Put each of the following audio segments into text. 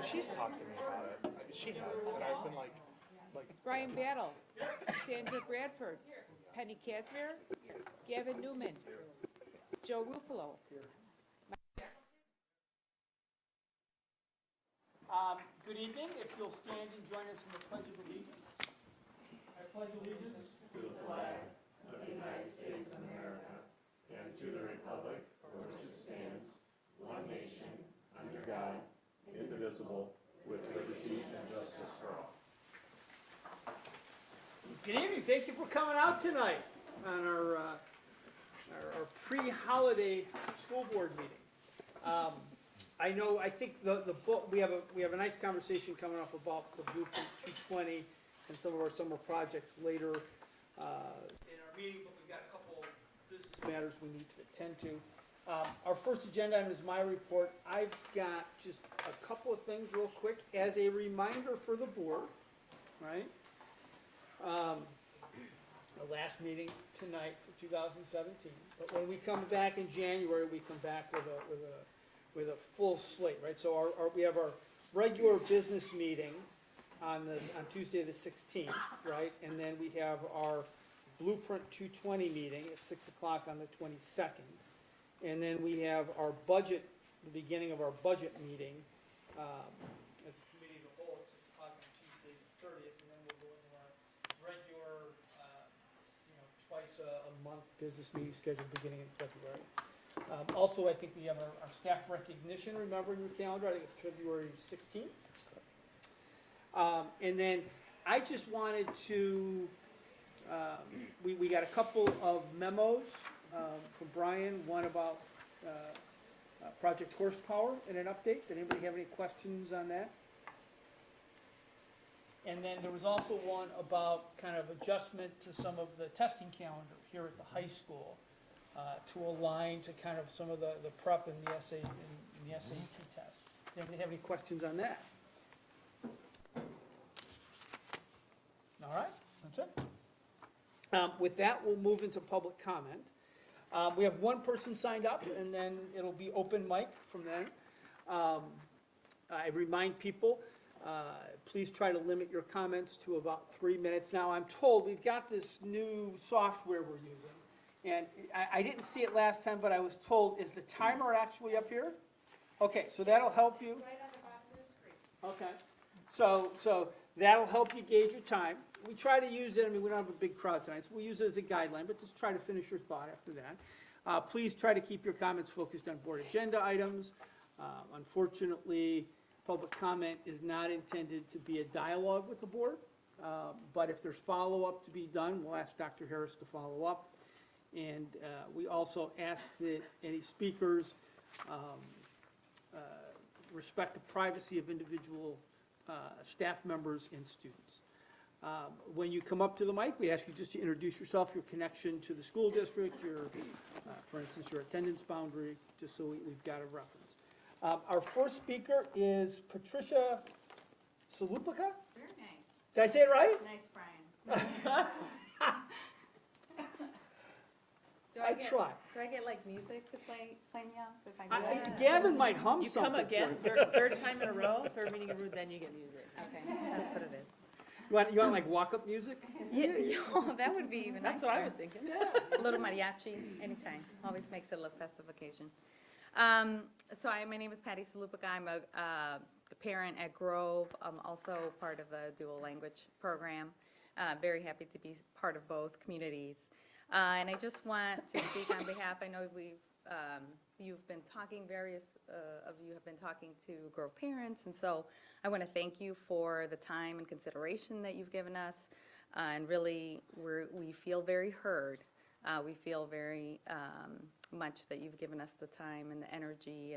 She's talked to me about it. She has, and I've been like, Brian Battle, Sandra Bradford, Penny Casimir, Gavin Newman, Joe Ruffalo. Good evening. If you'll stand and join us in the Pledge of Allegiance. I pledge allegiance to the flag of the United States of America and to the republic for which it stands, one nation, under God, indivisible, with liberty and justice for all. Good evening. Thank you for coming out tonight on our pre-holiday school board meeting. I think the book, we have a nice conversation coming up about the Blueprint 220 and some of our summer projects later in our meeting, but we've got a couple business matters we need to attend to. Our first agenda item is my report. I've got just a couple of things real quick as a reminder for the board, right? The last meeting tonight for 2017, but when we come back in January, we come back with a full slate, right? So we have our regular business meeting on Tuesday the 16th, right? And then we have our Blueprint 220 meeting at 6 o'clock on the 22nd. And then we have our budget, the beginning of our budget meeting as a committee of the whole at 6 o'clock on Tuesday the 30th. And then we'll go into our regular, twice a month business meeting schedule beginning in February. Also, I think we have our staff recognition, remember, in your calendar. I think it's February 16th. And then I just wanted to, we got a couple of memos from Brian, one about Project Horsepower and an update. Did anybody have any questions on that? And then there was also one about kind of adjustment to some of the testing calendar here at the high school to align to kind of some of the prep and the SAT test. Does anybody have any questions on that? All right, that's it. With that, we'll move into public comment. We have one person signed up, and then it'll be open mic from then. I remind people, please try to limit your comments to about 3 minutes. Now, I'm told we've got this new software we're using, and I didn't see it last time, but I was told, is the timer actually up here? Okay, so that'll help you. Right on the bottom of the screen. Okay, so that'll help you gauge your time. We try to use it, I mean, we don't have a big crowd tonight, so we'll use it as a guideline, but just try to finish your thought after that. Please try to keep your comments focused on board agenda items. Unfortunately, public comment is not intended to be a dialogue with the board, but if there's follow-up to be done, we'll ask Dr. Harris to follow up. And we also ask that any speakers respect the privacy of individual staff members and students. When you come up to the mic, we ask you just to introduce yourself, your connection to the school district, your, for instance, your attendance boundary, just so we've got a reference. Our first speaker is Patricia Salupica. Very nice. Did I say it right? Nice, Brian. I try. Do I get like music to play me off if I do that? Gavin might hum You something. come again, for you. third time in a row, third meeting in a row, then you get music. Okay, that's what it is. You want like walk-up music? Yeah, that would be even nicer. That's what I was thinking. A little mariachi, anytime. Always makes it a festive occasion. So my name is Patty Salupica. I'm a parent at Grove. I'm also part of the dual language program. Very happy to be part of both communities. And I just want to speak on behalf, I know you've been talking, various of you have been talking to Grove parents, and so I want to thank you for the time and consideration that you've given us, and really we feel very heard. We feel very much that you've given us the time and the energy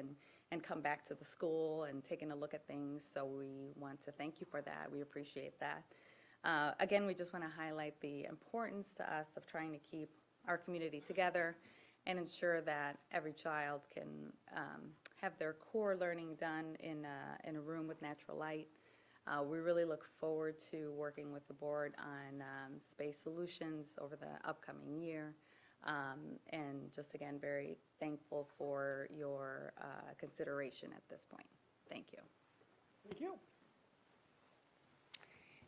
and come back to the school and taken a look at things, so we want to thank you for that. We appreciate that. Again, we just want to highlight the importance to us of trying to keep our community together and ensure that every child can have their core learning done in a room with natural light. We really look forward to working with the board on space solutions over the upcoming year. And just again, very thankful for your consideration at this point. Thank you. Thank you.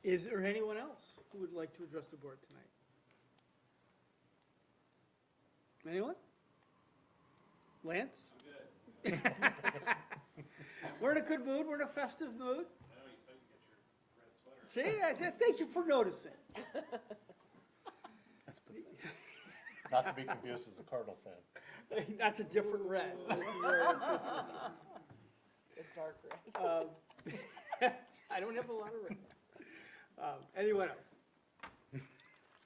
Is there anyone else who would like to address the board tonight? Anyone? Lance? I'm good. We're in a good mood, we're in a festive mood. I know, you said you get your red sweater. See, I said, thank you for noticing. Not to be confused as a Cardinal fan. That's a different red. It's a dark red. I don't have a lot of red. Anyone else?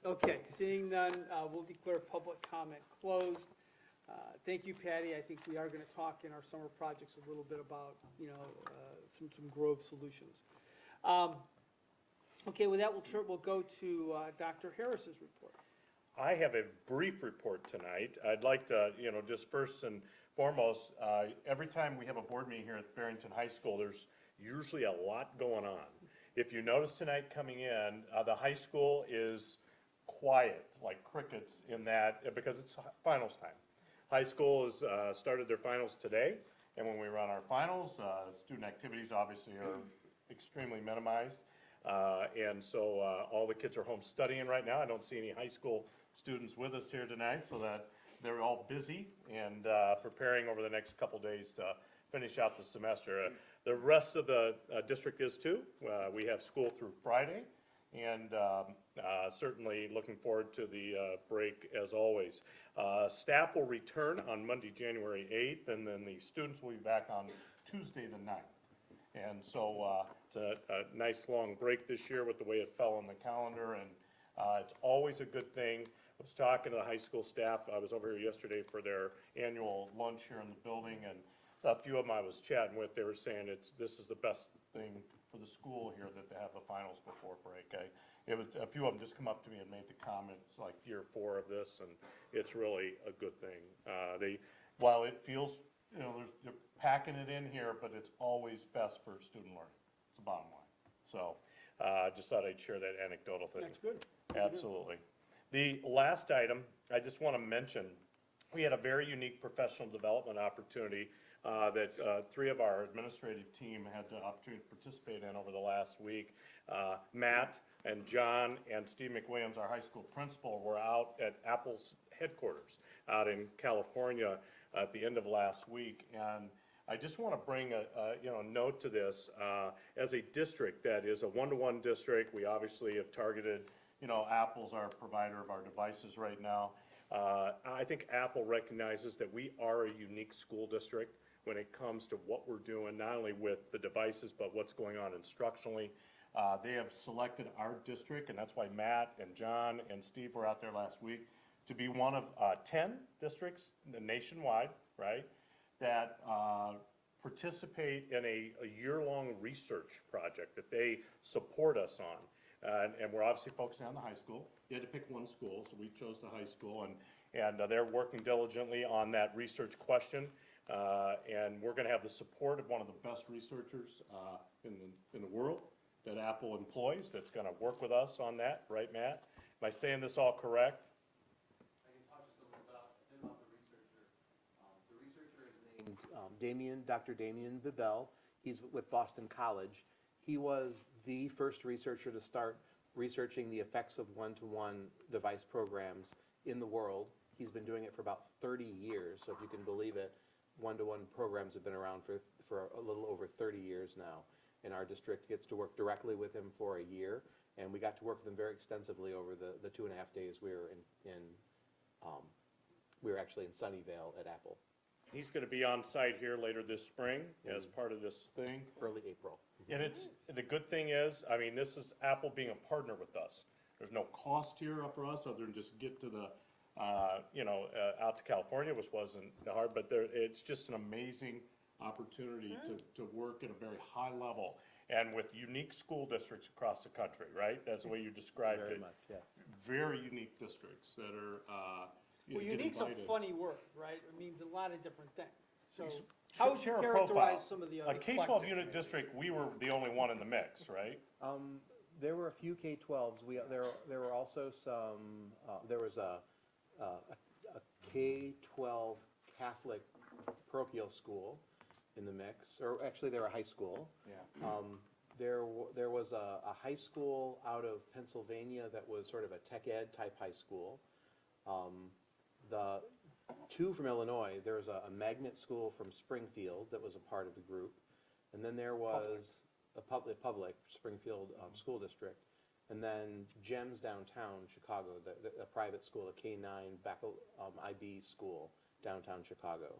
Okay, seeing none, we'll declare public comment closed. Thank you, Patty. I think we are going to talk in our summer projects a little bit about, some Grove solutions. Okay, with that, we'll go to Dr. Harris's report. I have a brief report tonight. I'd like to, just first and foremost, every time we have a board meeting here at Barrington High School, there's usually a lot going on. If you notice tonight coming in, the high school is quiet, like crickets in that, because it's finals time. High school has started their finals today, and when we run our finals, student activities obviously are extremely minimized. And so all the kids are home studying right now. I don't see any high school students with us here tonight, so that they're all busy and preparing over the next couple days to finish out the semester. The rest of the district is too. We have school through Friday, and certainly looking forward to the break as always. Staff will return on Monday, January 8th, and then the students will be back on Tuesday the 9th. And so it's a nice long break this year with the way it fell on the calendar, and it's always a good thing. I was talking to the high school staff. I was over here yesterday for their annual lunch here in the building, and a few of them I was chatting with, they were saying this is the best thing for the school here, that they have the finals before break. A few of them just come up to me and made the comments like year 4 of this, and it's really a good thing. While it feels, they're packing it in here, but it's always best for student learning. It's the bottom line. So just thought I'd share that anecdotal thing. That's good. Absolutely. The last item, I just want to mention, we had a very unique professional development opportunity that 3 of our administrative team had the opportunity to participate in over the last week. Matt and John and Steve McWilliams, our high school principal, were out at Apple's headquarters out in California at the end of last week. And I just want to bring a note to this. As a district that is a one-to-one district, we obviously have targeted, Apple's our provider of our devices right now. I think Apple recognizes that we are a unique school district when it comes to what we're doing, not only with the devices, but what's going on instructionally. They have selected our district, and that's why Matt and John and Steve were out there last week, to be one of 10 districts nationwide, right, that participate in a year-long research project that they support us on. And we're obviously focusing on the high school. You had to pick one school, so we chose the high school, and they're working diligently on that research question. And we're going to have the support of one of the best researchers in the world that Apple employs that's going to work with us on that, right, Matt? Am I saying this all correct? I can talk just a little bit about the researcher. The researcher is named Dr. Damien Bibel. He's with Boston College. He was the first researcher to start researching the effects of one-to-one device programs in the world. He's been doing it for about 30 years, so if you can believe it, one-to-one programs have been around for a little over 30 years now. And our district gets to work directly with him for a year, and we got to work with him very extensively over the 2.5 days we were we were actually in Sunnyvale at Apple. He's going to be on site here later this spring as part of this thing. Early April. And the good thing is, this is Apple being a partner with us. There's no cost here for us other than just get to the, out to California, which wasn't hard, but it's just an amazing opportunity to work at a very high level and with unique school districts across the country, right? That's the way you described it. Very much, yes. Very unique districts that are, Well, get unique's a invited. funny word, right? It means a lot of different things. So Ex- how would you share a characterize profile. some of the other A K-12 eclectic unit maybe? district, we were the only one in the mix, right? There were a few K-12s. There were also some. There was a K-12 Catholic parochial school, in the mix, or actually, they're a high school. Yeah. There was a high school out of Pennsylvania that was sort of a tech ed type high school. The two from Illinois, there was a magnet school from Springfield that was a part of the group. And then there was a public Springfield school district. And then GEMS downtown Chicago, a private school, a K-9 IB school downtown Chicago.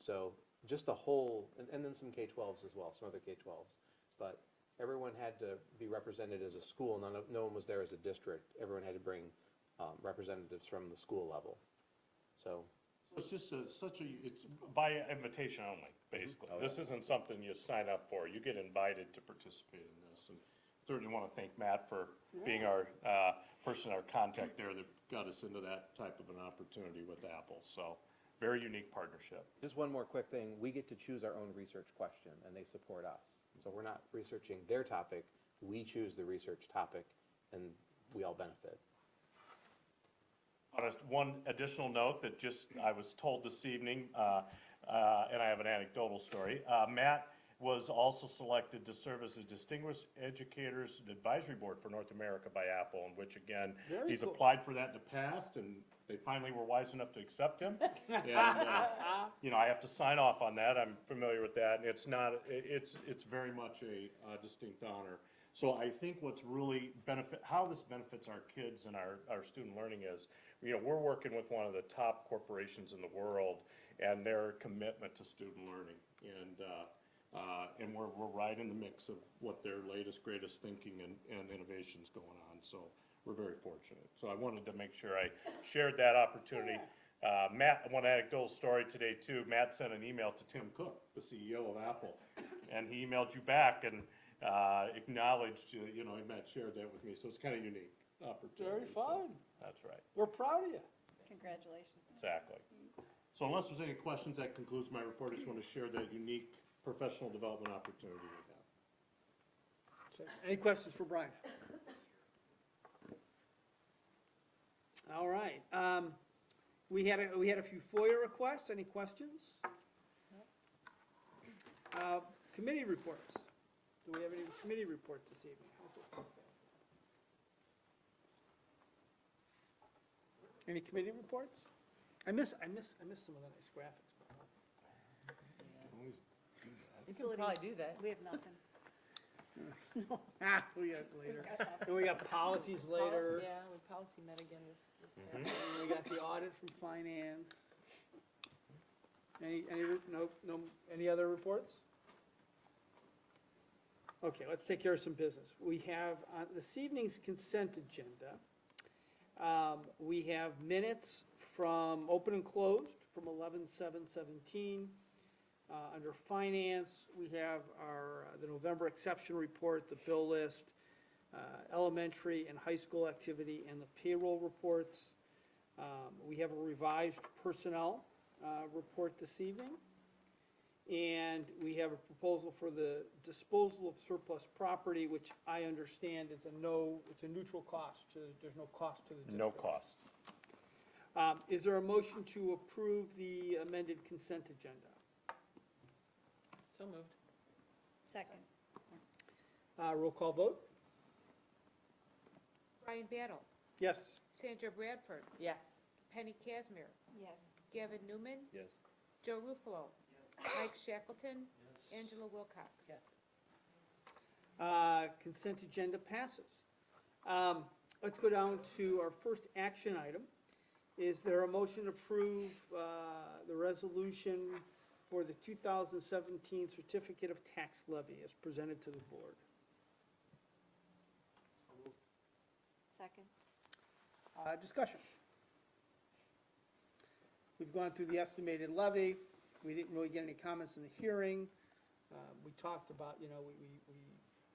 So just the whole, and then some K-12s as well, some other K-12s. But everyone had to be represented as a school. No one was there as a district. Everyone had to bring representatives from the school level. So It's just it's by invitation only, basically. This isn't something you sign up for. You get invited to participate in this. And certainly want to thank Matt for being our our contact there that got us into that type of an opportunity with Apple. So very unique partnership. just one more quick thing, we get to choose our own research question, and they support us. So we're not researching their topic, we choose the research topic, and we all benefit. On one additional note that I was told this evening, and I have an anecdotal story. Matt was also selected to serve as a Distinguished Educators Advisory Board for North America by Apple, in which, again, Very he's cool. applied for that in the past, and they finally were wise enough to accept him. And, I have to sign off on that. I'm familiar with that, and it's very much a distinct honor. So I think what's really how this benefits our kids and our student learning is, we're working with one of the top corporations in the world and their commitment to student learning. And we're right in the mix of what their latest, greatest thinking and innovations going on. So we're very fortunate. So I wanted to make sure I shared that opportunity. Matt, one anecdotal story today too. Matt sent an email to Tim Cook, the CEO of Apple, and he emailed you back and acknowledged, Matt shared that with me. So it's kind of unique opportunity. Very fun. That's right. We're proud of you. Congratulations. Exactly. So unless there's any questions, that concludes my report. I just want to share that unique professional development opportunity we have. So, any questions for Brian? All right. We had a few FOIA requests. Any questions? Committee reports. Do we have any committee reports this evening? How's this look? Any committee reports? I miss some of the nice graphics. You can probably do that. We have nothing. We got it later. And we got policies later. Yeah, we policy met again this And we got the audit from finance. Any other reports? Okay, let's take care of some business. We have, on this evening's consent agenda, we have minutes from open and closed from 11/7/17. Under finance, we have the November exception report, the bill list, elementary and high school activity, and the payroll reports. We have a revised personnel report this evening. And we have a proposal for the disposal of surplus property, which I understand is it's a neutral cost. There's no cost to the district. No cost. Is there a motion to approve the amended consent agenda? So moved. Second. Roll call vote? Brian Battle, Yes. Sandra Bradford, Yes. Penny Casimir, Yes. Gavin Newman, Yes. Joe Ruffalo, Mike Shackleton, Angela Wilcox. Yes. Consent agenda passes. Let's go down to our first action item. Is there a motion to approve the resolution for the 2017 Certificate of Tax Levy as presented to the board? Second. Discussion. We've gone through the estimated levy. We didn't really get any comments in the hearing. We talked about, we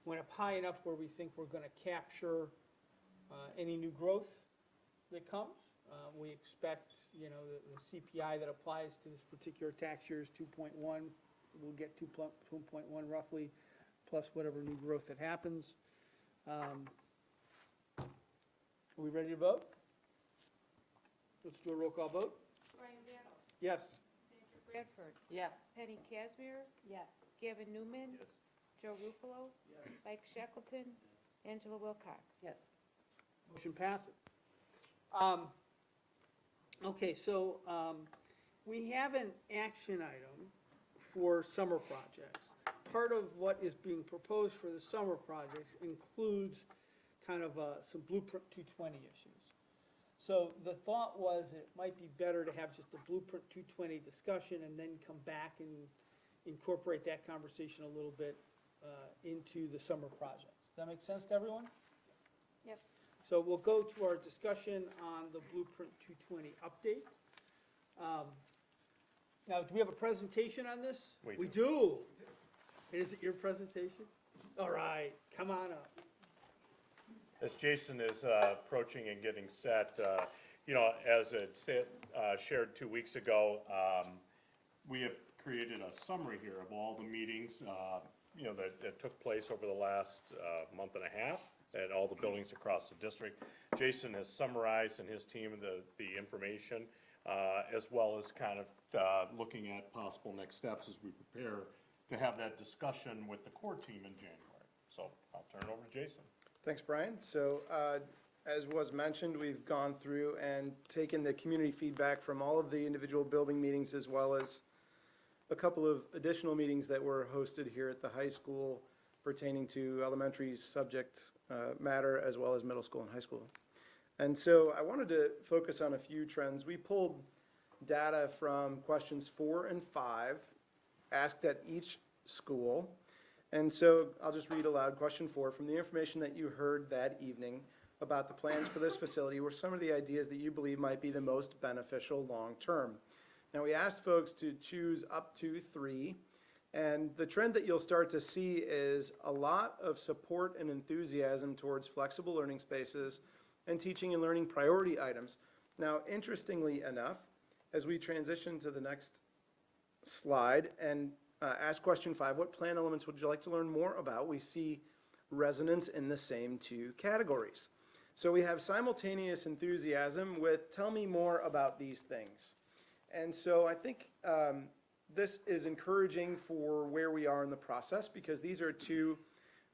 went up high enough where we think we're going to capture any new growth that comes. We expect, the CPI that applies to this particular tax year is 2.1. We'll get 2.1 roughly, plus whatever new growth that happens. Are we ready to vote? Let's do a roll call vote. Brian Battle, Yes. Sandra Bradford, Yes. Penny Casimir, Yes. Gavin Newman, Joe Ruffalo, Mike Shackleton, Angela Wilcox. Yes. Motion passes. Okay, so, we have an action item for summer projects. Part of what is being proposed for the summer projects includes kind of, some Blueprint 220 issues. So the thought was it might be better to have just a Blueprint 220 discussion and then come back and incorporate that conversation a little bit, into the summer projects. Does that make sense to everyone? Yep. So we'll go to our discussion on the Blueprint 220 update. Now, do we have a presentation on this? We do. Is it your presentation? All right, come on up. As Jason is approaching and getting set, you know, as it said, shared 2 weeks ago, we have created a summary here of all the meetings, you know, that took place over the last month and a half at all the buildings across the district. Jason has summarized, and his team, the information, as well as kind of looking at possible next steps as we prepare to have that discussion with the core team in January. So I'll turn it over to Jason. Thanks, Brian. So, as was mentioned, we've gone through and taken the community feedback from all of the individual building meetings, as well as a couple of additional meetings that were hosted here at the high school pertaining to elementary subject matter, as well as middle school and high school. And so I wanted to focus on a few trends. We pulled data from questions 4 and 5, asked at each school. And so I'll just read aloud question 4. From the information that you heard that evening about the plans for this facility, were some of the ideas that you believe might be the most beneficial long-term? Now, we asked folks to choose up to 3, and the trend that you'll start to see is a lot of support and enthusiasm towards flexible learning spaces and teaching and learning priority items. Now, interestingly enough, as we transition to the next slide and ask question 5, what plan elements would you like to learn more about? We see resonance in the same 2 categories. So we have simultaneous enthusiasm with tell me more about these things. And so I think this is encouraging for where we are in the process, because these are 2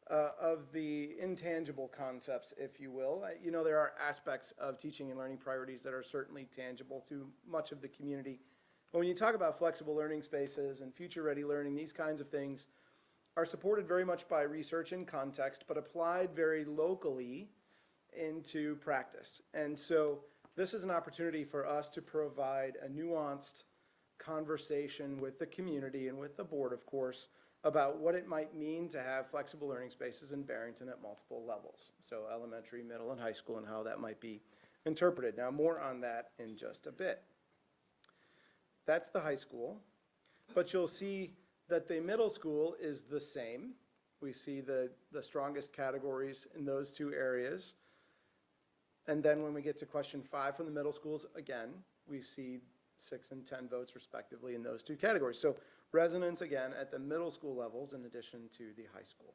of the intangible concepts, if you will. You know, there are aspects of teaching and learning priorities that are certainly tangible to much of the community. But when you talk about flexible learning spaces and future-ready learning, these kinds of things are supported very much by research and context, but applied very locally into practice. And so this is an opportunity for us to provide a nuanced conversation with the community and with the board, of course, about what it might mean to have flexible learning spaces in Barrington at multiple levels. So elementary, middle, and high school, and how that might be interpreted. Now, more on that in just a bit. That's the high school, but you'll see that the middle school is the same. We see the strongest categories in those 2 areas. And then when we get to question 5 from the middle schools, again, we see 6 and 10 votes respectively in those 2 categories. So resonance, again, at the middle school levels in addition to the high school.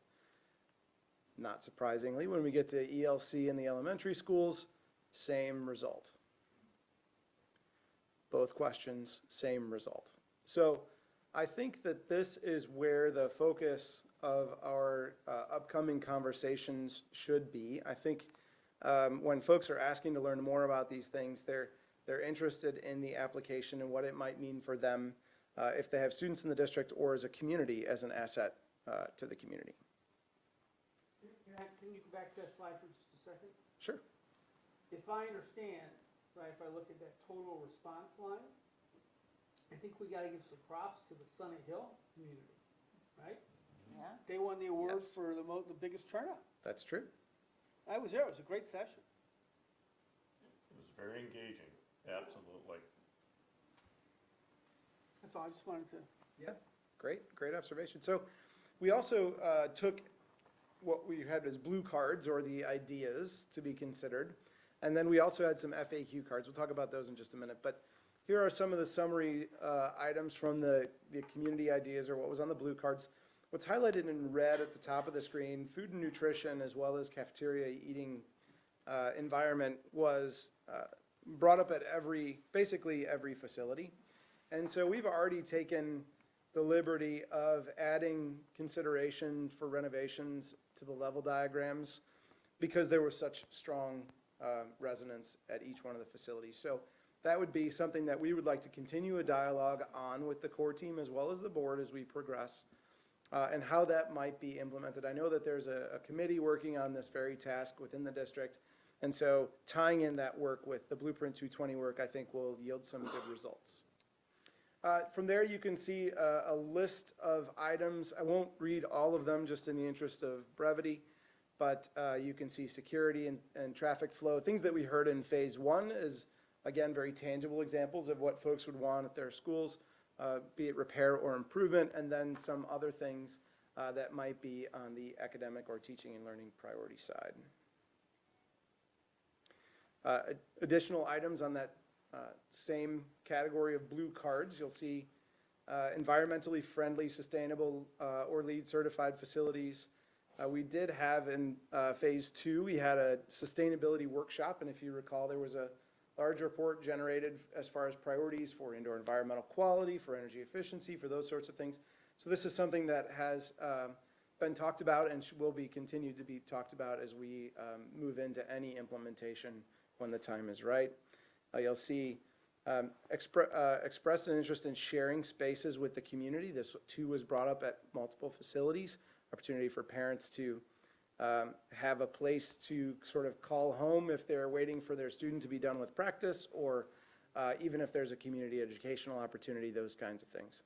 Not surprisingly, when we get to ELC in the elementary schools, same result. Both questions, same result. So I think that this is where the focus of our upcoming conversations should be. I think when folks are asking to learn more about these things, they're interested in the application and what it might mean for them if they have students in the district or as a community, as an asset to the community. Can you go back to that slide for just a second? Sure. If I understand, right, if I look at that total response line, I think we gotta give some props to the Sunny Hill community, right? Yeah. They won the award Yes. for the biggest turnout. That's true. I was there, it was a great session. It was very engaging, absolutely. That's all, I just wanted to. Yeah, great observation. So we also took what we had as blue cards, or the ideas to be considered, and then we also had some FAQ cards. We'll talk about those in just a minute. But here are some of the summary items from the community ideas, or what was on the blue cards. What's highlighted in red at the top of the screen, food and nutrition, as well as cafeteria eating environment, was brought up at basically every facility. And so we've already taken the liberty of adding consideration for renovations to the level diagrams because there was such strong resonance at each one of the facilities. So that would be something that we would like to continue a dialogue on with the core team as well as the board as we progress, and how that might be implemented. I know that there's a committee working on this very task within the district, and so tying in that work with the Blueprint 220 work, I think will yield some good results. From there, you can see a list of items. I won't read all of them just in the interest of brevity, but you can see security and traffic flow. Things that we heard in phase one is, again, very tangible examples of what folks would want at their schools, be it repair or improvement, and then some other things that might be on the academic or teaching and learning priority side. Additional items on that same category of blue cards, you'll see environmentally friendly, sustainable, or LEED certified facilities. We did have in phase two, we had a sustainability workshop, and if you recall, there was a large report generated as far as priorities for indoor environmental quality, for energy efficiency, for those sorts of things. So this is something that has been talked about and will be continued to be talked about as we move into any implementation when the time is right. You'll see expressed an interest in sharing spaces with the community. This too was brought up at multiple facilities. Opportunity for parents to have a place to sort of call home if they're waiting for their student to be done with practice, or even if there's a community educational opportunity, those kinds of things.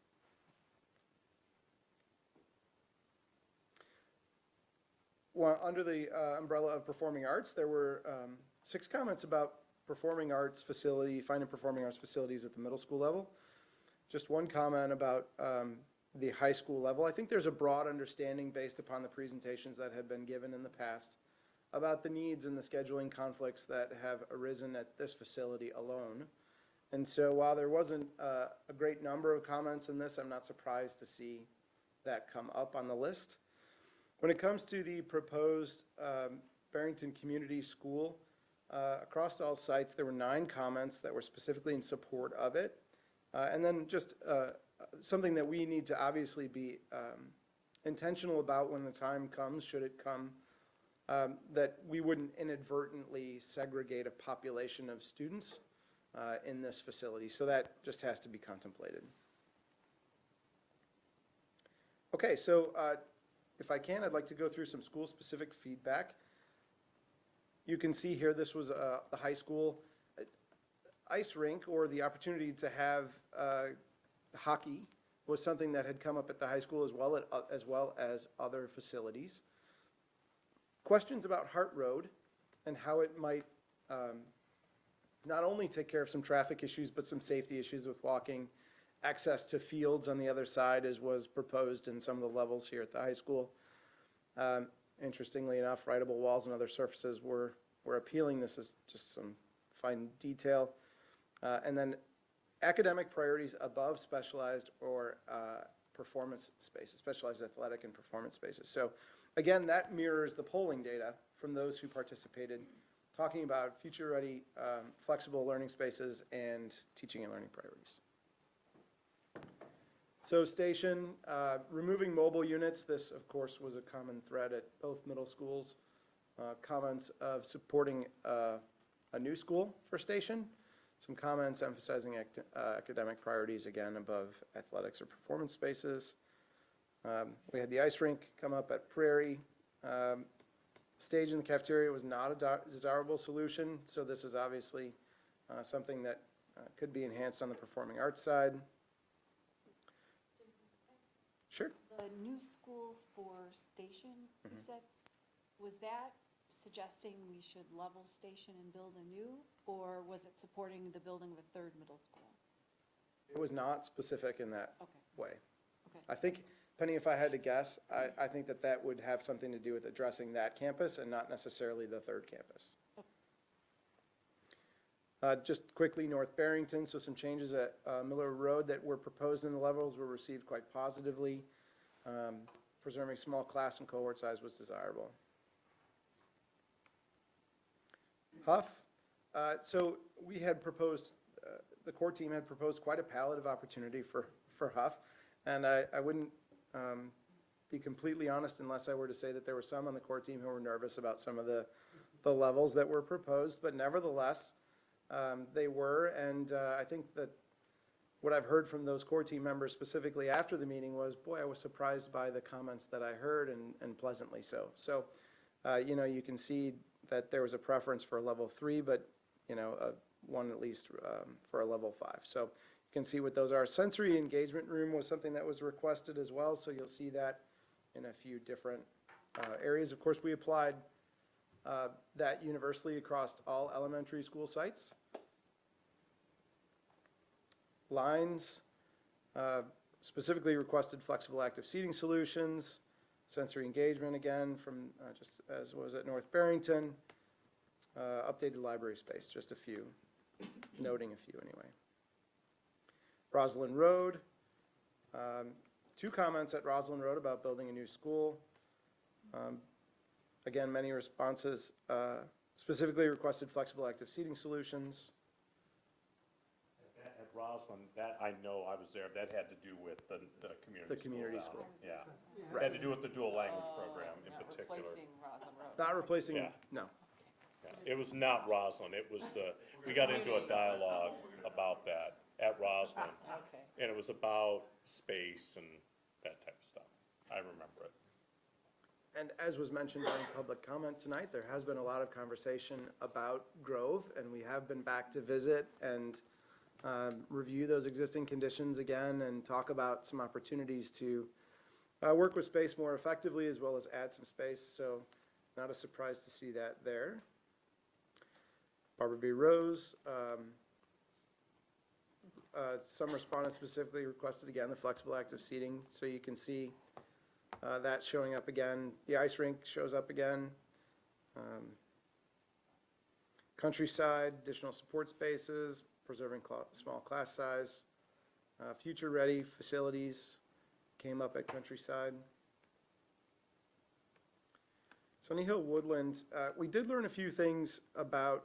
Well, under the umbrella of performing arts, there were 6 comments about performing arts facility, finding performing arts facilities at the middle school level. Just 1 comment about the high school level. I think there's a broad understanding based upon the presentations that have been given in the past about the needs and the scheduling conflicts that have arisen at this facility alone. And so while there wasn't a great number of comments in this, I'm not surprised to see that come up on the list. When it comes to the proposed Barrington Community School, across all sites, there were 9 comments that were specifically in support of it. And then just something that we need to obviously be intentional about when the time comes, should it come, that we wouldn't inadvertently segregate a population of students in this facility. So that just has to be contemplated. Okay, so if I can, I'd like to go through some school-specific feedback. You can see here, this was the high school ice rink, or the opportunity to have hockey was something that had come up at the high school as well as other facilities. Questions about Hart Road and how it might not only take care of some traffic issues, but some safety issues with walking, access to fields on the other side, as was proposed in some of the levels here at the high school. Interestingly enough, writable walls and other surfaces were appealing. This is just some fine detail. And then academic priorities above specialized or performance spaces, specialized athletic and performance spaces. So again, that mirrors the polling data from those who participated, talking about future-ready, flexible learning spaces and teaching and learning priorities. So station, removing mobile units, this of course was a common thread at both middle schools. Comments of supporting a new school for station. Some comments emphasizing academic priorities, again, above athletics or performance spaces. We had the ice rink come up at Prairie. Stage in the cafeteria was not a desirable solution, so this is obviously something that could be enhanced on the performing arts side. Sure. The new school for station, you said, was that suggesting we should level station and build a new, or was it supporting the building of a 3rd middle school? It was not specific in that Okay. way. Okay. I think, Penny, if I had to guess, I think that would have something to do with addressing that campus and not necessarily the 3rd campus. Just quickly, North Barrington, so some changes at Miller Road that were proposed in the levels were received quite positively. Preserving small class and cohort size was desirable. Huff, so we had proposed the core team had proposed quite a palette of opportunity for Huff. And I wouldn't be completely honest unless I were to say that there were some on the core team who were nervous about some of the levels that were proposed, but nevertheless, they were. And I think that what I've heard from those core team members specifically after the meeting was, boy, I was surprised by the comments that I heard, and pleasantly so. So, you know, you can see that there was a preference for a level 3, but, you know, one at least for a level 5. So you can see what those are. Sensory engagement room was something that was requested as well, so you'll see that in a few different areas. Of course, we applied that universally across all elementary school sites. Lines specifically requested flexible active seating solutions, sensory engagement again from just as was at North Barrington, updated library space, just a few, noting a few anyway. Roslyn Road, 2 comments at Roslyn Road about building a new school. Again, many responses specifically requested flexible active seating solutions. At Roslyn, that, I know, I was there, that had to do with the community school. The community down school. there. Yeah. Had to do with the dual language program in Not particular. replacing Roslyn Road. Not replacing, Yeah. no. Yeah. It was not Roslyn, it was we got into a dialogue about that at Roslyn. Okay. And it was about space and that type of stuff. I remember it. And as was mentioned during public comment tonight, there has been a lot of conversation about Grove, and we have been back to visit and review those existing conditions again and talk about some opportunities to work with space more effectively as well as add some space. So not a surprise to see that there. Barbara B. Rose, some respondents specifically requested again the flexible active seating, so you can see that showing up again. The ice rink shows up again. Countryside, additional support spaces, preserving small class size. Future-ready facilities came up at Countryside. Sunny Hill Woodland, we did learn a few things about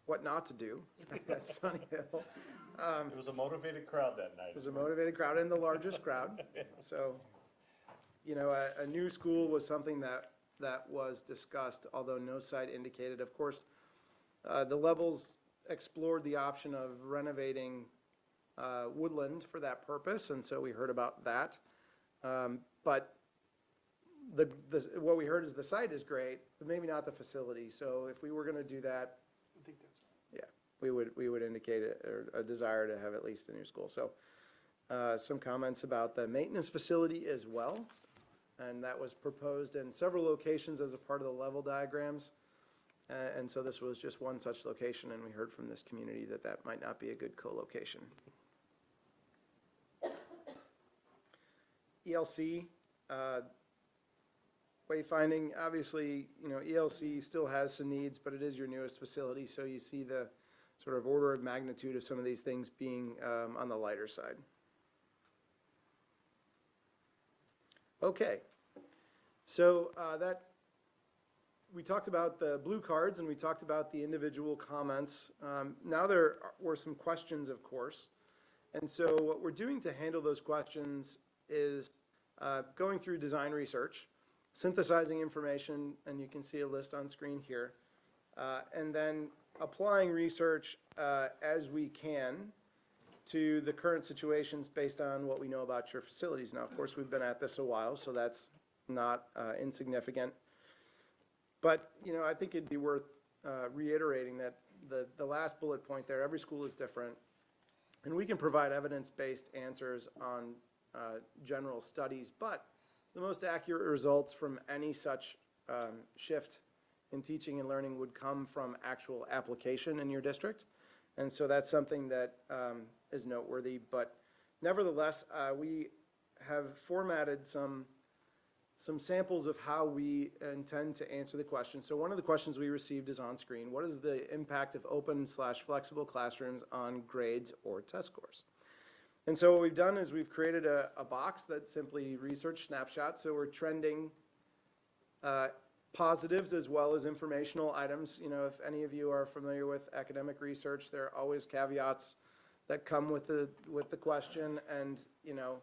what not to do at Sunny Hill. It was a motivated crowd that night. It was a motivated crowd and the largest crowd. So, you know, a new school was something that was discussed, although no site indicated. Of course, the levels explored the option of renovating Woodland for that purpose, and so we heard about that. But what we heard is the site is great, but maybe not the facility. So if we were going to do that, I think that's right. yeah, we would indicate a desire to have at least a new school. So some comments about the maintenance facility as well, and that was proposed in several locations as a part of the level diagrams. And so this was just one such location, and we heard from this community that that might not be a good co-location. ELC, wayfinding, obviously, you know, ELC still has some needs, but it is your newest facility, so you see the sort of order of magnitude of some of these things being on the lighter side. Okay, so we talked about the blue cards and we talked about the individual comments. Now there were some questions, of course, and so what we're doing to handle those questions is going through design research, synthesizing information, and you can see a list on screen here, and then applying research as we can to the current situations based on what we know about your facilities. Now, of course, we've been at this a while, so that's not insignificant. But, you know, I think it'd be worth reiterating that the last bullet point there, every school is different, and we can provide evidence-based answers on general studies, but the most accurate results from any such shift in teaching and learning would come from actual application in your district. And so that's something that is noteworthy. But nevertheless, we have formatted some samples of how we intend to answer the question. So one of the questions we received is on screen. What is the impact of open/flexible classrooms on grades or test scores? And so what we've done is we've created a box that simply research snapshots. So we're trending positives as well as informational items. You know, if any of you are familiar with academic research, there are always caveats that come with the question, and, you know,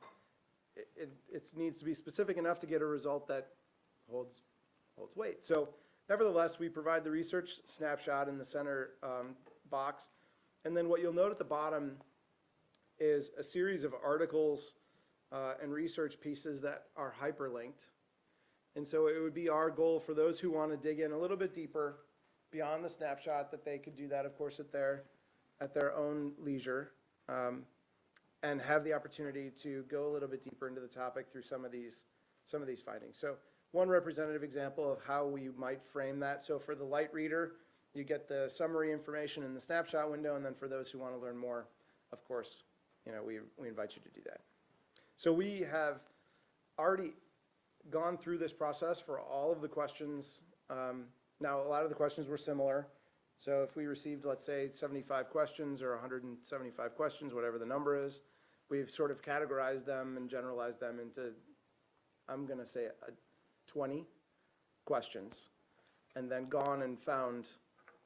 it needs to be specific enough to get a result that holds weight. So nevertheless, we provide the research snapshot in the center box. And then what you'll note at the bottom is a series of articles and research pieces that are hyperlinked. And so it would be our goal for those who want to dig in a little bit deeper beyond the snapshot, that they could do that, of course, at their own leisure, and have the opportunity to go a little bit deeper into the topic through some of these findings. So one representative example of how we might frame that. So for the light reader, you get the summary information in the snapshot window, and then for those who want to learn more, of course, you know, we invite you to do that. So we have already gone through this process for all of the questions. Now, a lot of the questions were similar. So if we received, let's say, 75 questions or 175 questions, whatever the number is, we've sort of categorized them and generalized them into, I'm going to say, 20 questions, and then gone and found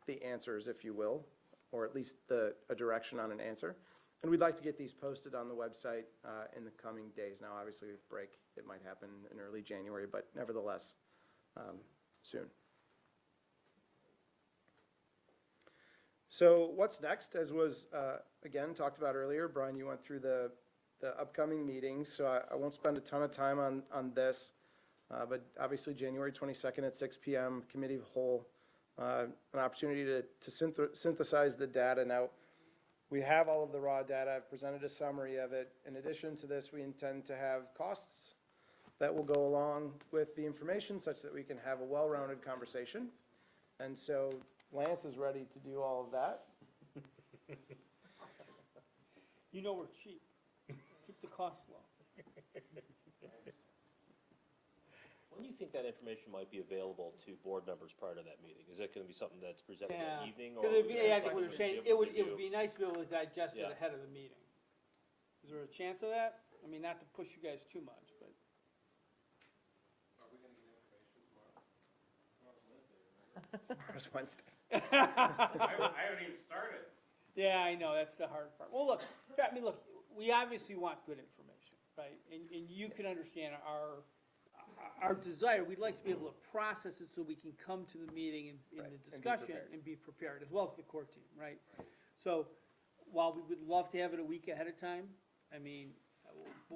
the answers, if you will, or at least a direction on an answer. And we'd like to get these posted on the website in the coming days. Now, obviously, with break, it might happen in early January, but nevertheless, soon. So what's next? As was, again, talked about earlier, Brian, you went through the upcoming meetings, so I won't spend a ton of time on this. But obviously, January 22nd at 6 p.m., Committee of Whole, an opportunity to synthesize the data. Now, we have all of the raw data. I've presented a summary of it. In addition to this, we intend to have costs that will go along with the information such that we can have a well-rounded conversation. And so Lance is ready to do all of that. You know we're cheap. Keep the cost low. When do you think that information might be available to board members prior to that meeting? Is it gonna be something that's presented that evening? Because or I think we were saying, it would be nice to be able to digest it Yeah. ahead of the meeting. Is there a chance of that? I mean, not to push you guys too much, but. Tomorrow's Wednesday. I haven't even started. Yeah, I know, that's the hard part. Well, look, I mean, look, we obviously want good information, right? And you can understand our desire, we'd like to be able to process it so we can come to the meeting and Right, in and the be discussion prepared. and be prepared, as well as the core team, right? So, while we would love to have it a week ahead of time, I mean,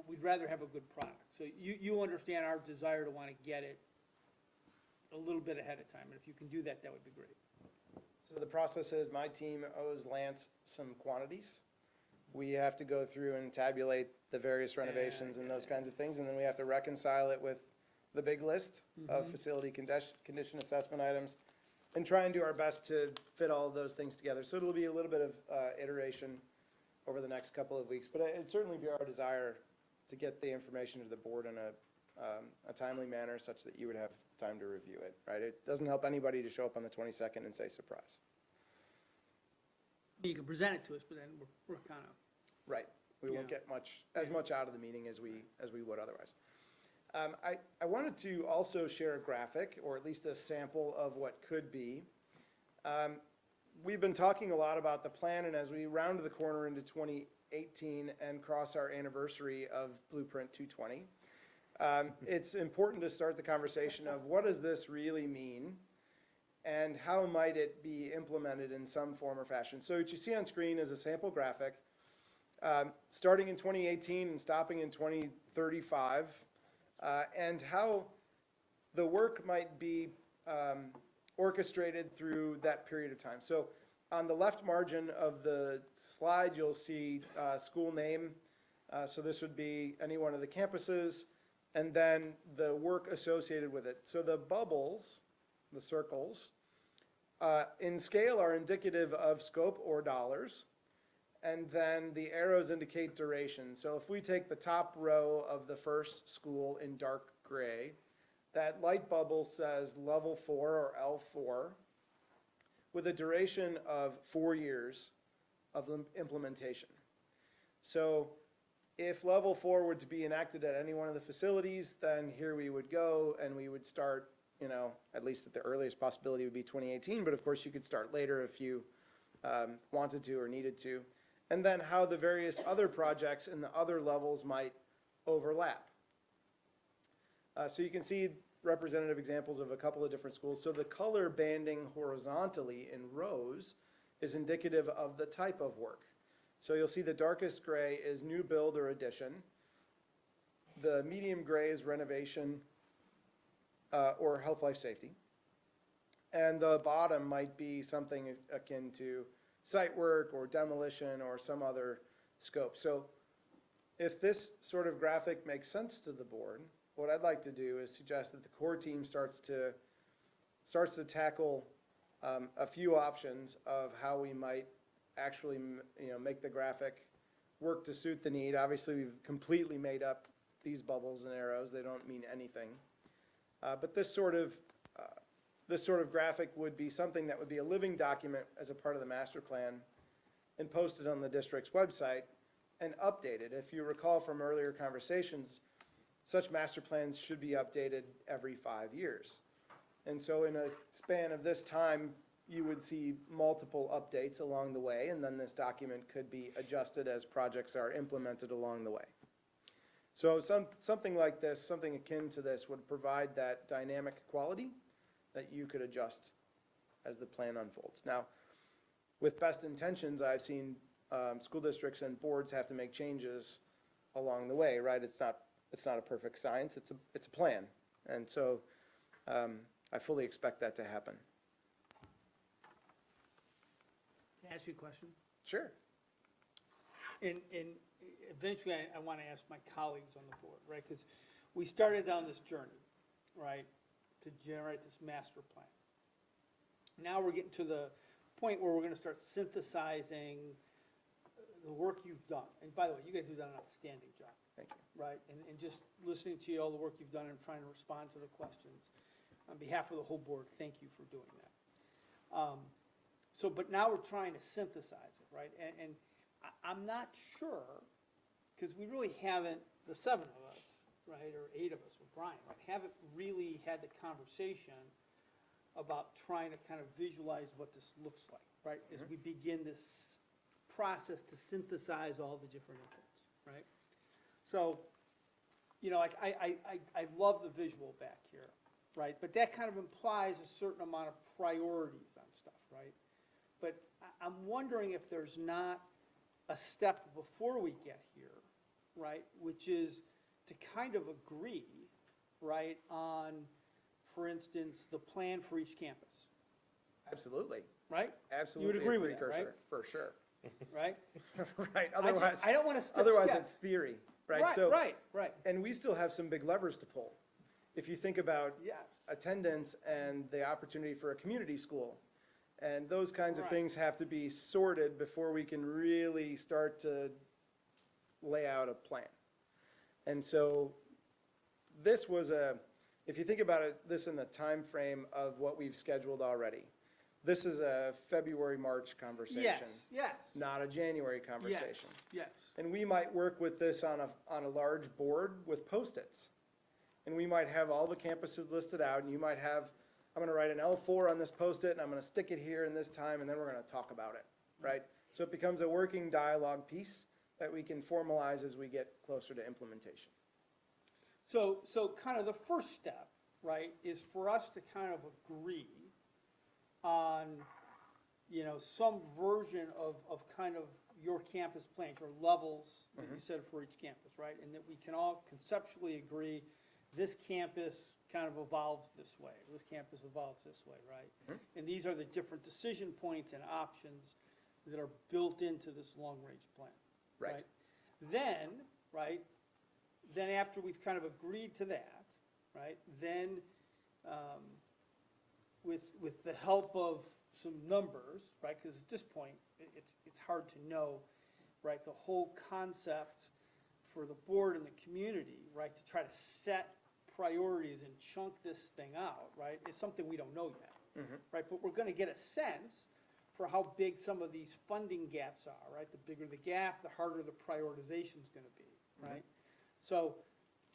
we'd rather have a good product. So you understand our desire to want to get it a little bit ahead of time, and if you can do that, that would be great. So the process is, my team owes Lance some quantities. We have to go through and tabulate the various renovations and those kinds of things, and then we have to reconcile it with the big list of facility condition assessment items, and try and do our best to fit all of those things together. So it'll be a little bit of iteration over the next couple of weeks, but it'd certainly be our desire to get the information to the board in a timely manner such that you would have time to review it, right? It doesn't help anybody to show up on the 22nd and say, surprise. You can present it to us, but then we're kind of. Right. We won't Yeah. get as much out of the meeting as we would otherwise. I wanted to also share a graphic, or at least a sample of what could be. We've been talking a lot about the plan, and as we round the corner into 2018 and cross our anniversary of Blueprint 220, it's important to start the conversation of what does this really mean, and how might it be implemented in some form or fashion. So what you see on screen is a sample graphic, starting in 2018 and stopping in 2035, and how the work might be orchestrated through that period of time. So on the left margin of the slide, you'll see school name. So this would be any one of the campuses, and then the work associated with it. So the bubbles, the circles, in scale are indicative of scope or dollars, and then the arrows indicate duration. So if we take the top row of the first school in dark gray, that light bubble says level 4 or L4 with a duration of 4 years of implementation. So if level 4 were to be enacted at any one of the facilities, then here we would go and we would start you know, at least at the earliest possibility would be 2018, but of course you could start later if you wanted to or needed to. And then how the various other projects in the other levels might overlap. So you can see representative examples of a couple of different schools. So the color banding horizontally in rows is indicative of the type of work. So you'll see the darkest gray is new build or addition. The medium gray is renovation or health, life, safety. And the bottom might be something akin to site work or demolition or some other scope. So if this sort of graphic makes sense to the board, what I'd like to do is suggest that the core team starts to tackle a few options of how we might actually, make the graphic work to suit the need. Obviously, we've completely made up these bubbles and arrows. They don't mean anything. But this sort of graphic would be something that would be a living document as a part of the master plan and posted on the district's website and updated. If you recall from earlier conversations, such master plans should be updated every 5 years. And so in a span of this time, you would see multiple updates along the way, and then this document could be adjusted as projects are implemented along the way. So something like this, something akin to this, would provide that dynamic quality that you could adjust as the plan unfolds. Now, with best intentions, I've seen school districts and boards have to make changes along the way, right? It's not a perfect science, it's a plan. And so I fully expect that to happen. Can I ask you a question? Sure. And eventually, I want to ask my colleagues on the board, right? Because we started down this journey, right, to generate this master plan. Now we're getting to the point where we're going to start synthesizing the work you've done. And by the way, you guys have done an outstanding job. Thank you. Right, and just listening to you, all the work you've done and trying to respond to the questions. On behalf of the whole board, thank you for doing that. But now we're trying to synthesize it, right? And I'm not sure, because we really haven't, the 7 of us, right, or 8 of us with Brian, right, haven't really had the conversation about trying to kind of visualize what this looks like, right? As we begin this process to synthesize all the different inputs, right? So, like I love the visual back here, right? But that kind of implies a certain amount of priorities on stuff, right? But I'm wondering if there's not a step before we get here, right? Which is to kind of agree, right, on, for instance, the plan for each campus, Absolutely. right? Absolutely. You would agree a with that, precursor, right? For sure. Right? Right, otherwise, I don't want to skip otherwise steps. it's theory, right? Right, So, right. and we still have some big levers to pull. If you think about Yeah. attendance and the opportunity for a community school, and those kinds of Right. things have to be sorted before we can really start to lay out a plan. And so this was if you think about it, this in the time frame of what we've scheduled already, this is a February, March conversation, Yes. not a January conversation. Yes. And we might work with this on a large board with Post-its. And we might have all the campuses listed out, and you might have, I'm gonna write an L4 on this Post-it, and I'm gonna stick it here in this time, and then we're gonna talk about it, right? So it becomes a working dialogue piece that we can formalize as we get closer to implementation. So kind of the first step, right, is for us to kind of agree on, some version of kind of your campus plans, or levels that you said for each campus, right? And that we can all conceptually agree, this campus kind of evolves this way, this campus evolves this way, right? And these are the different decision points and options that are built into this long-range plan. Right. Then after we've kind of agreed to that, right, then with the help of some numbers, right, because at this point, it's hard to know, right, the whole concept for the board and the community, right, to try to set priorities and chunk this thing out, right, is something we don't know yet, right? But we're gonna get a sense for how big some of these funding gaps are, right? The bigger the gap, the harder the prioritization's gonna be, right? So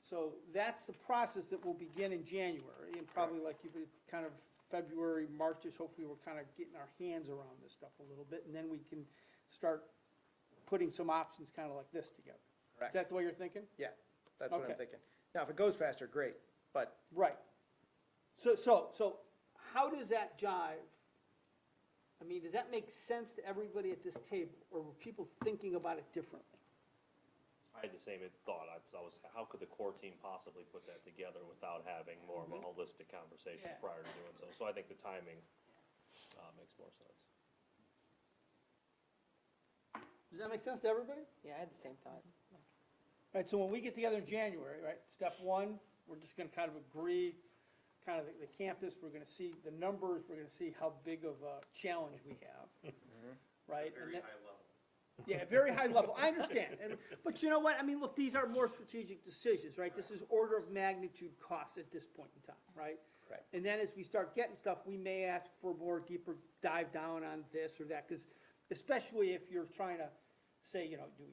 So that's the process that will begin in January, and probably like you, kind of February, March-ish, hopefully we're kind of getting our hands around this stuff a little bit, and then we can start putting some options kind of like this together. Is Correct. that the way you're thinking? Yeah, that's what I'm Okay. thinking. Now, if it goes faster, great, but Right. So how does that jive? I mean, does that make sense to everybody at this table, or were people thinking about it differently? I had the same thought. I was, how could the core team possibly put that together without having more of a holistic conversation Yeah. prior to doing so? So I think the timing, makes more sense. Does that make sense to everybody? Yeah, I had the same thought. Right, so when we get together in January, right, step one, we're just gonna kind of agree, kind of the campus, we're gonna see the numbers, we're gonna see how big of a challenge we have, right? And Very then- high level. Yeah, very high level, I understand, but you know what, I mean, look, these are more strategic decisions, right? This is order of magnitude cost at this point in time, right? Right. And then as we start getting stuff, we may ask for more deeper dive down on this or that, because especially if you're trying to say, you know, do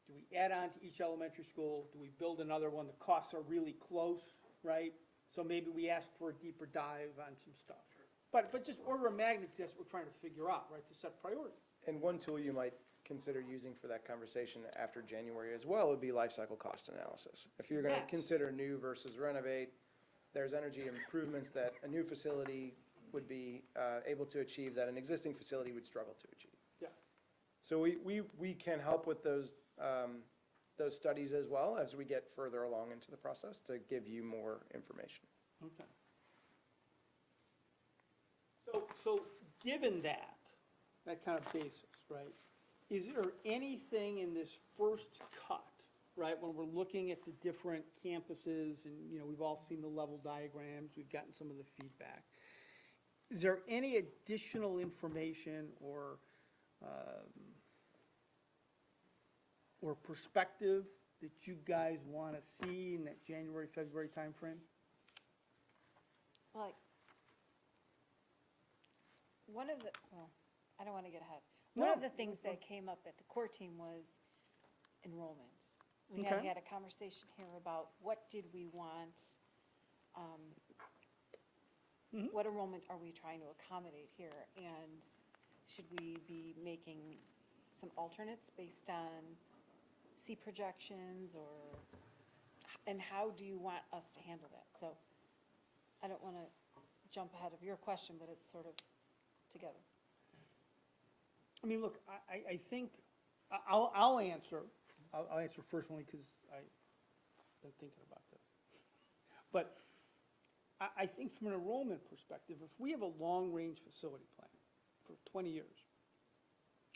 we add on to each elementary school? Do we build another one? The costs are really close, right? So maybe we ask for a deeper dive on some stuff. But just order of magnitude, that's what we're trying to figure out, right, to set priorities. And one tool you might consider using for that conversation after January as well would be life cycle cost analysis. If you're gonna Yes. consider new versus renovate, there's energy improvements that a new facility would be able to achieve that an existing facility would struggle to achieve. Yeah. So we can help with those studies as well as we get further along into the process to give you more information. Okay. So given that kind of basis, right, is there anything in this first cut, right, when we're looking at the different campuses and, you know, we've all seen the level diagrams, we've gotten some of the feedback. Is there any additional information or perspective that you guys want to see in that January, February timeframe? Like, one of the, well, I don't want to get ahead. One of No. the things that came up at the core team was enrollment. We had Okay. had a conversation here about what did we want, what enrollment are we trying to accommodate here? And should we be making some alternates based on C projections or, and how do you want us to handle that? So I don't want to jump ahead of your question, but it's sort of together. I mean, look, I think, I'll answer first only because I've been thinking about this. But I think from an enrollment perspective, if we have a long-range facility plan for 20 years,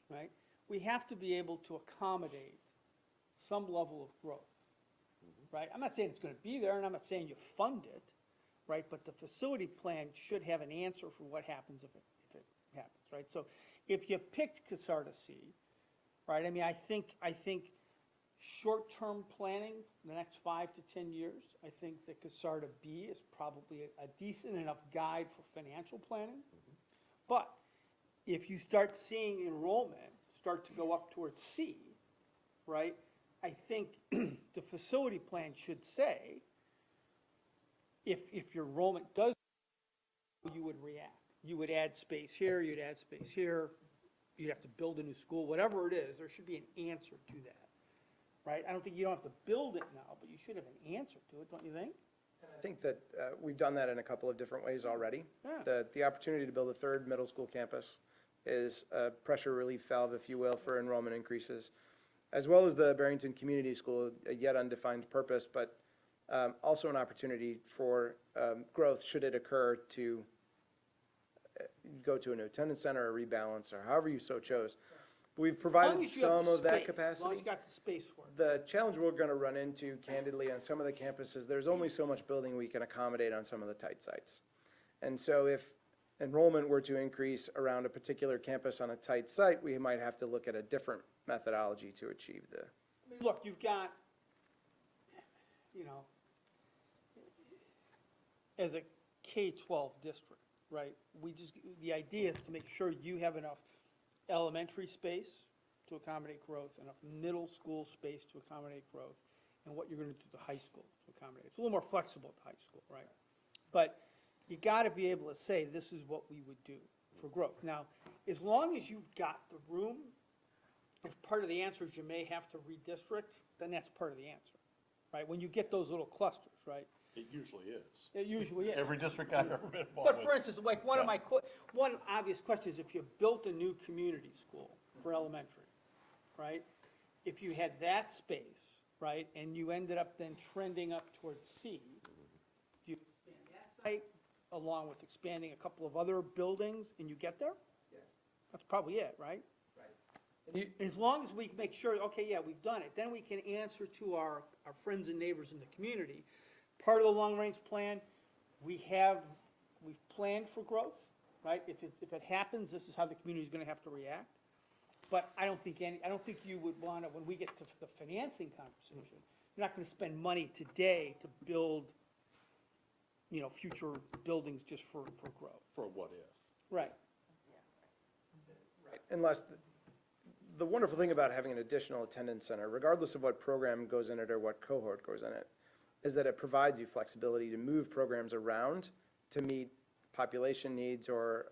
right, we have to be able to accommodate some level of growth, right? I'm not saying it's going to be there, and I'm not saying you fund it, right? But the facility plan should have an answer for what happens if it happens, right? So if you picked Casarta C, right, I mean, I think short-term planning, the next 5 to 10 years, I think that Casarta B is probably a decent enough guide for financial planning. But if you start seeing enrollment start to go up towards C, right, I think the facility plan should say, if your enrollment does, you would react. You would add space here, you'd add space here, you'd have to build a new school, whatever it is, there should be an answer to that, right? I don't think you don't have to build it now, but you should have an answer to it, don't you think? I think that we've done that in a couple of different ways already. Yeah. The opportunity to build a third middle school campus is a pressure relief valve, if you will, for enrollment increases, as well as the Barrington Community School, a yet undefined purpose, but also an opportunity for growth should it occur to go to a new attendance center or rebalance or however you so chose. We've As long provided as you have some the of that space, As long as capacity. you got the space for it. The challenge we're going to run into candidly on some of the campuses, there's only so much building we can accommodate on some of the tight sites. And so if enrollment were to increase around a particular campus on a tight site, we might have to look at a different methodology to achieve the. I mean, look, you've got, you know, as a K-12 district, right, the idea is to make sure you have enough elementary space to accommodate growth, enough middle school space to accommodate growth, and what you're gonna do to the high school to accommodate. It's a little more flexible at the high school, right? But you gotta be able to say, this is what we would do for growth. Now, as long as you've got the room, if part of the answer is you may have to redistrict, then that's part of the answer, right? When you get those little clusters, right? It usually is. It usually is. Every district I've ever been involved But with. for instance, like one of my, one obvious question is if you built a new community school for elementary, right? If you had that space, right, and you ended up then trending up towards C, do you expand that site along with expanding a couple of other buildings and you get there? Yes. That's probably it, right? Right. As long as we make sure, okay, yeah, we've done it, then we can answer to our friends and neighbors in the community. Part of the long-range plan, we've planned for growth, right? If it happens, this is how the community's gonna have to react. But I don't think you would wanna, when we get to the financing conversation, you're not gonna spend money today to build, future buildings just for growth. For what if. Right. Right. Unless, the wonderful thing about having an additional attendance center, regardless of what program goes in it or what cohort goes in it, is that it provides you flexibility to move programs around to meet population needs or,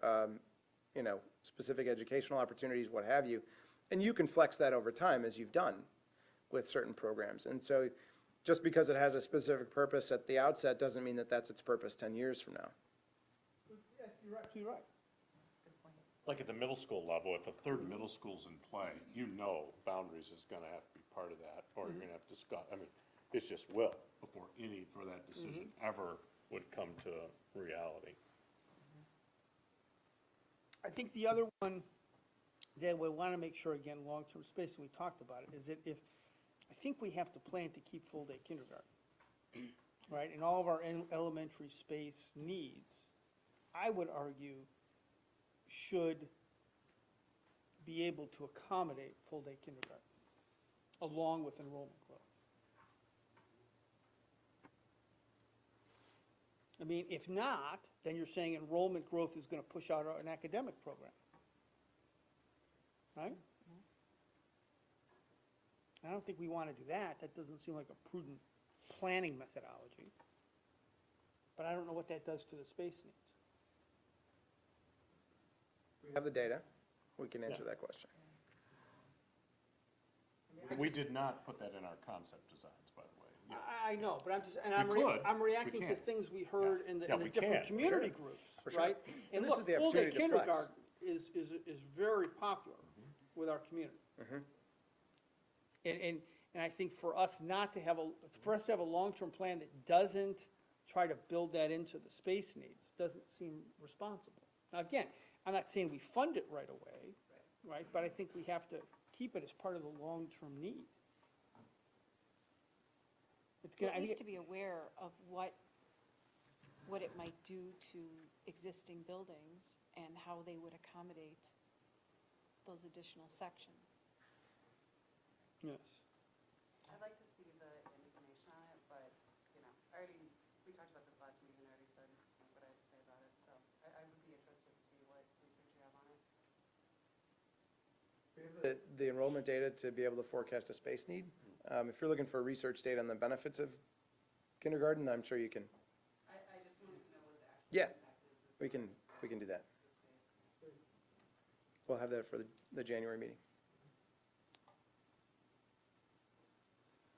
specific educational opportunities, what have you. And you can flex that over time, as you've done with certain programs. And so just because it has a specific purpose at the outset doesn't mean that that's its purpose 10 years from now. Yeah, you're absolutely right. Like at the middle school level, if a third middle school's in play, boundaries is gonna have to be part of that, or you're gonna have to discuss, it's just will, before any for that decision ever would come to reality. I think the other one that we want to make sure, again, long-term space, and we talked about it, is that I think we have to plan to keep full-day kindergarten, right? And all of our elementary space needs, I would argue, should be able to accommodate full-day kindergarten, along with enrollment growth. If not, then you're saying enrollment growth is going to push out an academic program. Right? I don't think we want to do that. That doesn't seem like a prudent planning methodology. But I don't know what that does to the space needs. We have the data, we can answer that question. We did not put that in our concept designs, by the way. Yeah. I know, but I'm reacting to can. things we heard in the Yeah, we different can, community sure. groups, For sure. right? And this look, is the full-day opportunity to flex. kindergarten is very popular with our community. And I think for us to have a long-term plan that doesn't try to build that into the space needs, doesn't seem responsible. Now, again, I'm not saying we fund it right away, right? But I think we have to keep it as part of the long-term need. It's Well, gonna, at least to be aware of what it might do to existing buildings and how they would accommodate those additional sections. yes. I'd like to see the information on it, but, we talked about this last meeting, I already said what I had to say about it, so I would be interested to see what research you have on it. The enrollment data to be able to forecast a space need. If you're looking for research data on the benefits of kindergarten, I'm sure you can, I just wanted to know what the actual yeah, impact is. we can do that. We'll have that for the January meeting.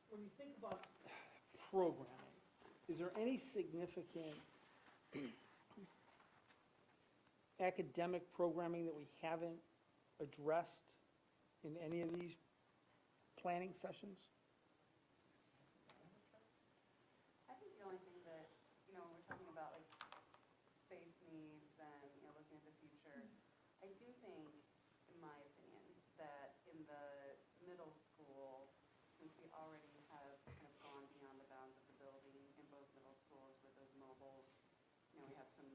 When you think about programming, is there any significant academic programming that we haven't addressed in any of these planning sessions? I think the only thing that, when we're talking about like space needs and, looking at the future, I do think, in my opinion, that in the middle school, since we already have kind of gone beyond the bounds of the building in both middle schools with those mobiles, we have some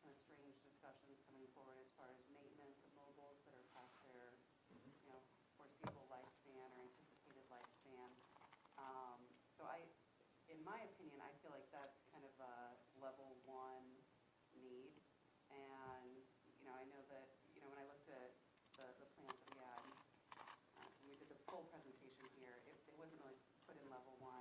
kind of strange discussions coming forward as far as maintenance of mobiles that are past their, foreseeable lifespan or anticipated lifespan. So in my opinion, I feel like that's kind of a level one need. And, I know that, when I looked at the plans that we had, when we did the full presentation here, it wasn't really put in level one.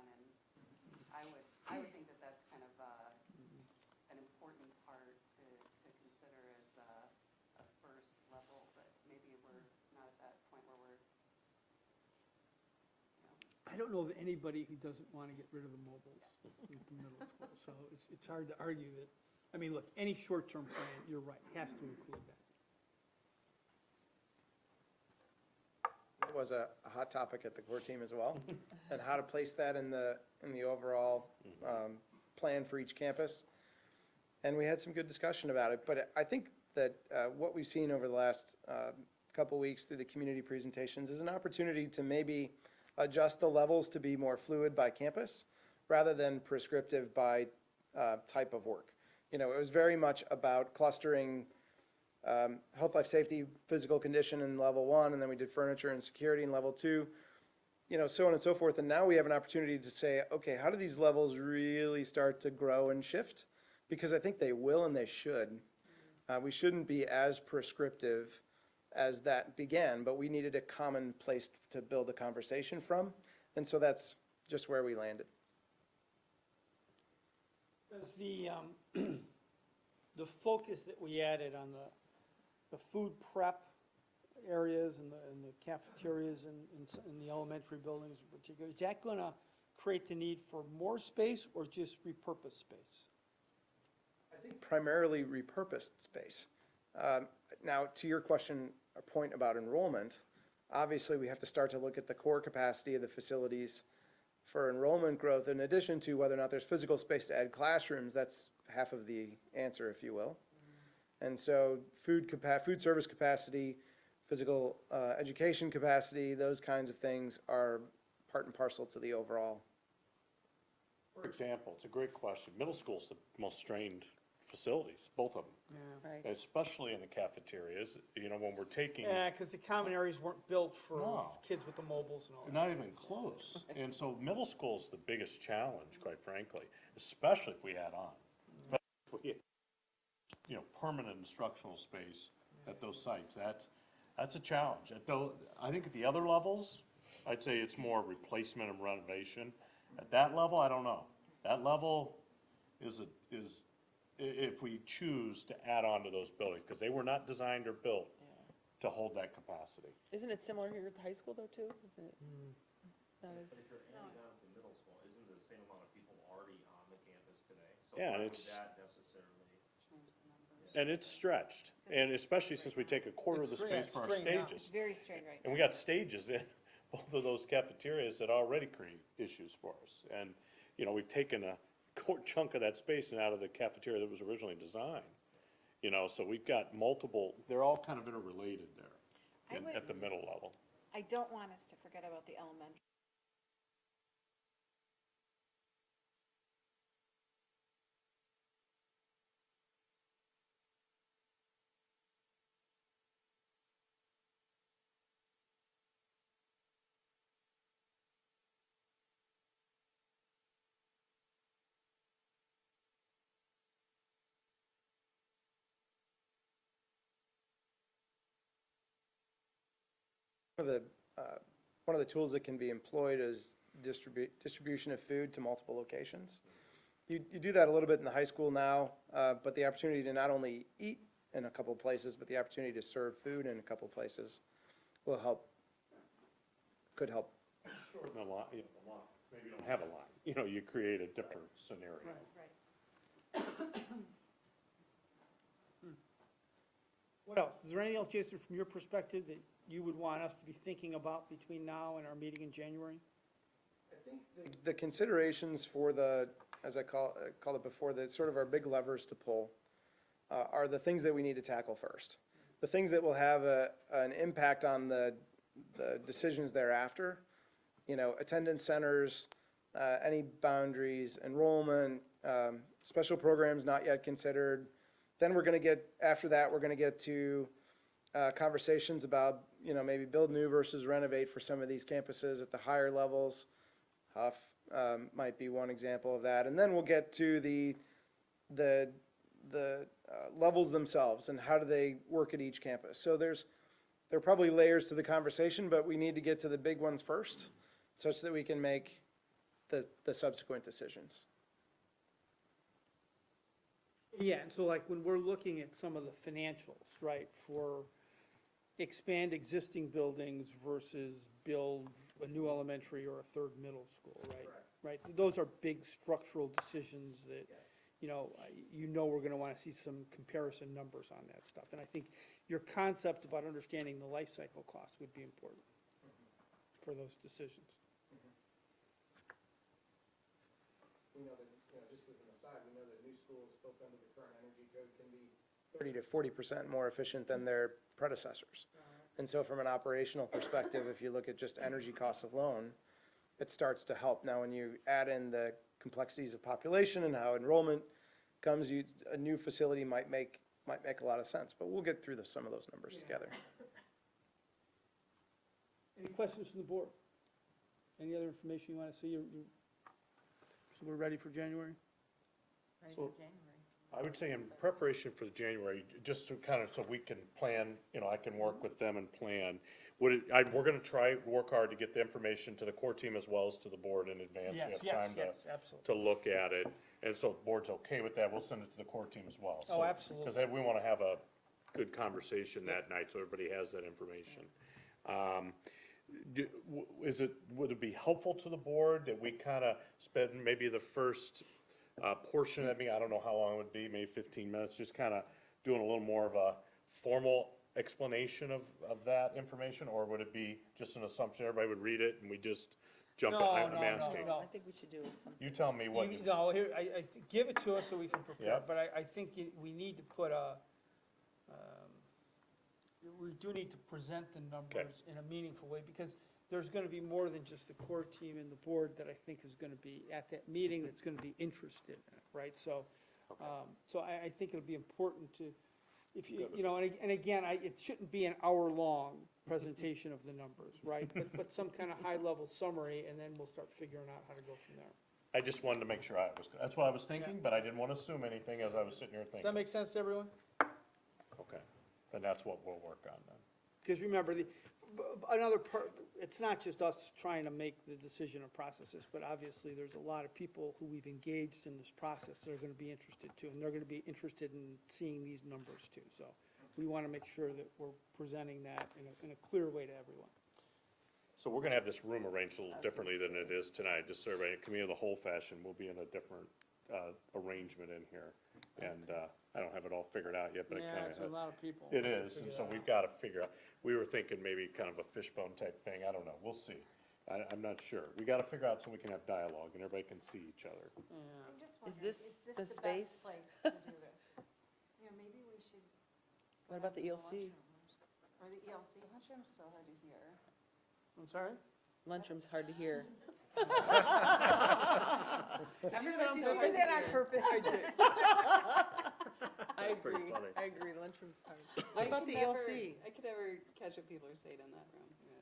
I don't know of anybody who doesn't want to get rid of the mobiles at the middle school, so it's hard to argue that, I mean, look, any short-term plan, you're right, has to include that. It was a hot topic at the core team as well, and how to place that in the overall plan for each campus. And we had some good discussion about it, but I think that what we've seen over the last couple weeks through the community presentations is an opportunity to maybe adjust the levels to be more fluid by campus, rather than prescriptive by type of work. You know, it was very much about clustering health, life, safety, physical condition in level 1, and then we did furniture and security in level 2, you know, so on and so forth. And now we have an opportunity to say, okay, how do these levels really start to grow and shift? Because I think they will and they should. We shouldn't be as prescriptive as that began, but we needed a common place to build a conversation from. And so that's just where we landed. Does the, the focus that we added on the food prep areas and the cafeterias in the elementary buildings in particular, is that gonna create the need for more space or just repurpose space? I think primarily repurposed space. Now, to your question, a point about enrollment, obviously we have to start to look at the core capacity of the facilities for enrollment growth, in addition to whether or not there's physical space to add classrooms. That's half of the answer, if you will. And so food service capacity, physical education capacity, those kinds of things are part and parcel to the overall. For example, it's a great question. Middle school's the most strained facilities, both of them, Yeah. Right. especially in the cafeterias. You know, when we're taking, Yeah, because the common areas weren't built for No. kids with the mobiles and all that. not even close. And so middle school's the biggest challenge, quite frankly, especially if we add on. But if we, you know, permanent instructional space at those sites, that's a challenge. I think at the other levels, I'd say it's more replacement and renovation. At that level, I don't know. That level is if we choose to add on to those buildings, because they were not designed or built to hold that capacity. Isn't it similar here at the high school though, too? Isn't it? Not as, But if you're adding on to middle school, isn't the same amount of people already on the campus today? So Yeah, and why would it's- that necessarily? And it's stretched, and especially since we take a quarter of the It's strained- space for our strained out. stages. Very strained right And now. we got stages in both of those cafeterias that already create issues for us. And, you know, we've taken a chunk of that space and out of the cafeteria that was originally designed. You know, so we've got multiple, they're all kind of interrelated there at the middle level. I don't want us to forget about the elementary. One of the tools that can be employed is distribution of food to multiple locations. You do that a little bit in the high school now, but the opportunity to not only eat in a couple places, but the opportunity to serve food in a couple places will help, could help. Shorten the line, you know, the line. Maybe you don't have a line, you know, you create a different scenario. Right. What else? Is there anything else, Jason, from your perspective that you would want us to be thinking about between now and our meeting in January? I think the considerations for the, as I called it before, the sort of our big levers to pull are the things that we need to tackle first. The things that will have an impact on the decisions thereafter, you know, attendance centers, any boundaries, enrollment, special programs not yet considered. Then we're gonna get, after that, we're gonna get to conversations about, you know, maybe build new versus renovate for some of these campuses at the higher levels. Huff might be one example of that. And then we'll get to the levels themselves and how do they work at each campus. So there are probably layers to the conversation, but we need to get to the big ones first, such that we can make the subsequent decisions. Yeah, and so like when we're looking at some of the financials, right, for expand existing buildings versus build a new elementary or a third middle school, right? Right, those are big structural decisions that, you know, we're gonna wanna see some comparison numbers on that stuff. And I think your concept about understanding the life cycle cost would be important for those decisions. We know that, just as an aside, we know that new schools built under the current energy code can be 30 to 40% more efficient than their predecessors. And so from an operational perspective, if you look at just energy costs alone, it starts to help. Now, when you add in the complexities of population and how enrollment comes, a new facility might make a lot of sense, but we'll get through some of those numbers together. Any questions from the board? Any other information you wanna see? So we're ready for January? Ready So- for January. I would say in preparation for the January, just to kind of, so we can plan, I can work with them and plan. We're gonna work hard to get the information to the core team as well as to the board in advance. So you have time absolutely. to look at it. And so if the board's okay with that, we'll send it to the core team as well. Oh, absolutely. Because we wanna have a good conversation that night, so everybody has that information. Would it be helpful to the board that we kind of spend maybe the first portion of me, I don't know how long it would be, maybe 15 minutes, just kind of doing a little more of a formal explanation of that information? Or would it be just an assumption, everybody would read it and we just jump in? I'm asking. No. I think we should do some. You tell me what, No, here, give it to us so we can prepare, Yeah. but I think we need to put we do need to present the numbers in a meaningful way, because there's gonna be more than just the core team and the board that I think is gonna be at that meeting, that's gonna be interested in it, right? So, so I think it'll be important to, if and again, it shouldn't be an hour-long presentation of the numbers, right? But some kind of high-level summary, and then we'll start figuring out how to go from there. I just wanted to make sure that's what I was thinking, but I didn't want to assume anything as I was sitting here Does that thinking. make sense to everyone? Okay, then that's what we'll work on then. Because remember, another part, it's not just us trying to make the decision or processes, but obviously there's a lot of people who we've engaged in this process that are gonna be interested too, and they're gonna be interested in seeing these numbers too. So we wanna make sure that we're presenting that in a clear way to everyone. So we're gonna have this room arranged a little differently than it is tonight, just so everybody, committee of the whole fashion, we'll be in a different, arrangement in here. And, I don't have it all figured out yet, but I Yeah, kinda it's a have. lot of people. It is, Figure and that so out. we've gotta figure out, we were thinking maybe kind of a fishbone type thing, I don't know, we'll see. I'm not sure. We gotta figure out so we can have dialogue and everybody can see each other. Yeah. I'm just Is wondering, this is the this the space? best place to do this? Maybe we should. What about the go ELC? lunchroom. Or the ELC, lunchroom's so hard to hear. I'm sorry? Lunchroom's hard to hear. Everybody did that on purpose. I That's pretty agree, funny. I agree, lunchroom's hard. What about the ELC? I could never catch what people are saying in that room. Yeah,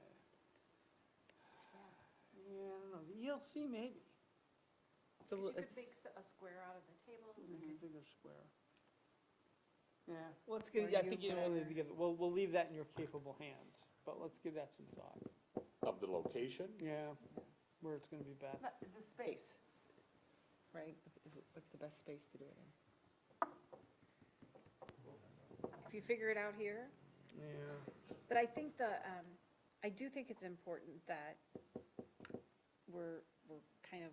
I don't know, the ELC maybe. It's a Because you li- could it's- make a square out of the tables, we Maybe a could, bigger square. Yeah, let's get, Or I you, think, whatever. we'll leave that in your capable hands, but let's give that some thought. Of the location? Yeah, where it's gonna be best. The space, right? What's the best space to do it in? if you figure it out here. Yeah, But I think I do think it's important that we're kind of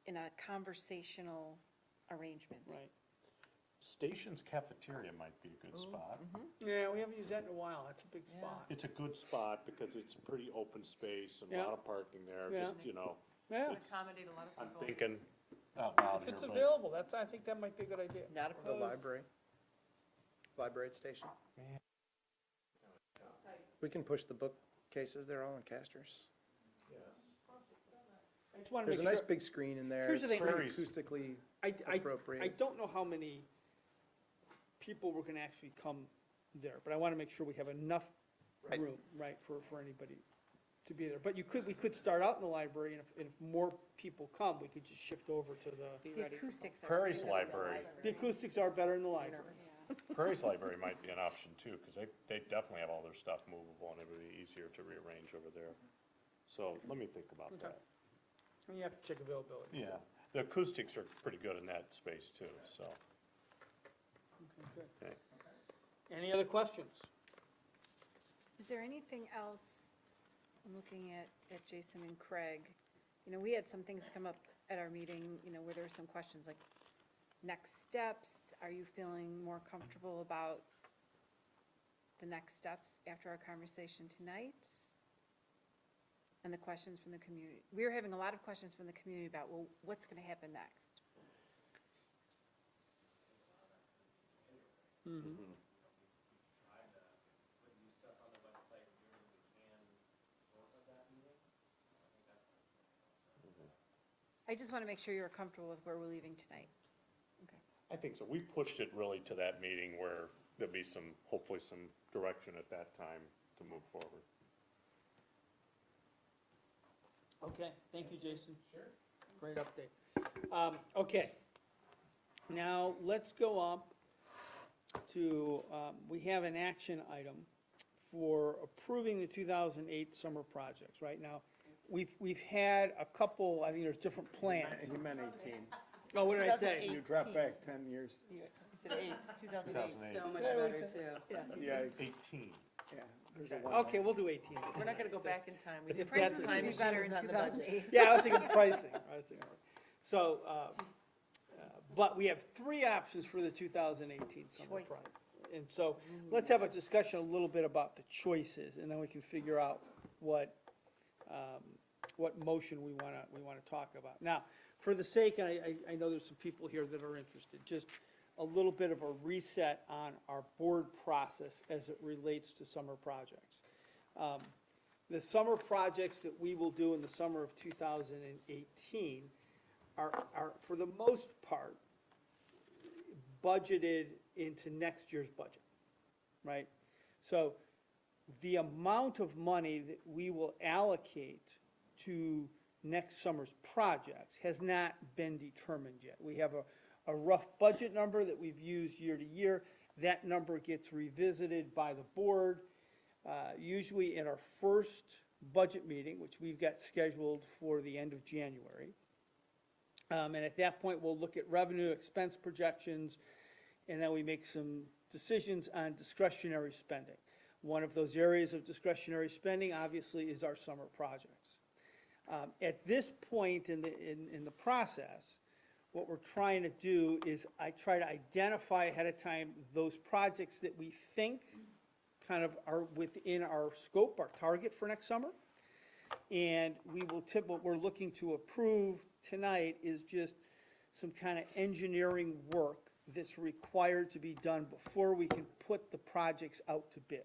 in a conversational arrangement. right. Station's cafeteria might be a good spot. Yeah, we haven't used that in a while, that's a big Yeah. spot. It's a good spot because it's pretty open space and a Yeah. lot of parking there, Yeah. just, Yeah, Accommodate a lot of I'm people. thinking out loud if here, it's but available, I think that might be a good idea. Not The opposed. library station. We can push the bookcases, they're all in casters. I just wanna There's make a nice sure, big screen in there. Here's the It's thing. pretty Prairie's- acoustically I appropriate. don't know how many people were gonna actually come there, but I wanna make sure we have enough Right. room, right, for anybody to be there. But we could start out in the library, and if more people come, we could just shift over to the, The acoustics are. Prairie's really library. the acoustics are better in the library. Prairie's Library might be an option too, because they definitely have all their stuff movable and it would be easier to rearrange over there. So let me think about Okay. that. And you have to check availability. Yeah, the acoustics are pretty good in that space too, so. Okay, good. Okay. Any other questions? Is there anything else I'm looking at Jason and Craig. You know, we had some things come up at our meeting, you know, where there were some questions like, next steps, are you feeling more comfortable about the next steps after our conversation tonight? And the questions from the community. We were having a lot of questions from the community about, well, what's gonna happen next? I just wanna make sure you're comfortable with where we're leaving tonight. I think so. We pushed it really to that meeting where there'll be some, hopefully some direction at that time to move forward. Okay, thank you, Jason. Sure. Great update. Okay, now let's go up to, we have an action item for approving the 2008 summer projects. Right now, we've had a couple, I think there's different plans. You meant 18. Oh, what did I say? You dropped back 10 years. You said 2008. So much better too. Yeah, 18. yeah. There's a one. Okay, we'll do 18. We're not gonna go back in time. We did If that's- prices Prices time would be better in machine was not in the budget. 2008. Yeah, I was thinking pricing. So, but we have three options for the 2018 summer Choices. project. And so, let's have a discussion a little bit about the choices, and then we can figure out what motion we wanna talk about. Now, for the sake, and I know there's some people here that are interested, just a little bit of a reset on our board process as it relates to summer projects. The summer projects that we will do in the summer of 2018 are, for the most part, budgeted into next year's budget, right? So the amount of money that we will allocate to next summer's projects has not been determined yet. We have a rough budget number that we've used year to year. That number gets revisited by the board, usually in our first budget meeting, which we've got scheduled for the end of January. And at that point, we'll look at revenue, expense projections, and then we make some decisions on discretionary spending. One of those areas of discretionary spending, obviously, is our summer projects. At this point in the process, what we're trying to do is I try to identify ahead of time those projects that we think kind of are within our scope, our target for next summer. And we will what we're looking to approve tonight is just some kind of engineering work that's required to be done before we can put the projects out to bid,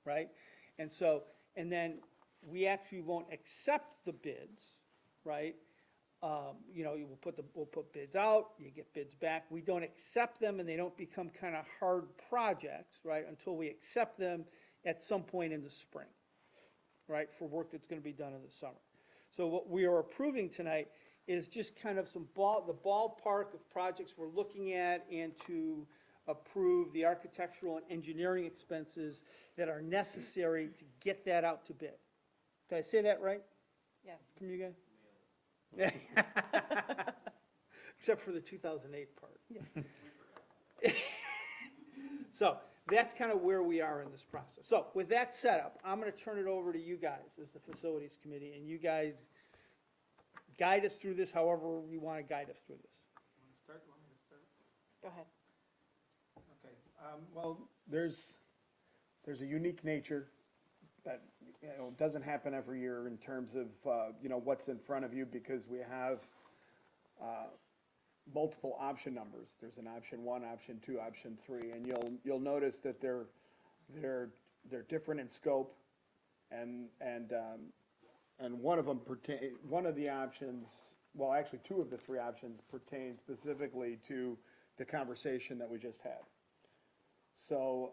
right? And so, and then we actually won't accept the bids, right? You know, we'll put bids out, you get bids back. We don't accept them and they don't become kind of hard projects, right? Until we accept them at some point in the spring, right? For work that's going to be done in the summer. So what we are approving tonight is just kind of the ballpark of projects we're looking at and to approve the architectural and engineering expenses that are necessary to get that out to bid. Did I say that right Yes. from you guys? Except for the 2008 part. So that's kind of where we are in this process. So with that setup, I'm going to turn it over to you guys as the facilities committee, and you guys guide us through this however you want to guide us through this. Want to start? Want me to start? Go ahead. Okay, well, there's a unique nature that, you know, doesn't happen every year in terms of, you know, what's in front of you, because we have multiple option numbers. There's an option 1, option 2, option 3, and you'll notice that they're different in scope, and one of them one of the options, well, actually 2 of the 3 options pertain specifically to the conversation that we just had. So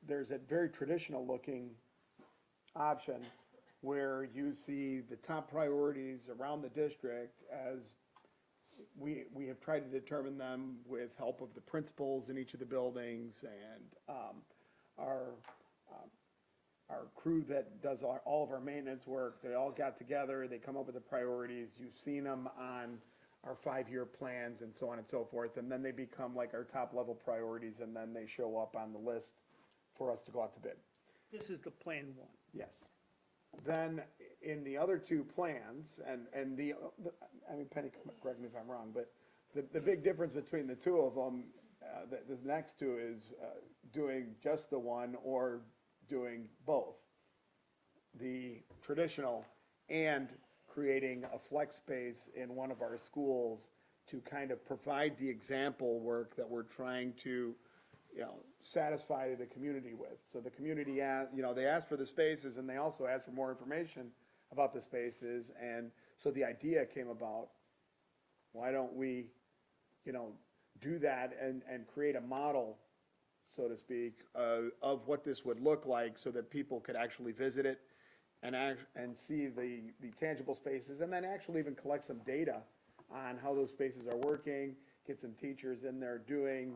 there's a very traditional looking option where you see the top priorities around the district as we have tried to determine them with help of the principals in each of the buildings and our crew that does all of our maintenance work. They all got together, they come up with the priorities. You've seen them on our 5-year plans and so on and so forth, and then they become like our top level priorities, and then they show up on the list for us to go out to bid. This is the Plan 1. Yes. Then in the other two plans, and I mean, Penny, correct me if I'm wrong, but the big difference between the two of them, this next two is doing just the one or doing both. The traditional and creating a flex space in one of our schools to kind of provide the example work that we're trying to, satisfy the community with. So the community, they ask for the spaces and they also ask for more information about the spaces. And so the idea came about, why don't we, do that and create a model, so to speak, of what this would look like so that people could actually visit it and see the tangible spaces, and then actually even collect some data on how those spaces are working, get some teachers in there doing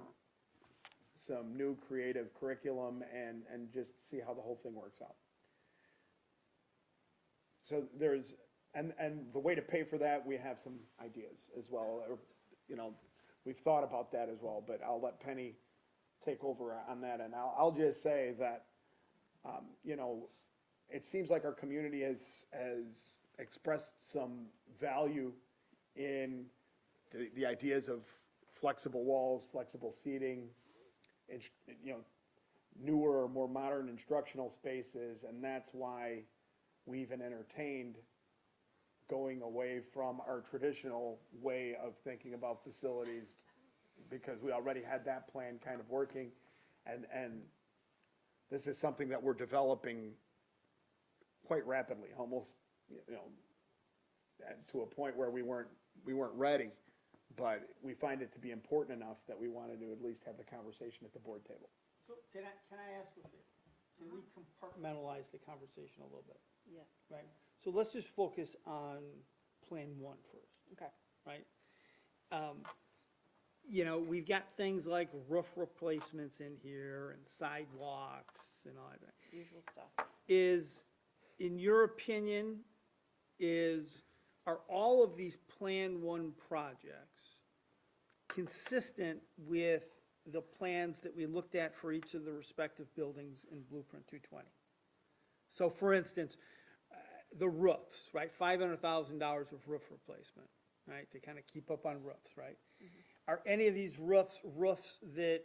some new creative curriculum and just see how the whole thing works out. So there's, and the way to pay for that, we have some ideas as well. We've thought about that as well, but I'll let Penny take over on that. And I'll just say that, it seems like our community has expressed some value in the ideas of flexible walls, flexible seating, and, newer or more modern instructional spaces. And that's why we even entertained going away from our traditional way of thinking about facilities, because we already had that plan kind of working. And this is something that we're developing quite rapidly, almost, to a point where we weren't ready, but we find it to be important enough that we wanted to at least have the conversation at the board table. So can I ask a favor? Can we compartmentalize the conversation a little bit, Yes. right? So let's just focus on Plan 1 first, Okay. right? We've got things like roof replacements in here and sidewalks and all that. Usual stuff. In your opinion, are all of these Plan 1 projects consistent with the plans that we looked at for each of the respective buildings in Blueprint 220? So for instance, the roofs, right? $500,000 of roof replacement, right? To kind of keep up on roofs, right? Are any of these roofs that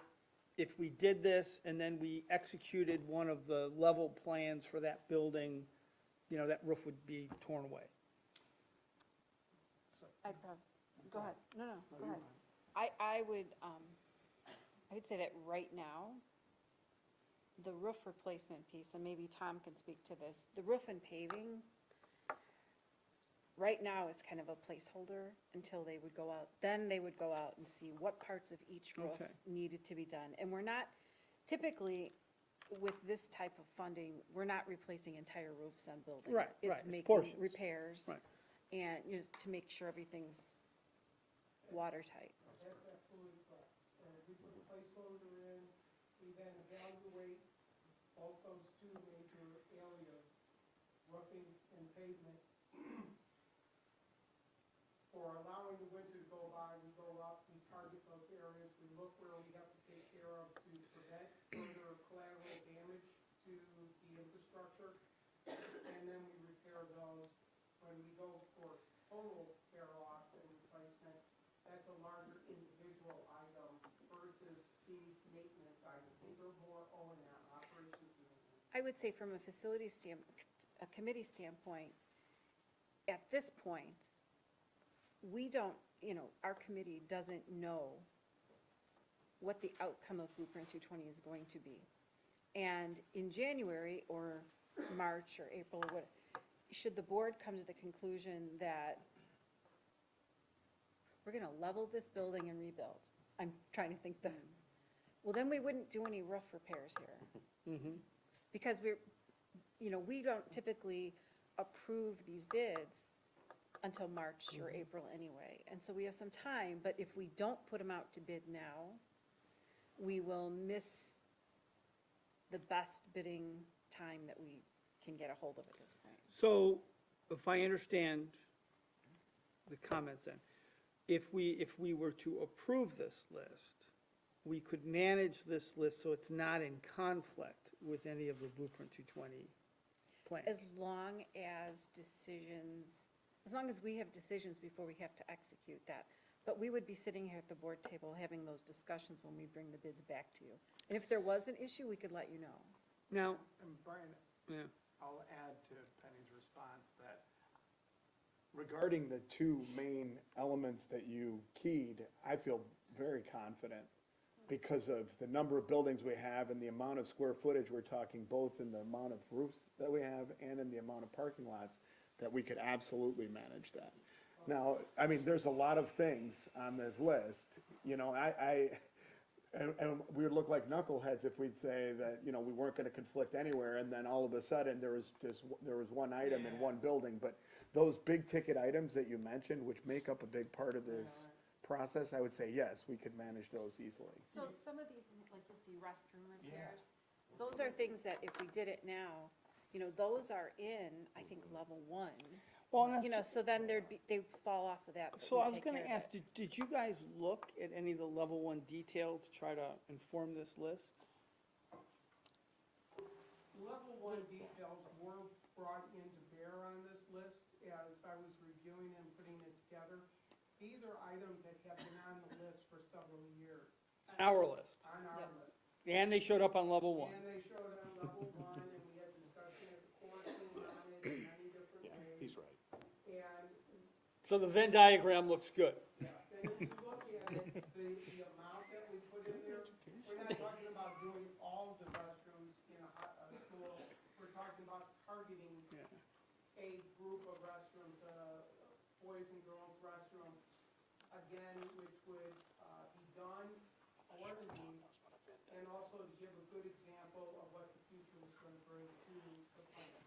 if we did this and then we executed one of the level plans for that building, that roof would be torn away? Go ahead. No, go ahead. I would say that right now, the roof replacement piece, and maybe Tom can speak to this, the roof and paving, right now is kind of a placeholder until they would go out. Then they would go out and see what parts of each roof Okay. needed to be done. And we're not, typically, with this type of funding, we're not replacing entire roofs on buildings. Right, It's right, it's making portions. repairs. Right. And just to make sure everything's watertight. That's absolutely correct. And if we put a placeholder in, we then evaluate both those two major areas, roofing and pavement. For allowing the winter to go by, we go up, we target those areas, we look where we have to take care of to prevent further collateral damage to the infrastructure, and then we repair those. When we go for total tear off and replacement, that's a larger individual item versus these maintenance items. These are more O&M, operations maintenance. I would say from a a committee standpoint, at this point, we don't, our committee doesn't know what the outcome of Blueprint 220 is going to be. And in January or March or April, or what, should the board come to the conclusion that we're gonna level this building and rebuild? I'm trying to think well, then we wouldn't do any roof repairs here. Because we don't typically approve these bids until March or April anyway. And so we have some time, but if we don't put them out to bid now, we will miss the best bidding time that we can get a hold of at this point. So, if I understand the comments then, if we were to approve this list, we could manage this list so it's not in conflict with any of the Blueprint 220 plans. As long as we have decisions before we have to execute that. But we would be sitting here at the board table having those discussions when we bring the bids back to you. And if there was an issue, we could let you know. Now, And Brian, yeah, I'll add to Penny's response that regarding the two main elements that you keyed, I feel very confident because of the number of buildings we have and the amount of square footage we're talking, both in the amount of roofs that we have and in the amount of parking lots, that we could absolutely manage that. Now, I mean, there's a lot of things on this list, you know, and we would look like knuckleheads if we'd say that, you know, we weren't gonna conflict anywhere, and then all of a sudden, there was one item in one building, but those big ticket items that you mentioned, which make up a big part of this process, I would say, yes, we could manage those easily. So some of these, like you'll see restroom repairs, those are things that if we did it now, you know, those are in, I think, level 1. well, and You know, so then they fall off of that. but so we I was take gonna care of ask, it. did you guys look at any of the level 1 detail to try to inform this list? Level 1 details were brought into bear on this list as I was reviewing and putting it together. These are items that have been on the list for several years, Our list, on our Yes. list. and they showed up on level 1. And they showed on level 1, and we had discussion at the court team on it in many different ways. He's right. And, So the Venn diagram looks good. yes, and if you look at it, the amount that we put in there, we're not talking about doing all the restrooms in a school. We're talking about targeting a group of restrooms, boys and girls restrooms, again, which would be done orderly, and also to give a good example of what the future is going to bring to the plan.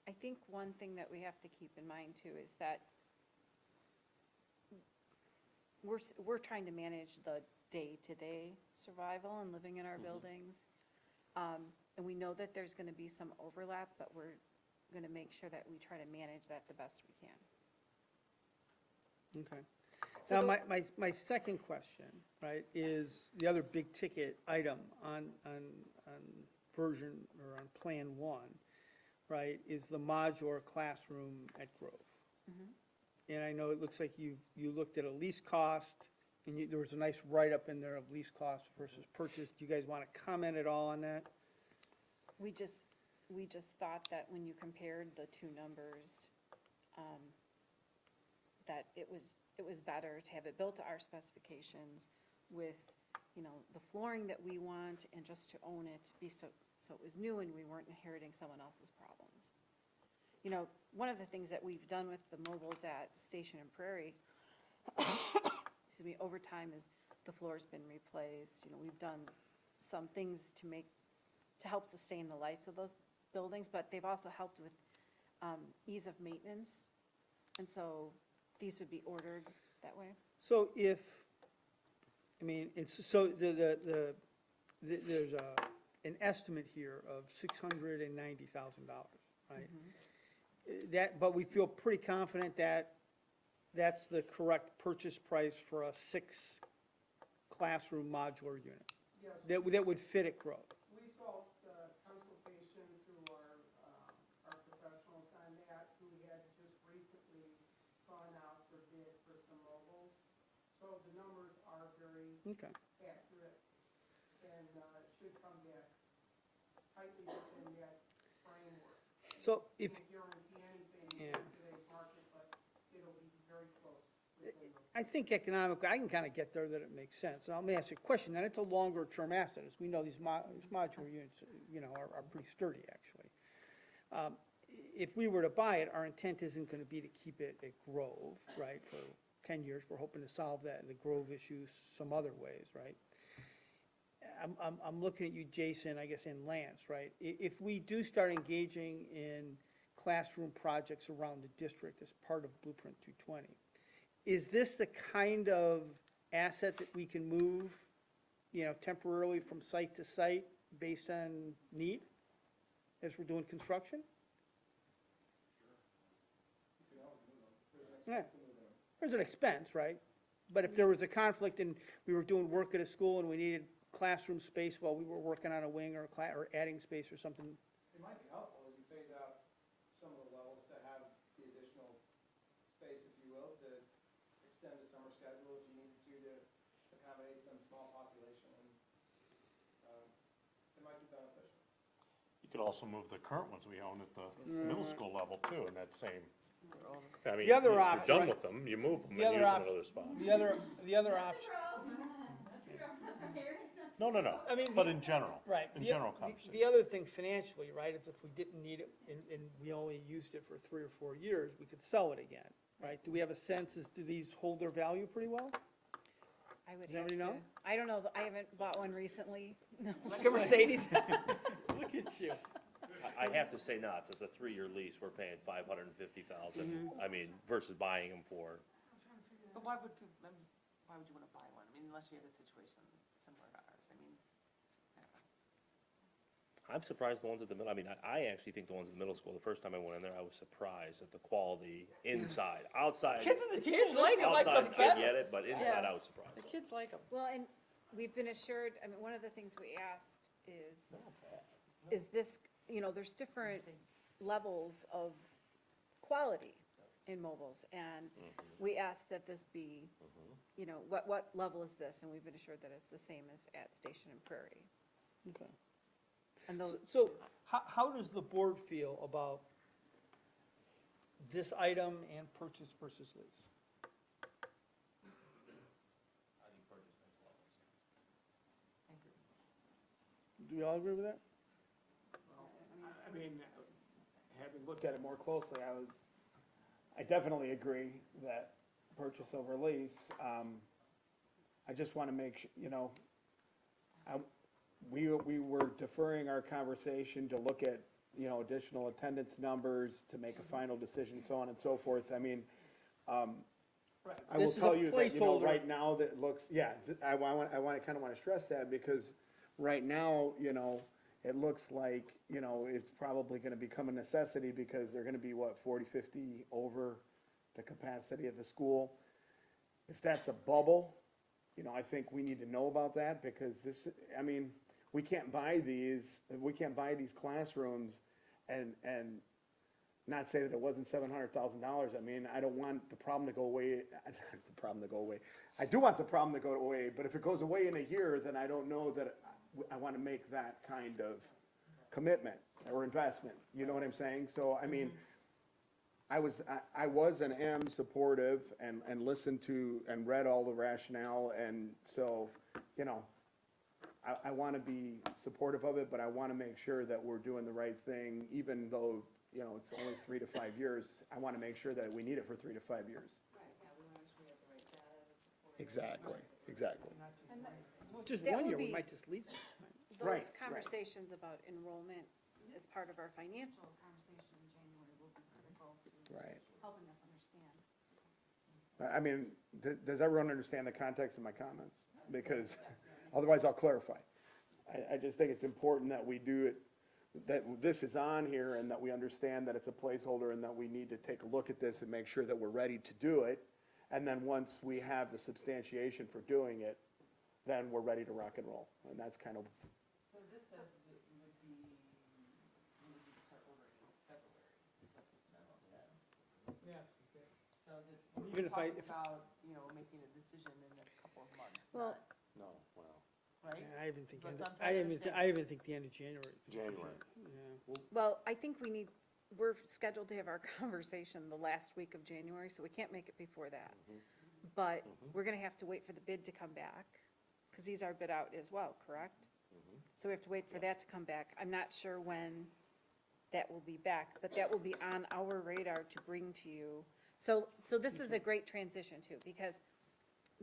I think one thing that we have to keep in mind too is that we're trying to manage the day-to-day survival and living in our buildings. And we know that there's gonna be some overlap, but we're gonna make sure that we try to manage that the best we can. Okay. So Now, the- my second question, right, is the other big ticket item on version, or on Plan 1, right, is the modular classroom at Grove. And I know it looks like you looked at a lease cost, and there was a nice write-up in there of lease cost versus purchase. Do you guys want to comment at all on that? We just thought that when you compared the two numbers, that it was better to have it built to our specifications with, you know, the flooring that we want, and just to own it, so it was new and we weren't inheriting someone else's problems. You know, one of the things that we've done with the mobiles at Station and Prairie, excuse me, over time is the floor's been replaced. You know, we've done some things to help sustain the life of those buildings, but they've also helped with ease of maintenance. And so these would be ordered that way. So if, I mean, it's, so there's an estimate here of $690,000, right? That, but we feel pretty confident that that's the correct purchase price for a 6-classroom modular unit, Yes, that would fit at Grove. we sought consultation through our professionals on that, who had just recently gone out for bid for some mobiles. So the numbers are very Okay. accurate, and should come back tightly within that framework. So if, Can't guarantee anything Yeah. in today's market, but it'll be very close within those. I think economically, I can kind of get there that it makes sense. And let me ask you a question, and it's a longer-term asset. As we know, these modular units, you know, are pretty sturdy, actually. If we were to buy it, our intent isn't going to be to keep it at Grove, right, for 10 years. We're hoping to solve that, the Grove issues some other ways, right? I'm looking at you, Jason, I guess, and Lance, right? If we do start engaging in classroom projects around the district as part of Blueprint 220, is this the kind of asset that we can move, you know, temporarily from site to site based on need as we're doing construction? Yeah, there's an expense, right? But if there was a conflict and we were doing work at a school and we needed classroom space while we were working on a wing or or adding space or something. It might be helpful as you phase out some of the levels to have the additional space, if you will, to extend the summer schedule if you needed to accommodate some small population, and it might be beneficial. You could also move the current ones we own at the middle school level too, in that same, I mean, The other if you're option, done right. with them, you move them The and other use them option- another spot. The other option, No, I mean, but in general. right. In the- general the- conversation. The other thing financially, right, is if we didn't need it and we only used it for 3 or 4 years, we could sell it again, right? Do we have a sense as, do these hold their value pretty well? I would Does have to. anybody know? I don't know, I haven't bought one recently, no. Like a Mercedes? Look at you. I have to say not, it's a 3-year lease, we're paying $550,000, I mean, versus buying them for, But why would people, why would you wanna buy one? I mean, unless you had a situation similar to ours, I mean, I don't know. I'm surprised the ones at the middle, I mean, I actually think the ones at the middle school, the first time I went in there, I was surprised at the quality inside, outside. The kids like it like the Outside, I best. get it, but inside, I was The surprised. kids like them. Well, and we've been assured, I mean, one of the things we asked is this, you know, there's different levels of quality in mobiles, and we asked that this be, you know, what level is this? And we've been assured that it's the same as at Station and Prairie. Okay. And those, So how does the board feel about this item and purchase versus lease? Do we all agree with that? I mean, having looked at it more closely, I definitely agree that purchase over lease. I just want to make, you know, we were deferring our conversation to look at, you know, additional attendance numbers, to make a final decision, so on and so forth. I mean, I will This is tell a you that, you know, placeholder. right now that looks, yeah, I kind of want to stress that, because right now, you know, it looks like, you know, it's probably going to become a necessity, because they're going to be, what, 40, 50 over the capacity of the school. If that's a bubble, you know, I think we need to know about that, because this, I mean, we can't buy these classrooms and not say that it wasn't $700,000. I mean, I don't want the problem to go away, I do want the problem to go away, but if it goes away in a year, then I don't know that I want to make that kind of commitment or investment, you know what I'm saying? So, I mean, I was and am supportive and listened to and read all the rationale, and so, you know, I want to be supportive of it, but I want to make sure that we're doing the right thing, even though, you know, it's only 3 to 5 years. I want to make sure that we need it for 3 to 5 years. Right, yeah, we wanna make sure we have the right data to support. Exactly, exactly. and Just That 1 year, would we be- might just lease it. Right, those right. conversations about enrollment as part of our financial conversation in January will be critical to Right. helping us understand. I mean, does everyone understand the context of my comments? Because otherwise I'll clarify. I just think it's important that we do it, that this is on here, and that we understand that it's a placeholder, and that we need to take a look at this and make sure that we're ready to do it. And then once we have the substantiation for doing it, then we're ready to rock and roll. And that's kind of, So this says that we would be, we would start ordering in February, is what this memo said. Yeah. So that, Even we're if I- talking about, you know, making a decision in a couple of months, Well, No, well, right? I even think, That's end what of- I'm trying to understand. I even think the end of January. January. Yeah. well, I think we're scheduled to have our conversation the last week of January, so we can't make it before that. But we're gonna have to wait for the bid to come back, because these are bid out as well, correct? So we have to wait for that to come back. I'm not sure when that will be back, but that will be on our radar to bring to you. So this is a great transition too, because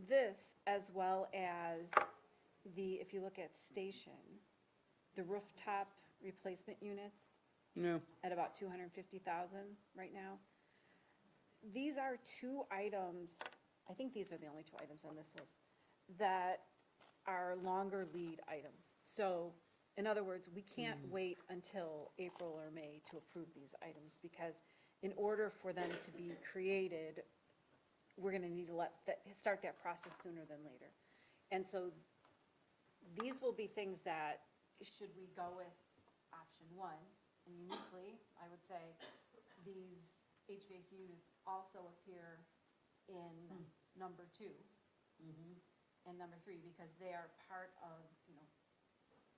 this, as well as if you look at Station, the rooftop replacement units Yeah. at about 250,000 right now. These are 2 items, I think these are the only 2 items on this list, that are longer lead items. So, in other words, we can't wait until April or May to approve these items, because in order for them to be created, we're gonna need to start that process sooner than later. And so these will be things that, should we go with option one? And uniquely, I would say, these HVAC units also appear in number two and number three, because they are part of,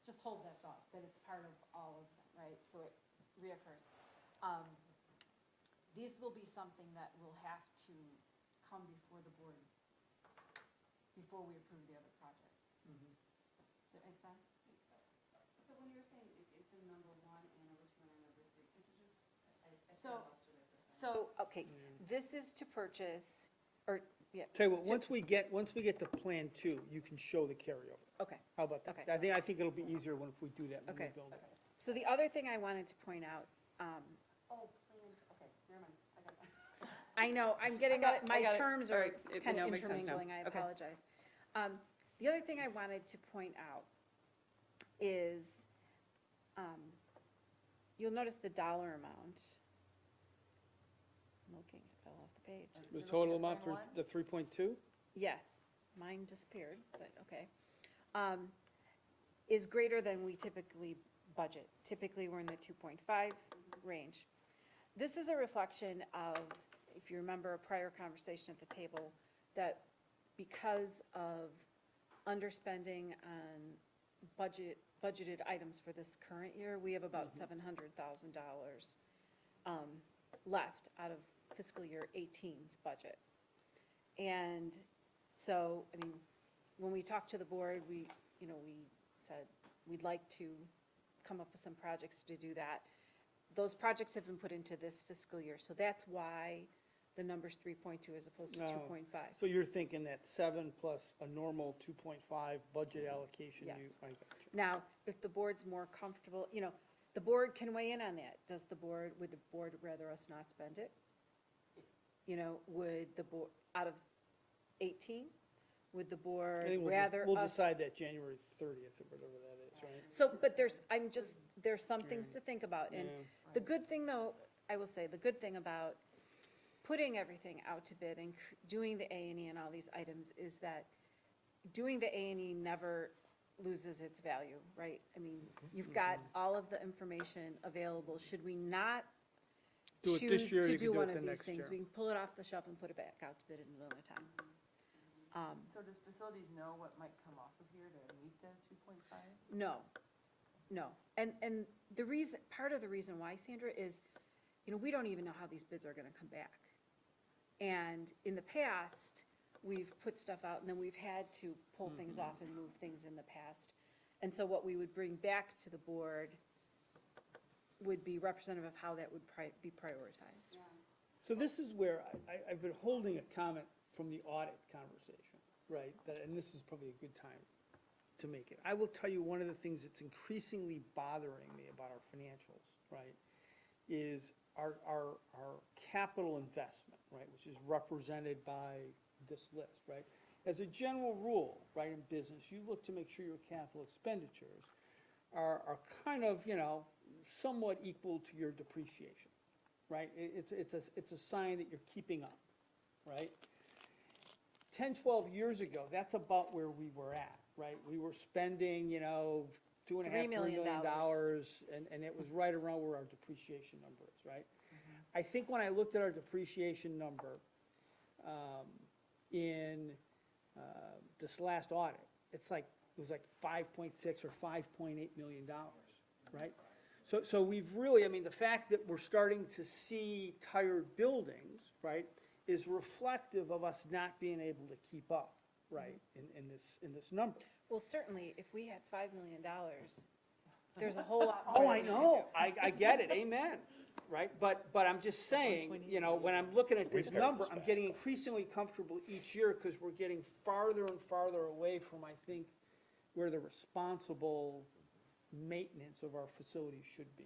just hold that thought, that it's part of all of them, right? So it reoccurs. These will be something that will have to come before the board, before we approve the other projects. Does that make sense? So when you're saying it's in number one and number two and number three, could you just, I So- lost you there for a second. So, okay, this is to purchase, or, yeah. Tell you what, to- once we get to Plan 2, you can show the carryover. Okay. How about that? Okay. I think it'll be easier if we do that when we Okay. build it. So the other thing I wanted to point out, Oh, planned, okay, never mind, I got that. I know, I'm getting, I got my it. terms All are right. It kind now of makes sense now. intermingling, I Okay. apologize. The other thing I wanted to point out is, you'll notice the dollar amount. I'm looking, it fell off the page. The You're total looking at amount for Plan the 3.2? Yes, mine disappeared, but okay. Is greater than we typically budget. Typically, we're in the 2.5 range. This is a reflection of, if you remember a prior conversation at the table, that because of underspending on budgeted items for this current year, we have about $700,000 left out of fiscal year 18's budget. And so, I mean, when we talked to the board, we said we'd like to come up with some projects to do that. Those projects have been put into this fiscal year, so that's why the number's 3.2 as opposed to No. 2.5. So you're thinking that 7 plus a normal 2.5 budget allocation? Yes. I got you. Now, if the board's more comfortable, the board can weigh in on that. Would the board rather us not spend it? Would the board, out of 18, would the I board think rather us? we'll decide that January 30th or whatever that is, right? So, but there's some things to think about. And Yeah. the good thing, though, I will say, the good thing about putting everything out to bid and doing the A&E and all these items is that doing the A&E never loses its value, right? I mean, you've got all of the information available. Should we not Do it this choose year, to you can do do one it of the these next things, year. we can pull it off the shelf and put it back out to bid at another time. So does facilities know what might come off of here to meet the 2.5? No. And the reason, part of the reason why, Sandra, is, we don't even know how these bids are gonna come back. And in the past, we've put stuff out and then we've had to pull things off and move things in the past. And so what we would bring back to the board would be representative of how that would be prioritized. So this is where I've been holding a comment from the audit conversation, right? And this is probably a good time to make it. I will tell you, one of the things that's increasingly bothering me about our financials, right, is our capital investment, right, which is represented by this list, right? As a general rule, right, in business, you look to make sure your capital expenditures are kind of, somewhat equal to your depreciation, right? It's a sign that you're keeping up, right? 10, 12 years ago, that's about where we were at, right? We were spending, $2.5, $3 million, and it was right around where our depreciation number is, right? I think when I looked at our depreciation number in this last audit, it was like 5.6 or $5.8 million, right? So we've really, the fact that we're starting to see tired buildings, right, is reflective of us not being able to keep up, right, in this number. Well, certainly, if we had $5 million, there's a whole lot more. Oh, I know, I get it, amen, right? But I'm just saying, when I'm looking at We this pared number, this I'm back. getting increasingly comfortable each year because we're getting farther and farther away from, I think, where the responsible maintenance of our facilities should be.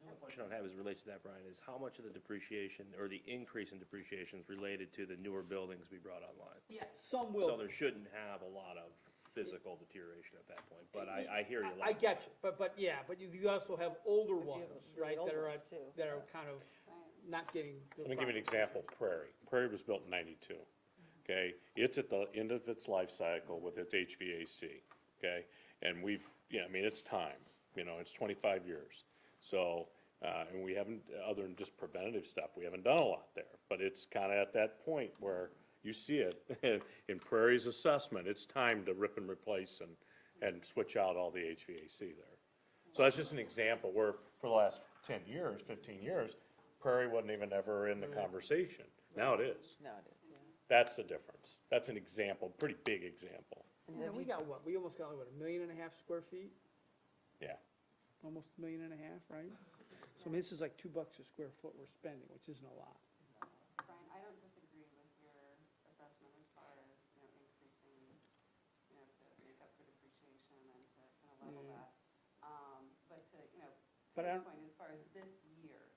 The question I have as it relates to that, Brian, is how much of the depreciation, or the increase in depreciation is related to the newer buildings we brought online? Yeah. Some So will. there shouldn't have a lot of physical deterioration at that point, but I hear you. I get you, but you also have older But you have ones, really right, old that are, ones, too. that are kind of not getting. the Let me give you an proper- example, Prairie. Prairie was built in 92, okay? It's at the end of its life cycle with its HVAC, okay? And we've, yeah, I mean, it's time, you know, it's 25 years. So, and we haven't, other than just preventative stuff, we haven't done a lot there. But it's kind of at that point where you see it in Prairie's assessment, it's time to rip and replace and switch out all the HVAC there. So that's just an example where for the last 10 years, 15 years, Prairie wasn't even ever in the conversation. Now it is. No, it is, yeah. That's the difference. That's an example, pretty big example. And Yeah, then we got what, we almost got, what, 1.5 million square feet? Yeah. Almost 1.5 million, right? So I mean, this is like $2 a square foot we're spending, which isn't a lot. Brian, I don't disagree with your assessment as far as, increasing, to make up for depreciation and to kind of level that. But to, But I Penny's don't- point, as far as this year,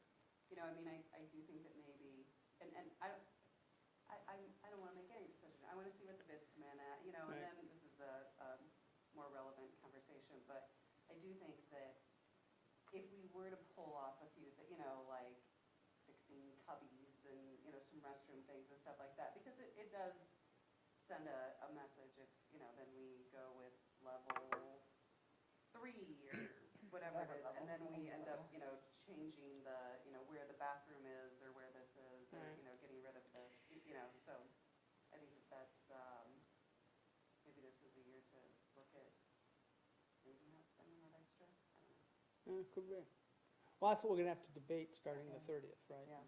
I do think that maybe, and I don't want to make any decision. I want to see what the bids come in at, and Right. then this is a more relevant conversation. But I do think that if we were to pull off a few, like fixing cubbies and, some restroom things and stuff like that, because it does send a message if, then we go with level 3 or whatever it is, and then we end up, changing the, where the bathroom is or where this is, or, Right. getting rid of this, so I think that's, maybe this is a year to look at maybe not spending that extra, I don't know. Could be. Well, that's what we're gonna have to debate starting the 30th, right? Yeah.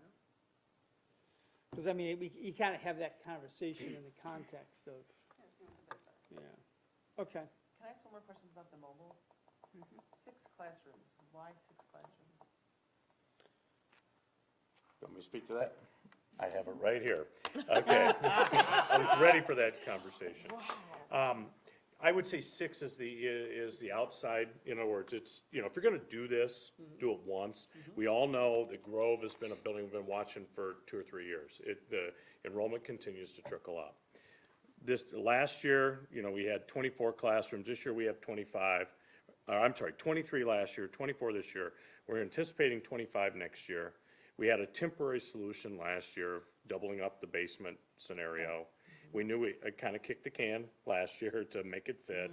Because, I mean, you kind of have that conversation in the context of, Yeah, see what the bids are. yeah. Okay. Can I ask one more question about the mobiles? 6 classrooms, why 6 classrooms? You want me to speak to that? I have it right here. Okay. I was ready for that conversation. I would say 6 is the outside, in other words, it's, if you're gonna do this, do it once. We all know that Grove has been a building we've been watching for 2 or 3 years. The enrollment continues to trickle up. Last year, we had 24 classrooms. This year we have 25. I'm sorry, 23 last year, 24 this year. We're anticipating 25 next year. We had a temporary solution last year of doubling up the basement scenario. We knew we kind of kicked the can last year to make it fit.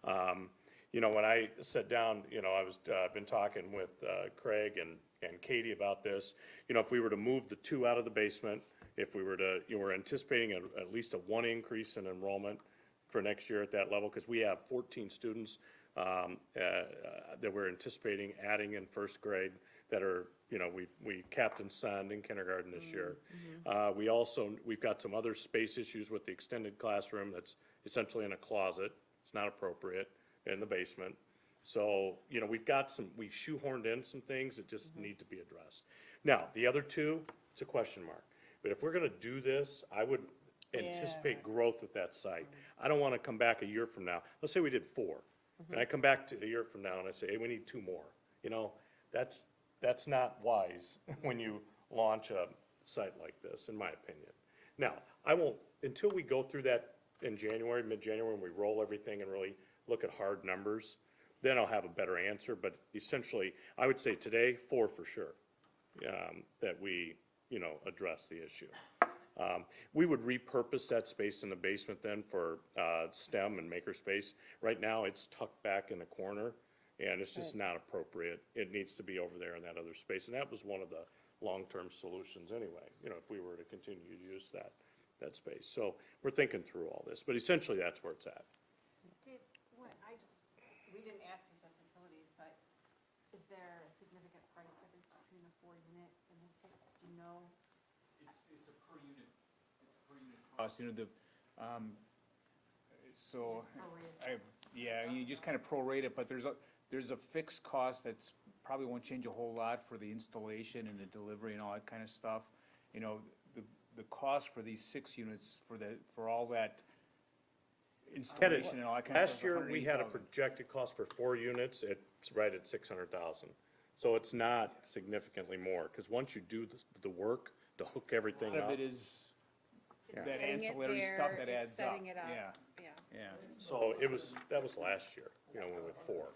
When I sat down, I've been talking with Craig and Katie about this. If we were to move the 2 out of the basement, if we were to, we're anticipating at least a 1 increase in enrollment for next year at that level, because we have 14 students that we're anticipating adding in first grade that are, we capped and signed in kindergarten this year. We've got some other space issues with the extended classroom that's essentially in a closet. It's not appropriate in the basement. So, we've shoehorned in some things that just need to be addressed. Now, the other 2, it's a question mark. But if we're gonna do this, I would anticipate growth at that site. I don't wanna come back a year from now. Let's say we did 4. And I come back to a year from now and I say, hey, we need 2 more. That's not wise when you launch a site like this, in my opinion. Now, I won't, until we go through that in January, mid-January, when we roll everything and really look at hard numbers, then I'll have a better answer. But essentially, I would say today, 4 for sure, that we, address the issue. We would repurpose that space in the basement then for STEM and makerspace. Right now, it's tucked back in the corner, and it's just not appropriate. It needs to be over there in that other space, and that was one of the long-term solutions anyway, if we were to continue to use that space. So we're thinking through all this, but essentially, that's where it's at. We didn't ask these at facilities, but is there a significant price difference between the 4-unit and the 6? Do you know? It's a per unit cost, so, you just kind of prorate it, but there's a fixed cost that's probably won't change a whole lot for the installation and the delivery and all that kind of stuff. The cost for these 6 units, for all that installation and all that kind of stuff. Last year, we had a $180,000. projected cost for 4 units, it's right at 600,000. So it's not significantly more, because once you do the work to hook everything A lot up. of it is that Getting it ancillary stuff there, that it's adds up. setting it up. Yeah. So that was last year, we went with 4.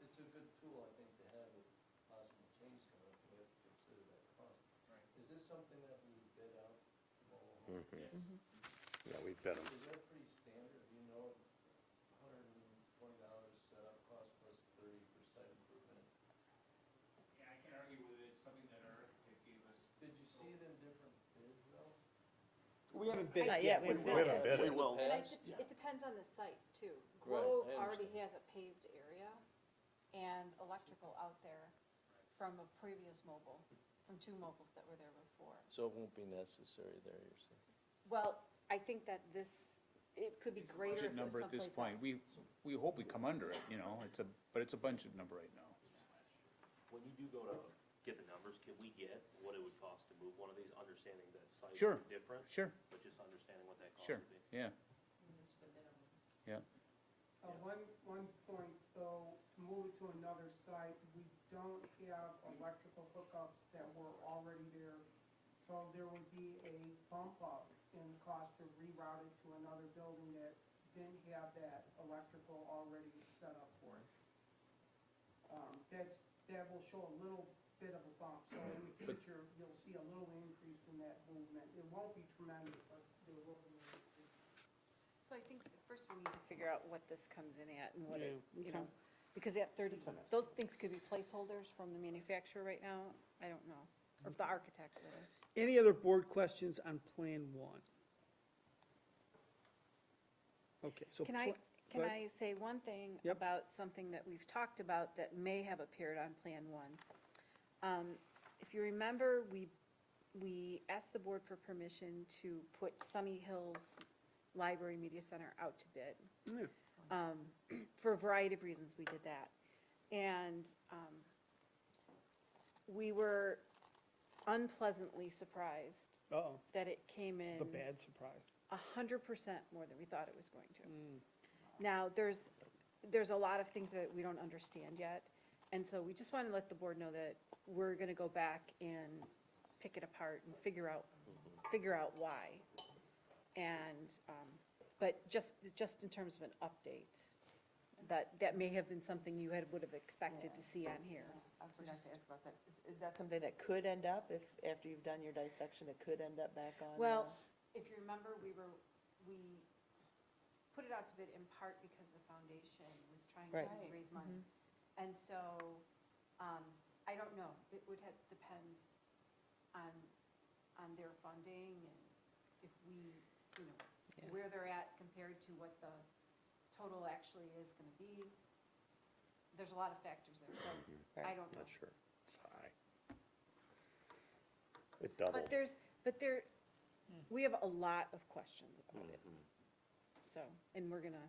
It's a good tool, I think, to have if possible change coming up, we have to consider that cost. something that we bid out? Yeah, we bid them. Is that pretty standard, you know, $120 setup cost plus 30% improvement? Yeah, I can't argue with it, it's something that our architect gave us. Did you see it in different bids though? We haven't bid Not it yet, yet. we We haven't bid it. And it depends on the site too. Grove already has a paved area and electrical out there from a previous mobile, from 2 mobiles that were there before. So it won't be necessary there, you're saying? Well, I think that it could be It's a greater budget if it was number at this someplace point. else. We hope we come under it, you know, but it's a budget number right now. When you do go to get the numbers, can we get what it would cost to move one of these, understanding that sites Sure. are different? Sure, But just understanding what that cost sure, would be? yeah. Yeah, One point though, to move it to another site, we don't have electrical hookups that were already there. So there would be a bump up in the cost to reroute it to another building that didn't have that electrical already set up for it. That will show a little bit of a bump, so in the future, you'll see a little increase in that movement. It won't be tremendous, but there will be an increase. So I think first we need to figure out what this comes in at and what it, Yeah, you okay. know, because that 30, those things could be placeholders from the manufacturer right now, I don't know, or the architect really. Any other board questions on Plan 1? Okay, so. Can I, pla- can go ahead. I say one thing Yep. about something that we've talked about that may have appeared on Plan 1? If you remember, we asked the board for permission to put Sunny Hills Library Media Center out to bid. For a variety of reasons, we did that. And we were unpleasantly surprised Uh-oh, that it came in the bad surprise. 100% more than we thought it was going to. Now, there's a lot of things that we don't understand yet, and so we just want to let the board know that we're going to go back and pick it apart and figure out why. And, but just in terms of an update, that may have been something you would have expected to see on here. I was going to ask about that. Is that something that could end up, if, after you've done your dissection, it could end up back on? Well, if you remember, we put it out to bid in part because the foundation was trying to Right. raise money. And so, I don't know, it would have depend on their funding and if we, you know, where they're at compared to what the total actually is gonna be. There's a lot of factors there, so I don't know. Not sure. It's high. It doubled. But we have a lot of questions about it. So, and we're gonna,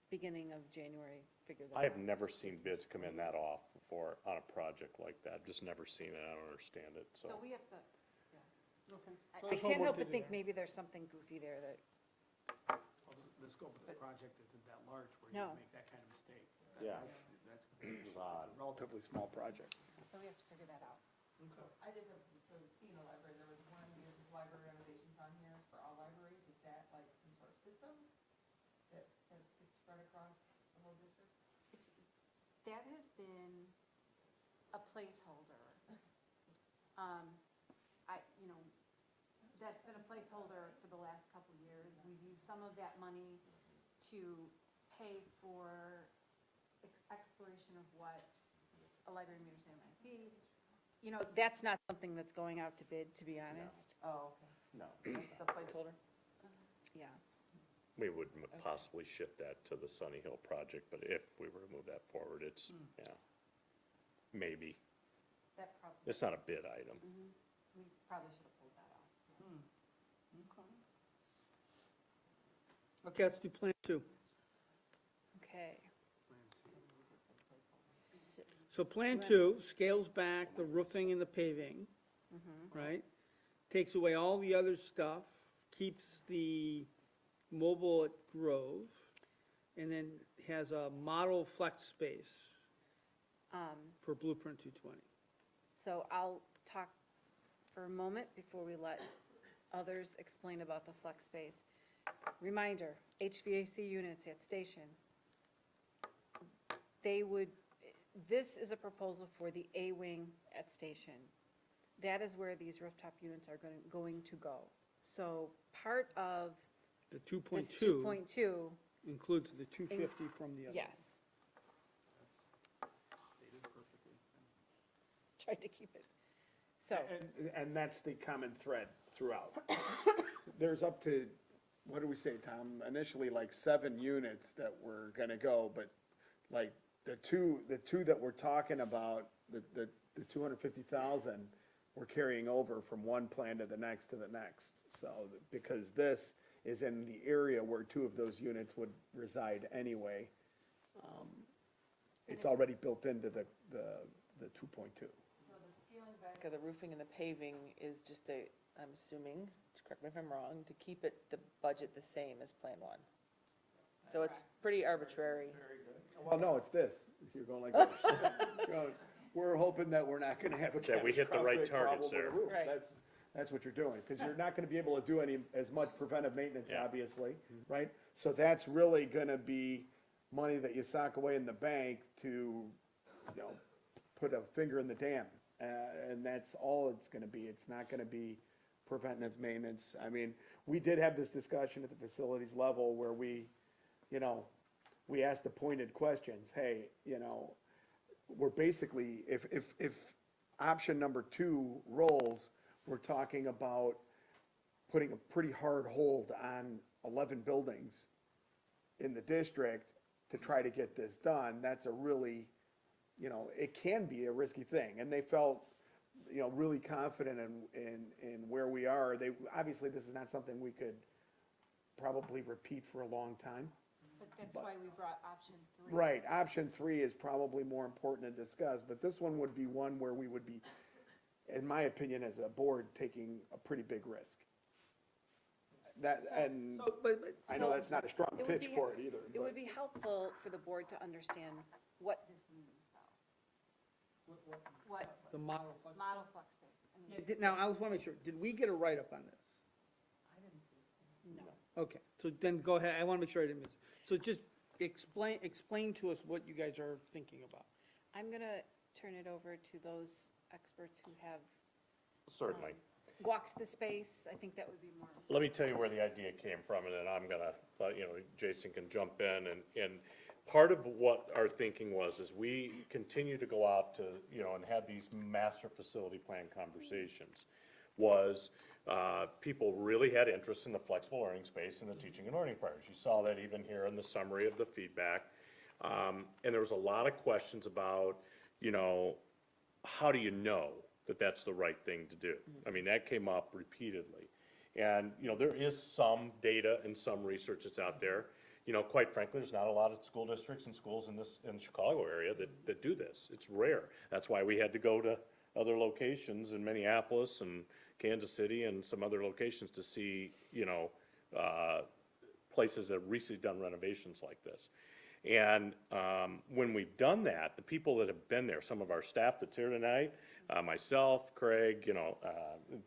beginning of January, figure that out. I have never seen bids come in that off before on a project like that. Just never seen it. I don't understand it, So we have to, Okay. I there's can't homework help to but do think there. maybe there's something goofy there that, The scope of the project isn't that large where No. you make that kind of mistake. Yeah. That's It was odd. a relatively small project. so we have to figure that out. So I did have, so speaking of library, there was one, there's this library renovations on here for all libraries. Is that like some sort of system that gets spread across the whole district? That has been a placeholder. That's been a placeholder for the last couple of years. We've used some of that money to pay for exploration of what a library meter center might be. You know, that's not something that's going out to bid, to be honest. Oh, okay. No. That's the placeholder? Yeah. We would possibly shift that to the Sunny Hill project, but if we were to move that forward, it's, yeah, maybe. That probably, It's not a bid item. we probably should have pulled that off. Okay, let's do Plan 2. Okay. So Plan 2 scales back the roofing and the paving, right? Takes away all the other stuff, keeps the mobile at Grove, and then has a model flex space for Blueprint 220. So I'll talk for a moment before we let others explain about the flex space. Reminder, HVAC units at station. This is a proposal for the A-wing at station. that is where these rooftop units are going to go. So part of The two point this two 2.2, includes the 250 from the other. yes. Stated perfectly. Tried to keep it. So, And that's the common thread throughout. There's up to, what do we say, Tom? Initially, like 7 units that were gonna go, but like the two that we're talking about, the 250,000, we're carrying over from one plan to the next to the next. So, because this is in the area where 2 of those units would reside anyway, it's already built into the 2.2. So the scaling back of the roofing and the paving is just I'm assuming, correct me if I'm wrong, to keep the budget the same as Plan 1. So it's pretty arbitrary. Well, no, it's this. You're going like this. You know, we're hoping that we're not gonna have a That we hit the right catastrophic targets problem with the there. roof. Right. That's what you're doing, because you're not gonna be able to do as much preventive maintenance, Yeah. obviously, right? So that's really gonna be money that you sock away in the bank to, you know, put a finger in the dam. And that's all it's gonna be. It's not gonna be preventive maintenance. I mean, we did have this discussion at the facilities level where we, you know, we asked the pointed questions. Hey, you know, we're basically, if option number 2 rolls, we're talking about putting a pretty hard hold on 11 buildings in the district to try to get this done. That's a really, you know, it can be a risky thing. And they felt, you know, really confident in where we are. Obviously, this is not something we could probably repeat for a long time. but that's why we brought option 3. Right, option 3 is probably more important to discuss, but this one would be one where we would be, in my opinion, as a board, taking a pretty big risk. And So, but, I know that's not a strong It would pitch be- for it either. It would but- be helpful for the board to understand what this means, though. What the model flex. model flex space. I mean, Yeah, now, I just want to make sure, did we get a write-up on this? I didn't see. no. Okay, so then go ahead, I want to make sure I didn't miss. So just explain to us what you guys are thinking about. I'm going to turn it over to those experts who have Certainly. walked the space. I think that would be more. Let me tell you where the idea came from, and then I'm gonna, you know, Jason can jump in, and part of what our thinking was, is we continue to go out to, you know, and have these master facility plan conversations, was, people really had interest in the flexible learning space and the teaching and learning priorities. You saw that even here in the summary of the feedback. And there was a lot of questions about, you know, how do you know that that's the right thing to do? I mean, that came up repeatedly. And, you know, there is some data and some research that's out there. You know, quite frankly, there's not a lot of school districts and schools in the Chicago area that do this. It's rare. That's why we had to go to other locations in Minneapolis and Kansas City and some other locations to see, you know, places that have recently done renovations like this. And when we've done that, the people that have been there, some of our staff that's here tonight, myself, Craig, you know,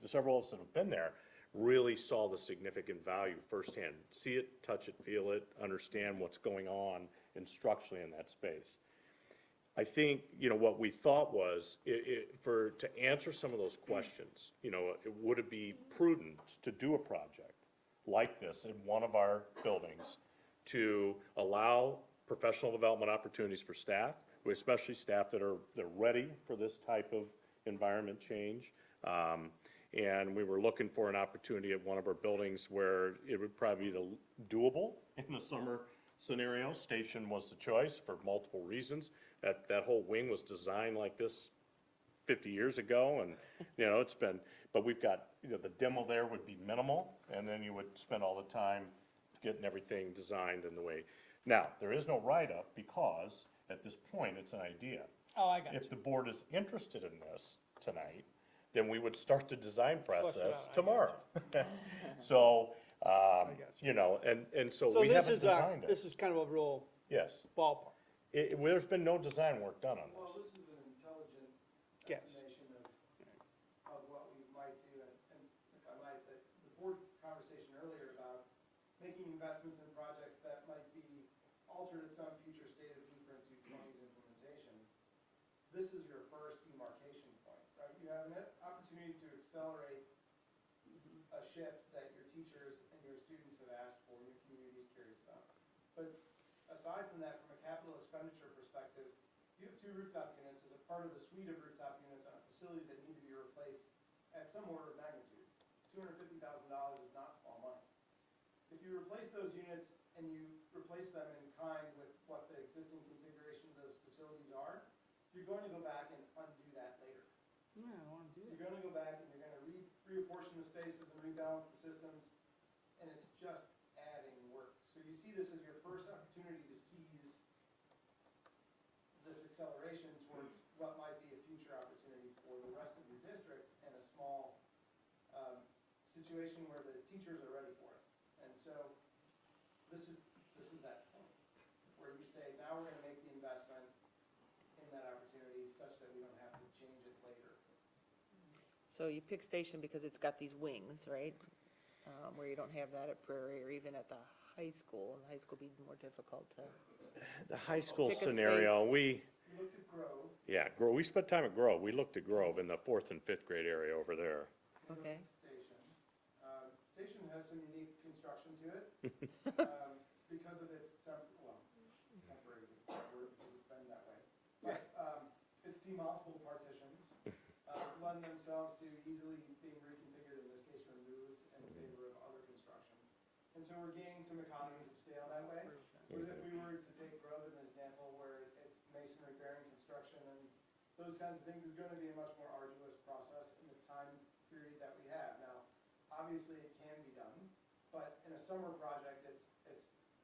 several of us that have been there, really saw the significant value firsthand. See it, touch it, feel it, understand what's going on structurally in that space. I think, you know, what we thought was, to answer some of those questions, you know, would it be prudent to do a project like this in one of our buildings to allow professional development opportunities for staff, especially staff they're ready for this type of environment change. And we were looking for an opportunity at one of our buildings where it would probably be doable in the summer scenario. Station was the choice for multiple reasons. That whole wing was designed like this 50 years ago, and, you know, it's been, but we've got, you know, the demo there would be minimal, and then you would spend all the time getting everything designed in the way. Now, there is no write-up because, at this point, it's an idea. Oh, I got If the board is interested in this tonight, then we would start the design process out, I got tomorrow. So, you know, and so So we this haven't is, designed it. this is kind of a real Yes. ballpark. There's been no design work done on Well, this. this is an intelligent Yes. estimation of what we might do, and if I might, the board conversation earlier about making investments in projects that might be altered at some future state of Blueprint 220's implementation. This is your first demarcation point, right? You have an opportunity accelerate a shift that your teachers and your students have asked for and your community is curious about. But aside from that, from a capital expenditure perspective, you have 2 rooftop units as a part of a suite of rooftop units on a facility that need to be replaced at some order of magnitude. $250,000 is not small money. If you replace those units and you replace them in kind with what the existing configuration of those facilities are, you're going to go back and undo that later. Yeah, I wanna do You're gonna go back and you're gonna reapportion the spaces and rebalance the systems, and it's just adding work. So you see this as your first opportunity to seize this acceleration towards what might be a future opportunity for the rest of your district in a small situation where the teachers are ready for it. And so this is that point where you say, now we're gonna make the investment in that opportunity such that we don't have to change it later. So you pick Station because it's got these wings, right? Where you don't have that at Prairie or even at the high school, and the high school would be more difficult to. The high school Pick a scenario, space. You looked at Grove. yeah, Grove, we spent time at Grove. We looked at Grove in the 4th and 5th grade area over there. You looked Okay. at Station. Station has some unique construction to it, because of its temporary is a bad word because it's been that way. But, its demountable partitions, lend themselves to easily being reconfigured, in this case removed, in favor of other construction. And so we're gaining some economies of scale that way. Whereas if we were to take Grove as an example where it's masonry bearing construction and those kinds of things, is gonna be a much more arduous process in the time period that we have. Now, obviously it can be done, but in a summer project, it's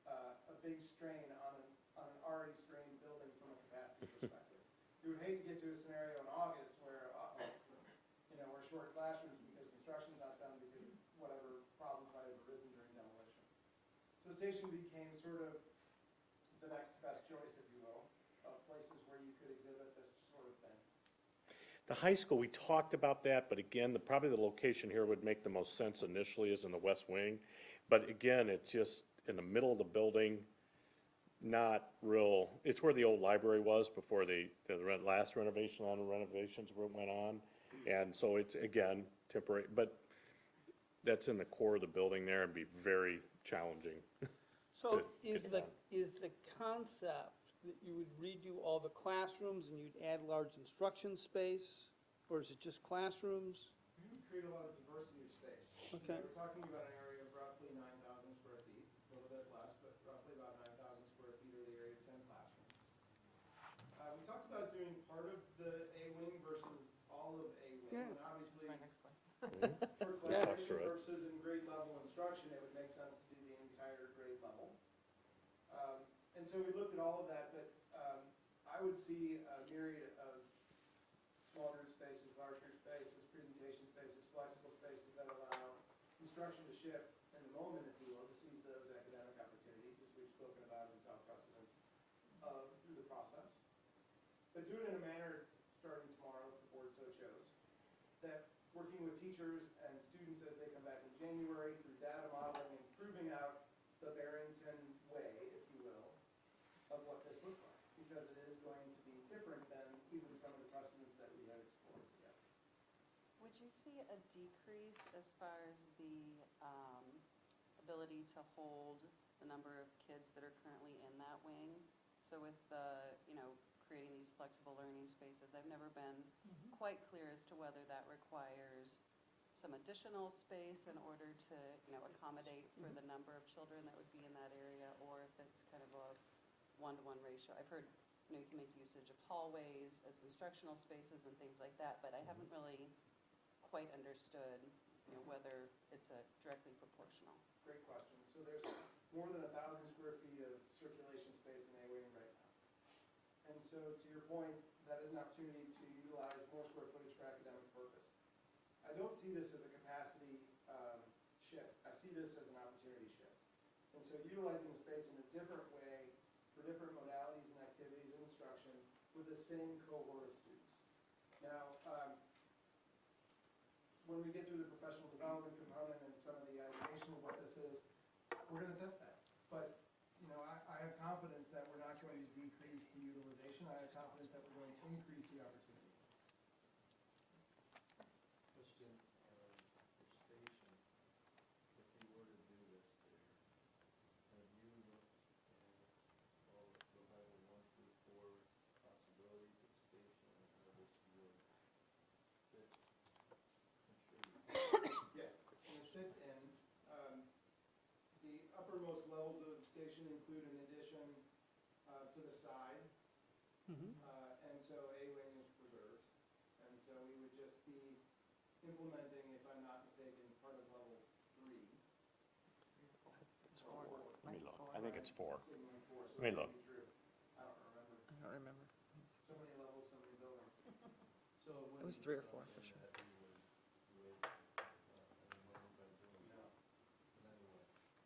a big strain on an already strained building from a capacity perspective. You would hate to get to a scenario in August where, we're short classrooms because construction's not done because of whatever problems might have arisen during demolition. So Station became sort of the next best choice, if you will, of places where you could exhibit this sort of thing. The high school, we talked about that, but again, probably the location here would make the most sense initially is in the west wing. But again, it's just in the middle of the building, not real, it's where the old library was before the last renovations went on. And so it's, again, temporary, but that's in the core of the building there and be very challenging. So is the concept that you would redo all the classrooms and you'd add large instruction space? Or is it just classrooms? You would create a lot of diversity of space. Okay. We're talking about an area of roughly 9,000 square feet, a little bit less, but roughly about 9,000 square feet or the area of 10 classrooms. We talked about doing part of the A wing versus all of A wing, Yeah. and obviously, Mhm. for Yeah. collaboration purposes and grade level instruction, it would make sense to do the entire grade level. And so we looked at all of that, but I would see a myriad of small group spaces, large group spaces, presentation spaces, flexible spaces that allow instruction to shift in the moment, if you will, to seize those academic opportunities, as we've spoken about and saw precedents of through the process. But do it in a manner, starting tomorrow, if the board so chose, that working with teachers and students as they come back in January through data modeling and proving out the Barrington way, if you will, of what this looks like, because it is going to be different than even some of the precedents that we have explored together. Would you see a decrease as far as the ability to hold the number of kids that are currently in that wing? So with the, creating these flexible learning spaces, I've never been quite clear as to whether that requires some additional space in order to, accommodate for the number of children that would be in that area, or if it's kind of a one-to-one ratio. I've heard, you can make usage of hallways as instructional spaces and things like that, but I haven't really quite understood, whether it's directly proportional. Great question. So there's more than 1,000 square feet of circulation space in A-wing right now. And so to your point, that is an opportunity to utilize more square footage for academic purpose. I don't see this as a capacity shift. I see this as an opportunity shift. And so utilizing the space in a different way for different modalities and activities and instruction with the same cohort of students. Now, when we get through the professional development component and some of the ideation of what this is, we're going to test that. But, I have confidence that we're not going to decrease the utilization. I have confidence that we're going to increase the opportunity. uppermost levels of station include an addition to the side. And so A-wing is preserved. And so we would just be implementing, if I'm not mistaken, part of level 3. It's 4. Let me look. I think it's 4. Signaling 4, so Let me it look. could be true. I don't remember. I don't remember. So many levels, so many buildings. So It was 3 or 4 for sure.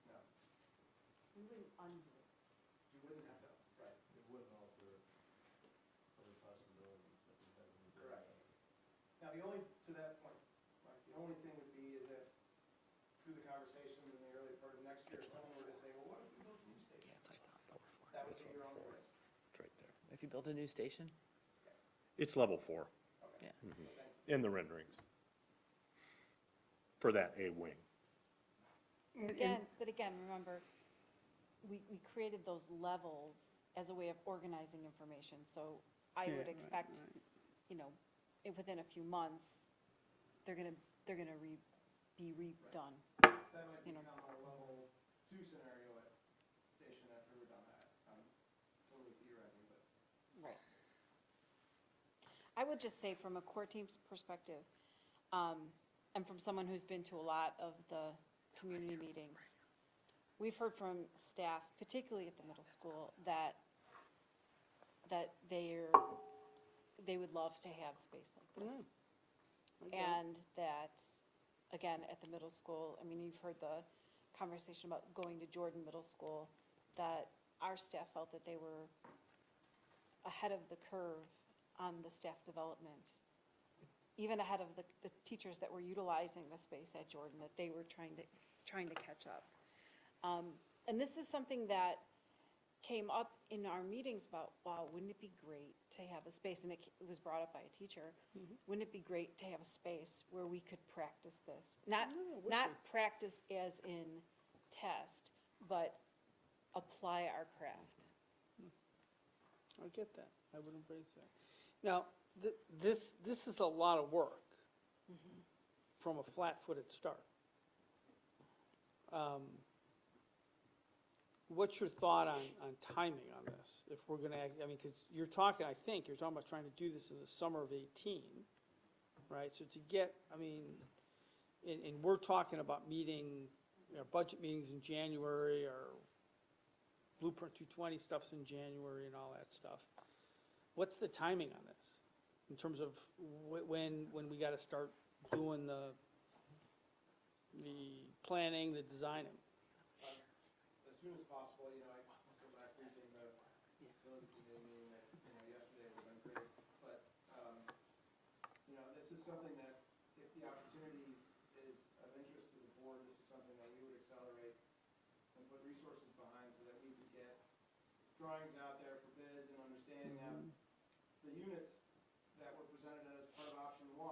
No, We wouldn't undo it. you wouldn't have to, right, It wouldn't alter other possibilities that we have in the. correct. Now, the only, to that point, Mike, the only thing would be is if, through the conversations in the early part of next year, someone were to say, well, what if we built a new station? That would be your only risk. It's right there. If you build a new station? It's level 4 Okay. Yeah. So thank you. in the renderings for that A-wing. But again, remember, we created those levels as a way of organizing information, so I would expect, you know, within a few months, they're gonna be redone. That might You know. become a level 2 scenario at station after we're done that. I'm totally theorizing, but. Right. I would just say from a core team's perspective, and from someone who's been to a lot of the community meetings, we've heard from staff, particularly at the middle school, that they would love to have space like this. And that, again, at the middle school, I mean, you've heard the conversation about going to Jordan Middle School, that our staff felt that they were ahead of the curve on the staff development, even ahead of the teachers that were utilizing the space at Jordan, that they were trying to catch up. And this is something that came up in our meetings about, wow, wouldn't it be great to have a space, and it was brought up by a teacher, wouldn't it be great to have a space where we could practice this? Not practice as in test, but apply our craft. I get that, I would embrace that. Now, this is a lot of work from a flat-footed start. What's your thought on timing on this? If we're gonna, I mean, because you're talking about trying to do this in the summer of 18, right? So to get, I mean, and we're talking about meeting, you know, budget meetings in January, or Blueprint 220 stuff's in January and all that stuff. What's the timing on this, in terms of when we gotta start doing the planning, the designing? As soon as possible, you know, I said last week in the facility committee meeting that, you know, yesterday would have been great, but, you know, this is something that, if the opportunity is of interest to the board, this is something that we would accelerate and put resources behind so that we could get drawings out there for bids and understanding that the units that were presented as part of option 1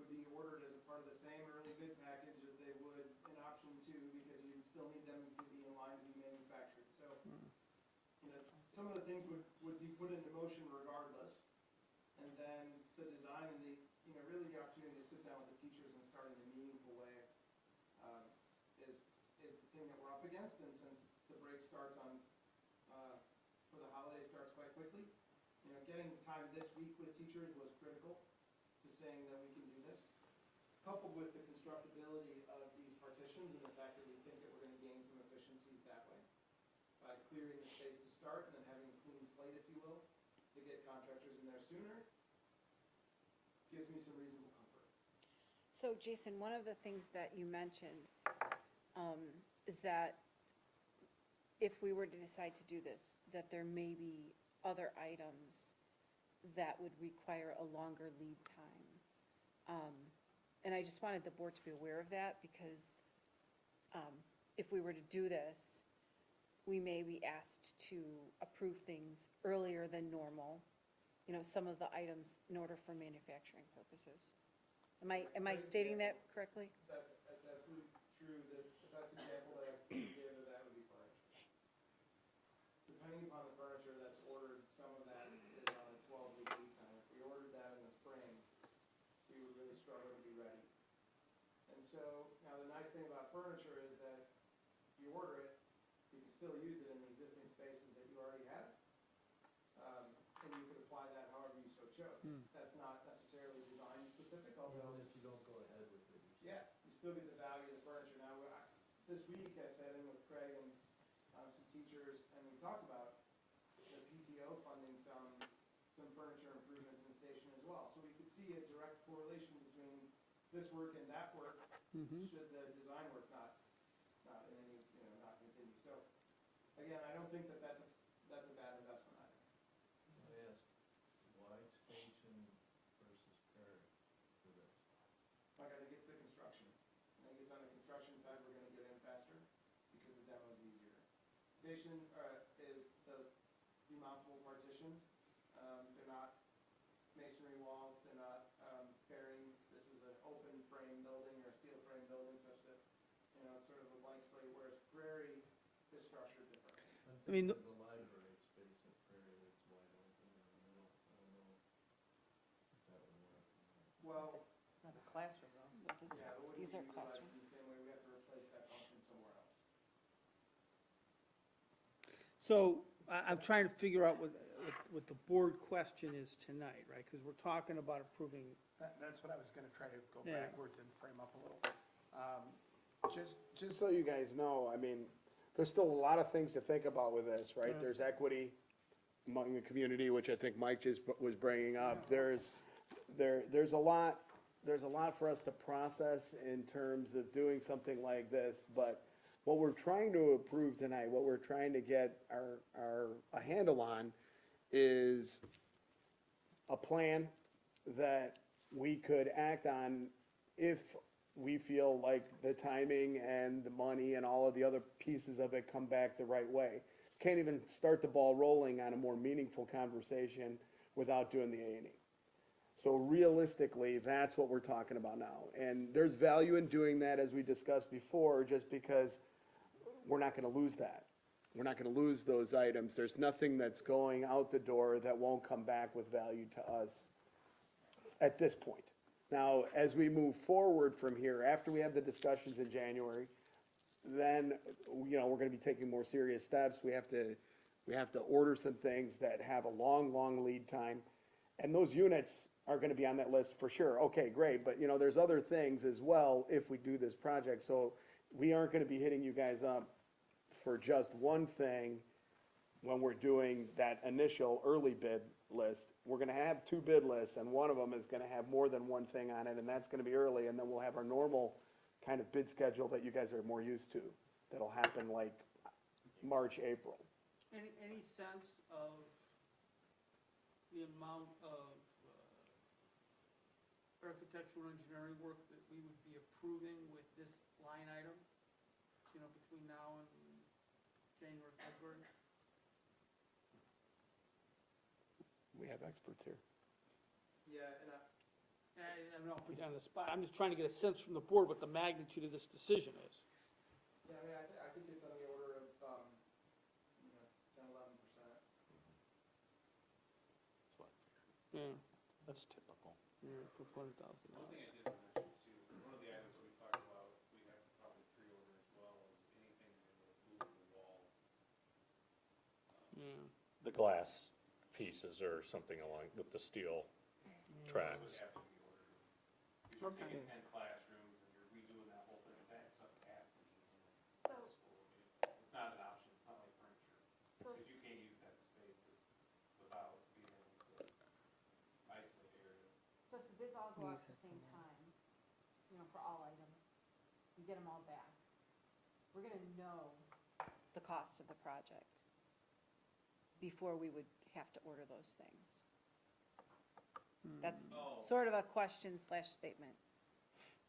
would be ordered as a part of the same early bid package as they would in option 2, because you'd still need them to be in line to be manufactured. So, you know, some of the things would be put into motion regardless. And then the design and the, you know, really the opportunity to sit down with the teachers and start in a meaningful way is the thing that we're up against. And since the break starts on, for the holiday starts quite quickly, you know, getting time this week with teachers was critical to saying that we can do this, coupled with the constructability of these partitions and the fact that we think that we're going to gain some efficiencies that way by clearing the space to start and then having a clean slate, if you will, to get contractors in there sooner, gives me some reasonable comfort. So Jason, one of the things that you mentioned is that if we were to decide to do this, that there may be other items that would require a longer lead time. And I just wanted the board to be aware of that, because if we were to do this, we may be asked to approve things earlier than normal, you know, some of the items in order for manufacturing purposes. Am I stating that correctly? That's absolutely true. The best example that I can give of that would be furniture. Depending upon the furniture that's ordered, some of that is on a 12-week lead time. If we ordered that in the spring, we would really struggle to be ready. And so, now the nice thing about furniture is that you order it, still use it in the existing spaces that you already have. And you could apply that however you so chose. That's not necessarily design specific, although, Even if you don't go ahead with it. yeah, you still get the value of the furniture. Now, this week I sat in with Craig and some teachers, and we talked about the PTO funding some furniture improvements in the station as well. So we could see a direct correlation between this work and that work, should the design work not in any, not continue. So, again, I don't think that that's a bad investment either. I ask, why station versus Perry for this? Like, I think it's the construction. I think it's on the construction side, we're gonna get in faster because the demo is easier. Station, is those demountable partitions. They're not masonry walls, they're not, bearing, this is an open frame building or a steel frame building such that, it's sort of a blank slate, whereas Prairie is structured differently. I mean, The library space at Prairie that's wide open in the middle, I don't know if that would work. Well, It's not a classroom, though. Yeah, this- yeah, it wouldn't these be are utilized classrooms. in the same way, we have to replace that function somewhere else. So I'm trying to figure out what the board question is tonight, right? Because we're talking about approving, That's what I was gonna try to go Yeah. backwards and frame up a little. Just so you guys know, I mean, there's still a lot of things to think about with this, right? Yeah. There's equity among the community, which I think Mike just was bringing up. There's a lot for us to process in terms of doing something like this, but what we're trying to approve tonight, what we're trying to get a handle on is a plan that we could act on if we feel like the timing and the money and all of the other pieces of it come back the right way. Can't even start the ball rolling on a more meaningful conversation without doing the A&E. So realistically, that's what we're talking about now. And there's value in doing that, as we discussed before, just because we're not gonna lose that. We're not gonna lose those items. There's nothing that's going out the door that won't come back with value to us at this point. Now, as we move forward from here, after we have the discussions in January, then, we're gonna be taking more serious steps. We have to order some things that have a long, long lead time. And those units are gonna be on that list for sure. Okay, great, but there's other things as well if we do this project. So we aren't gonna be hitting you guys up for just one thing when we're doing that initial early bid list. We're gonna have 2 bid lists, and one of them is gonna have more than one thing on it, and that's gonna be early, and then we'll have our normal kind of bid schedule that you guys are more used to. That'll happen like March, April. any sense of the amount of architectural engineering work that we would be approving with this line item, between now and January, February? We have experts here. Yeah, and I don't know if we're on the spot, I'm just trying to get a sense from the board what the magnitude of this decision is. yeah, I think it's on the order of, 10, 11%. Yeah, That's typical. yeah, for $100,000. One thing I did mention too, one of the items that we talked about, we have to probably pre-order as well, is anything in the movable wall. Yeah. The glass pieces or something along with the steel tracks. Those would have to be ordered. If you're Okay. taking 10 classrooms and you're redoing that whole thing, that stuff has to be in So- the school. It's not an option, it's not like furniture, So, because you can't use that space without being able to isolate areas. So if the bids all go out Use at the it same somewhere. time, for all items, and get them all back, we're gonna know the cost of the project before we would have to order those things. That's Oh. sort of a question / statement.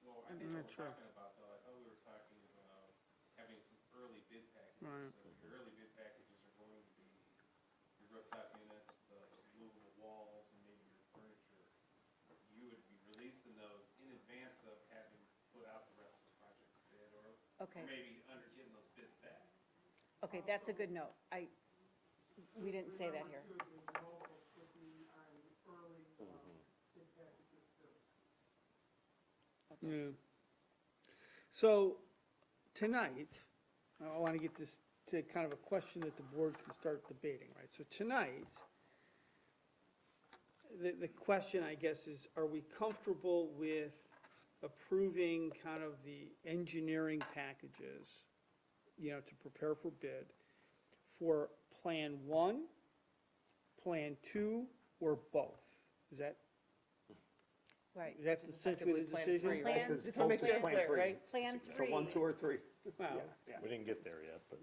Well, I think what not we're sure. talking about, though, I thought we were talking about having some early bid packages. Right. So your early bid packages are going to be your rooftop units, the movable walls, and maybe your furniture. You would be releasing those in advance of having to put out the rest of the project to bid, or Okay, maybe under getting those bids back. okay, that's a good note. We didn't say that here. Remember, too, the locals would be on early, bid packages too. Yeah. So, tonight, I want to get this to to kind of a question that the board can start debating, right? So tonight, the question, I guess, is, are we comfortable with approving kind of the engineering packages, to prepare for bid for Plan 1, Plan 2, or both? Is that, Right. is that essentially the decision? Plan, just want to make sure it's clear, right? Plan So 1, 2, or 3. Wow. Yeah. We didn't get there yet, but.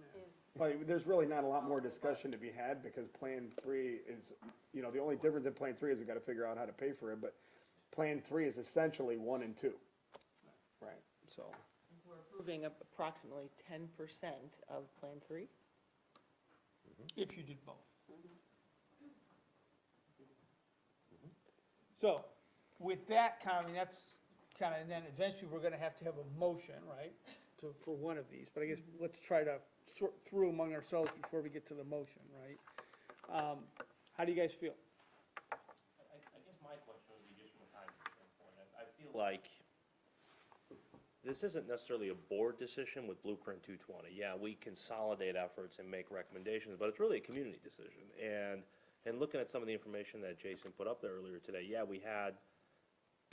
Well, there's really not a lot more discussion to be had, because Plan 3 is, the only difference in Plan 3 is we gotta figure out how to pay for it, but Plan 3 is essentially 1 and 2. Right, so. We're approving approximately 10% of Plan 3? If you did both. So, with that, that's kind of, and then eventually we're gonna have to have a motion, right, for one of these, but I guess let's try to sort through among ourselves before we get to the motion, right? How do you guys feel? I guess my question would be just from a time standpoint. I feel like this isn't necessarily a board decision with Blueprint 220. Yeah, we consolidate efforts and make recommendations, but it's really a community decision. And looking at some of the information that Jason put up there earlier today, yeah, we had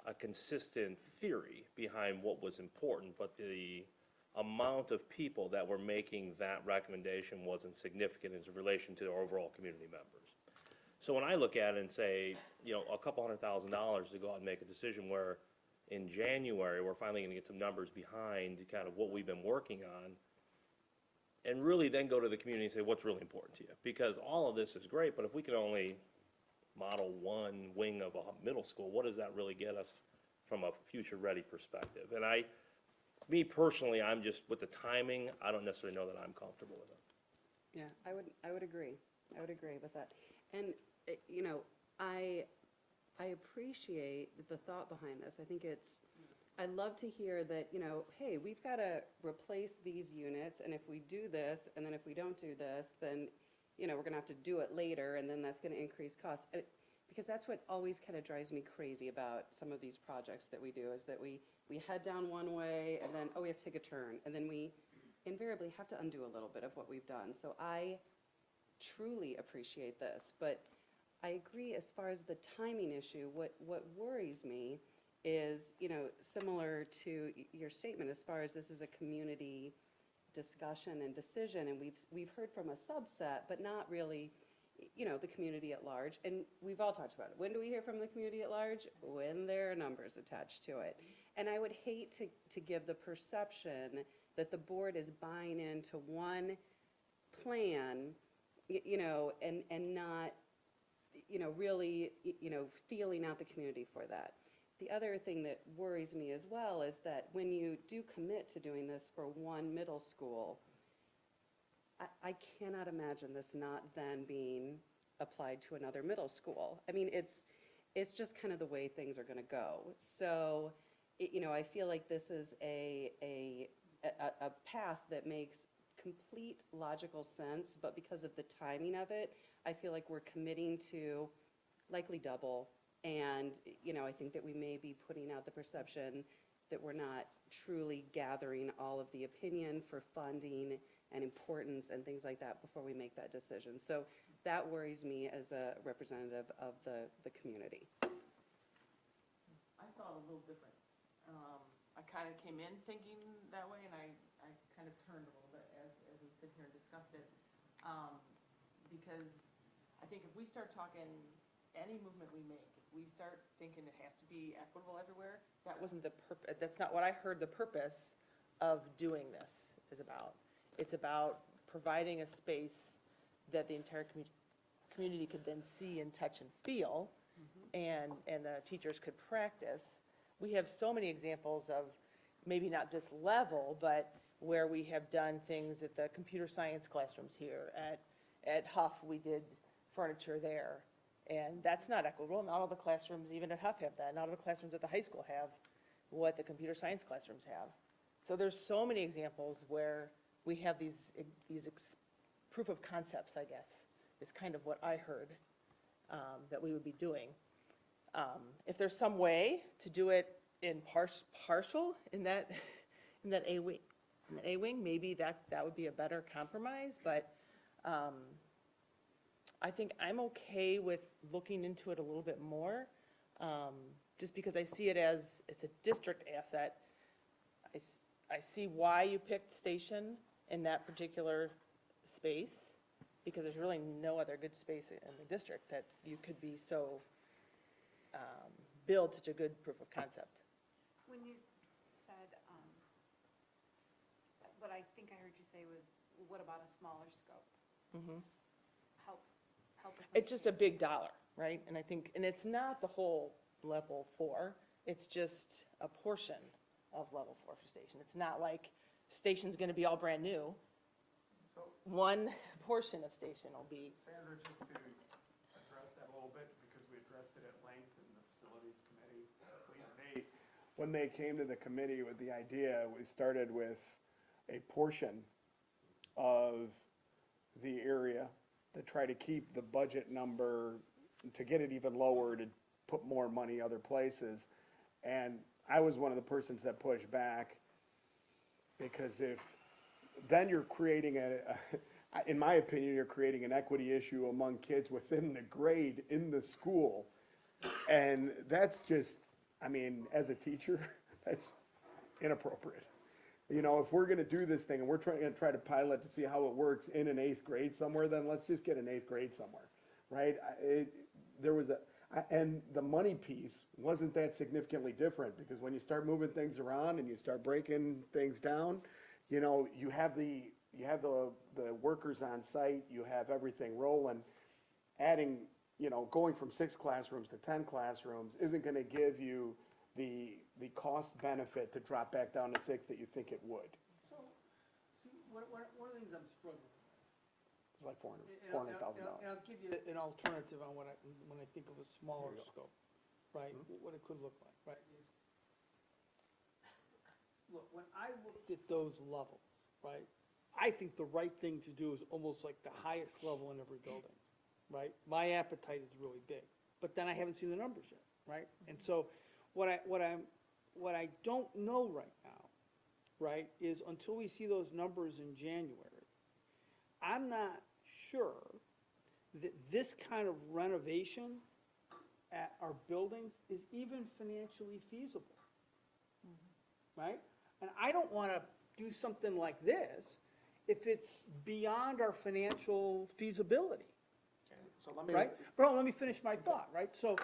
a consistent theory behind what was important, but the amount of people that were making that recommendation wasn't significant in relation to their overall community members. So when I look at it and say, a couple $100,000 to go out and make a decision where in January, we're finally gonna get some numbers behind kind of what we've been working on, and really then go to the community and say, what's really important to you? Because all of this is great, but if we can only model one wing of a middle school, what does that really get us from a future-ready perspective? And me personally, I'm just, with the timing, I don't necessarily know that I'm comfortable with it. Yeah, I would agree. I would agree with that. And, I appreciate the thought behind this. I think I love to hear that, hey, we've got to replace these units, and if we do this, and then if we don't do this, then, we're going to have to do it later, and then that's going to increase costs. Because that's what always kind of drives me crazy about some of these projects that we do, is that we head down one way, and then, we have to take a turn, and then we invariably have to undo a little bit of what we've done. So I truly appreciate this, but I agree as far as the timing issue. What worries me is, similar to your statement, as far as this is a community discussion and decision, and we've heard from a subset, but not really, the community at large. And we've all talked about it. When do we hear from the community at large? When there are numbers attached to it. And I would hate to give the perception that the board is buying into one plan, and not, really, feeling out the community for that. The other thing that worries me as well is that when you do commit to doing this for one middle school, I cannot imagine this not then being applied to another middle school. I mean, it's just kind of the way things are going to go. So, I feel like this is a path that makes complete logical sense, but because of the timing of it, I feel like we're committing to likely double. And, I think that we may be putting out the perception that we're not truly gathering all of the opinion for funding and importance and things like that before we make that decision. So that worries me as a representative of the community. I saw it a little different. I kind of came in thinking that way, and I kind of turned a little bit as we sit here and discussed it. Because I think if we start talking any movement we make, if we start thinking it has to be equitable everywhere, that wasn't that's not what I heard the purpose of doing this is about. It's about providing a space that the entire community could then see and touch and feel, and the teachers could practice. We have so many examples of, maybe not this level, but where we have done things at the computer science classrooms here. At Huff, we did furniture there. And that's not equitable. Not all the classrooms, even at Huff, have that. Not all the classrooms at the high school have what the computer science classrooms have. So there's so many examples where we have these proof of concepts, I guess, is kind of what I heard that we would be doing. If there's some way to do it in partial, in that in the A-wing, maybe that would be a better compromise, but I think I'm okay with looking into it a little bit more, just because I see it as, it's a district asset. I see why you picked station in that particular space, because there's really no other good space in the district that you could be so, build such a good proof of concept. When you said, what I think I heard you say was, what about a smaller scope? Help us. It's just a understand. big dollar, right? And I think, and it's not the whole level 4, it's just a portion of level 4 for station. It's not like station's gonna be all brand new. So, One portion of station will be, Sandra, just to address that a little bit, because we addressed it at length in the facilities committee. When they came to the committee with the idea, we started with a portion of the area to try to keep the budget number, to get it even lower, to put more money other places. And I was one of the persons that pushed back, because then you're creating in my opinion, you're creating an equity issue among kids within the grade in the school. And that's just, I mean, as a teacher, that's inappropriate. You know, if we're gonna do this thing and we're gonna try to pilot to see how it works in an 8th grade somewhere, then let's just get an 8th grade somewhere, right? And the money piece wasn't that significantly different, because when you start moving things around and you start breaking things down, you know, you have the workers on site, you have everything rolling. Adding, you know, going from 6 classrooms to 10 classrooms isn't gonna give you the cost benefit to drop back down to 6 that you think it would. So, see, one of the things I'm struggling with. It's like $400,000. And I'll give you an alternative on when I think of a smaller scope, right? What it could look like, right? Look, when I looked at those levels, right, I think the right thing to do is almost like the highest level in every building, right? My appetite is really big, but then I haven't seen the numbers yet, right? And so what I don't know right now, right, is until we see those numbers in January, I'm not sure that this kind of renovation at our buildings is even financially feasible, right? And I don't want to do something like this if it's beyond our financial feasibility, So let me. right? Bro, let me finish my thought, right? So,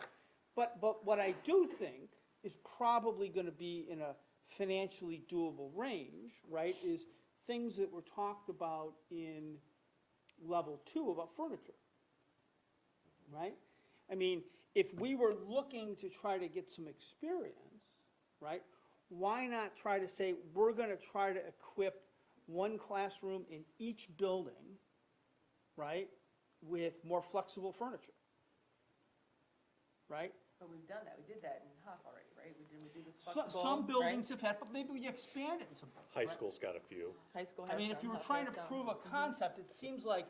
but what I do think is probably going to be in a financially doable range, right, is things that were talked about in level 2 about furniture, right? I mean, if we were looking to try to get some experience, right, why not try to say, we're going to try to equip one classroom in each building, right, with more flexible furniture, right? but we've done that, we did that in Huff already, right? We do this So- flexible, Some buildings right? have had, but maybe we expand it in some. High right? school's got a few. High school I has mean, if some, you were Huff trying to has some. prove a concept, it seems like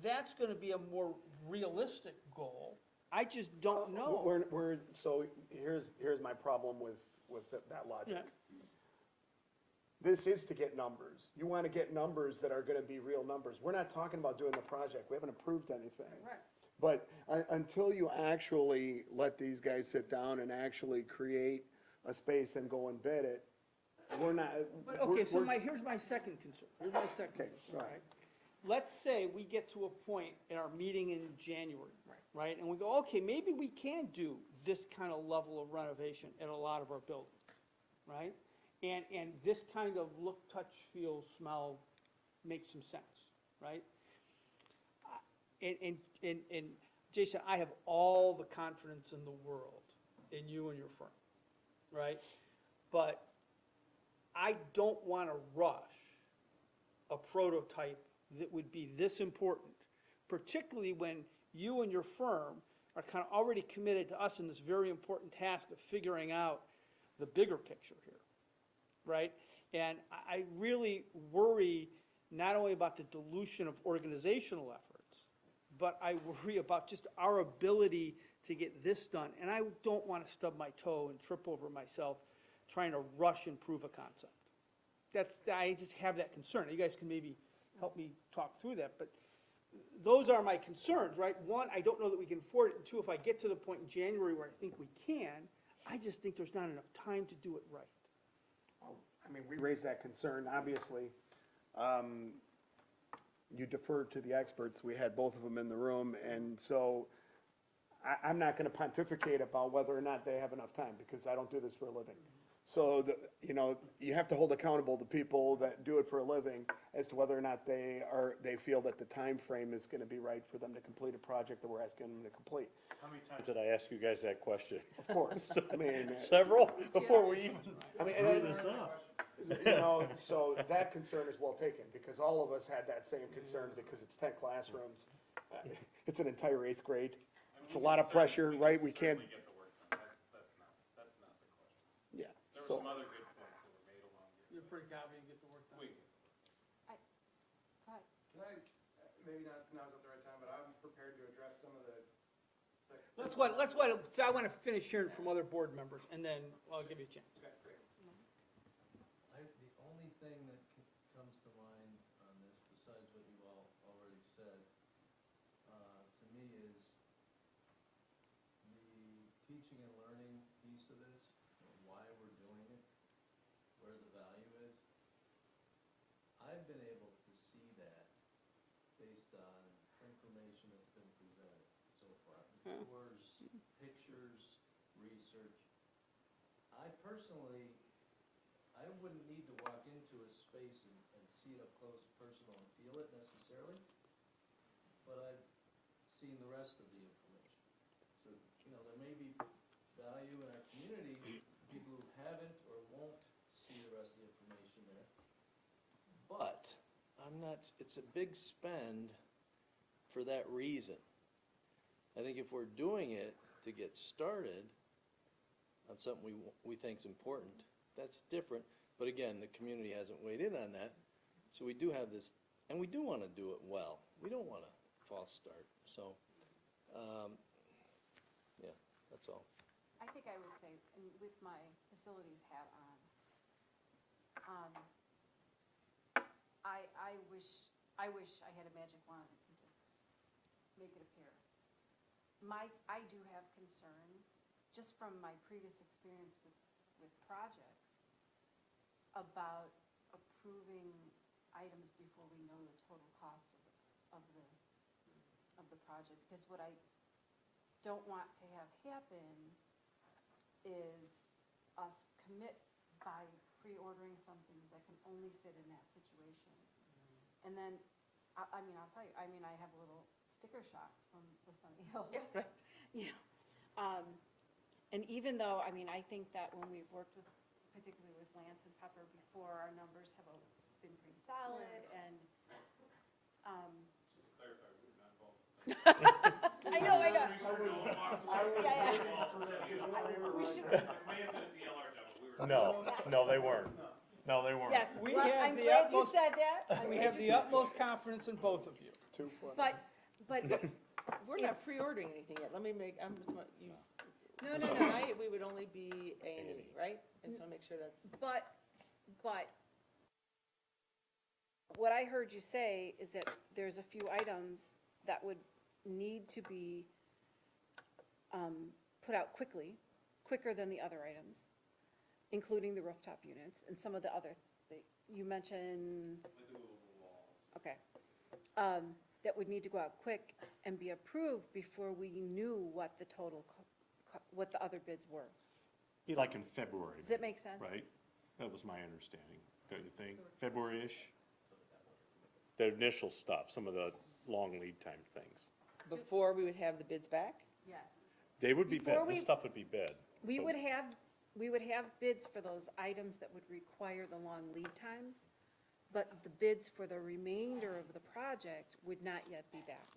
that's gonna be a more realistic goal. I just don't know. So here's my problem with that logic. Yeah. This is to get numbers. You want to get numbers that are going to be real numbers. We're not talking about doing the project. We haven't approved anything. Right. But until you actually let these guys sit down and actually create a space and go and bid it, we're not. But, okay, so we're- here's my second concern, here's my second Okay, concern, go ahead. right? Let's say we get to a point in our meeting in January, right, and we go, okay, maybe we can do this kind of level of renovation at a lot of our buildings, right? And this kind of look, touch, feel, smell makes some sense, right? And Jason, I have all the confidence in the world in you and your firm, right? But I don't want to rush a prototype that would be this important, particularly when you and your firm are kind of already committed to us in this very important task of figuring out the bigger picture here, right? And I really worry not only about the dilution of organizational efforts, but I worry about just our ability to get this done. And I don't want to stub my toe and trip over myself trying to rush and prove a concept. I just have that concern. You guys can maybe help me talk through that, but those are my concerns, right? One, I don't know that we can afford it, and two, if I get to the point in January where I think we can, I just think there's not enough time to do it right. I mean, we raised that concern, obviously. You deferred to the experts, we had both of them in the room, and so I'm not gonna pontificate about whether or not they have enough time, because I don't do this for a living. So, you have to hold accountable the people that do it for a living as to whether or not they feel that the time frame is gonna be right for them to complete a project that we're asking them to complete. How many times did I ask you guys that question? Of course, I mean. Several, before we even I mean, drew this up. So that concern is well taken, because all of us had that same concern, because it's 10 classrooms. It's an entire 8th grade. It's a lot of pressure, right? We can't, certainly get the work done, that's not the question. yeah. There were So, some other good points that were made along here. You're pretty confident you get the work done? We- Go ahead. Can I, maybe now's not the right time, but I'm prepared to address some of the. Let's wait, I want to finish hearing from other board members, and then I'll give you a chance. Okay, great. The only thing that comes to mind on this, besides what you all already said, to me is the teaching and learning piece of this, why we're doing it, where the value is. I've been able to see that based on information that's been presented so far. Tours, pictures, research. I personally, I wouldn't need to walk into a space and see it up close, personal, and feel it necessarily, but I've seen the rest of the information. So, there may be value in our community, people who haven't or won't see the rest of the information there. But it's a big spend for that reason. I think if we're doing it to get started on something we think is important, that's different. But again, the community hasn't weighed in on that. So we do have this, and we do want to do it well. We don't want a false start. So, yeah, that's all. I think I would say, and with my facilities hat on, I wish I had a magic wand that could just make it appear. I do have concern, just from my previous experience with projects, about approving items before we know the total cost of the project. Because what I don't want to have happen is us commit by pre-ordering something that can only fit in that situation. And then, I'll tell you, I have a little sticker shock from the Sunny Hill. Right. You know, and even though, I think that when we've worked with, particularly with Lance and Pepper before, our numbers have been pretty solid, and, Just to clarify, we're not involved. I know. I was Yeah. waiting for that disclaimer We right should- there. It may have been at the LRW, we were. No, they weren't. No, they weren't. yes, We well, have I'm the glad you utmost- said that. We have the utmost confidence in both of you. 2 foot. But it's, We're not It's- pre-ordering anything yet, let me make, I'm just, you. no, no, no. Tonight, we would only be A&E, right? I just wanna make sure that's. But what I heard you say is that there's a few items that would need to be put out quicker than the other items, including the rooftop units and some of the other, you mentioned, The doable walls. okay, that would need to go out quick and be approved before we knew what the total, what the other bids were. Be like in February. Does that make sense? Right? That was my understanding, don't you think? February-ish? The initial stuff, some of the long lead time things. Before we would have the bids back? Yes. They would be bid, Before this we- stuff would be bid. We So- would have bids for those items that would require the long lead times, but the bids for the remainder of the project would not yet be back.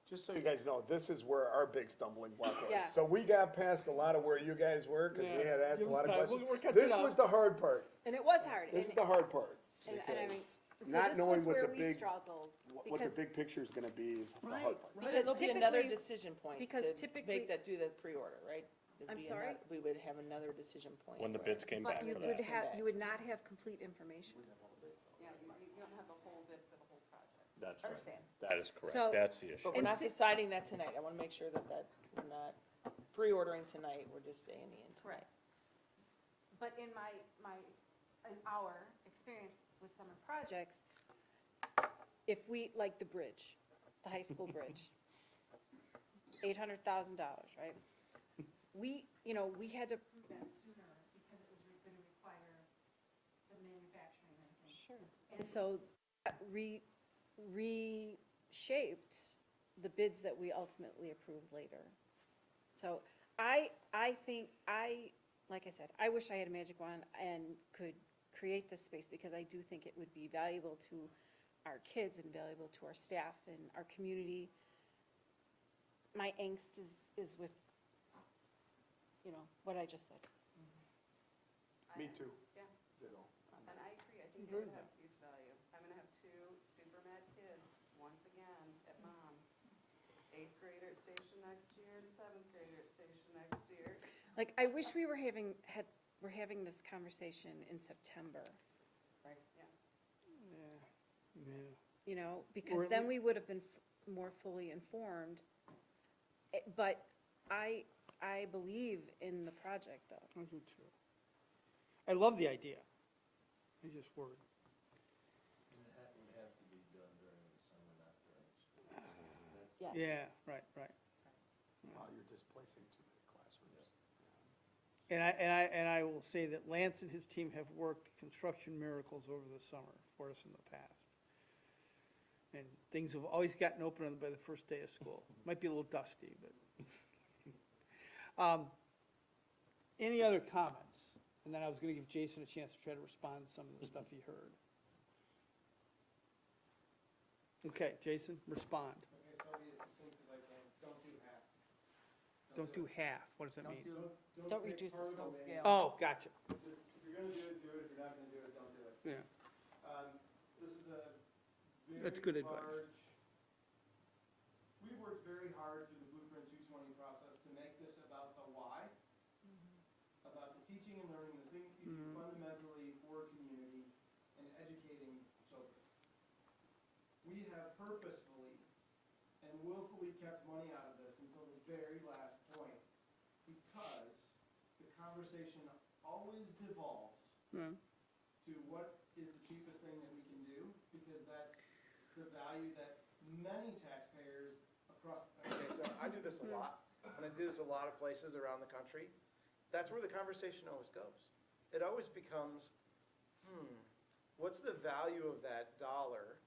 Just so you guys know, this is where our big stumbling block was. Yeah. So we got past a lot of where you guys were, because we had asked a Give lot of us time. questions. We're catching This up. was the hard part. And it was hard. This is and- the hard part. and I mean, Because so not this knowing was what where the we big, struggled, what the because, big picture's gonna be is the hard part. But Because it'll be another typically- decision point because to typically- make that, do the pre-order, right? There'd I'm be sorry? We would have another decision point. When the where- bids came But back you for would that. have, you would not have complete information. Yeah, you don't have the whole bid for the whole project. That's right. Understand. That is correct. So- That's the issue. But we're And not si- deciding that tonight. I want to make sure that we're not pre-ordering tonight, we're just A&E in tonight. Correct. But in in our experience with summer projects, If we, like the bridge, the high school bridge, $800,000, right? We, we had to, that sooner because it was going to require the manufacturing and things. sure. And so that reshaped the bids that we ultimately approved later. So I think, like I said, I wish I had a magic wand and could create this space because I do think it would be valuable to our kids and valuable to our staff and our community. My angst is with, what I just said. Me too. Yeah, Ditto. and I agree, I think they would have huge value. I'm gonna have 2 super mad kids, once again, at mom. 8th grader at station next year and 7th grader at station next year. Like, I wish we were having this conversation in September, Right. Yeah. because then we would have been more fully informed. But I believe in the project, though. I do too. I love the idea. I just worried. And it would have to be done during the summer, not during school. That's Yes. Yeah, right. Well, you're displacing too many classrooms. And I will say that Lance and his team have worked construction miracles over the summer for us in the past. And things have always gotten open by the first day of school. Might be a little dusty, but. Any other comments? And then I was gonna give Jason a chance to try to respond to some of the stuff he heard. Okay, Jason, respond. Okay, so I'll be as succinct as I can. Don't do half. Don't do half. What does that Don't mean? do, Don't pick reduce the part of no it. scale. Oh, gotcha. Just, if you're gonna do it, do it. If you're not gonna do it, don't do it. Yeah. This is a very That's good advice. large, we worked very hard through the Blueprint 220 process to make this about the why, about the teaching and learning, the things you do fundamentally for community and educating children. We have purposefully and willfully kept money out of this until the very last point because the conversation always devolves Yeah. to what is the cheapest thing that we can do, because that's the value that many taxpayers across. Okay, so I do this a lot, and I do this a lot of places around the country. That's where the conversation always goes. It always becomes, what's the value of that dollar,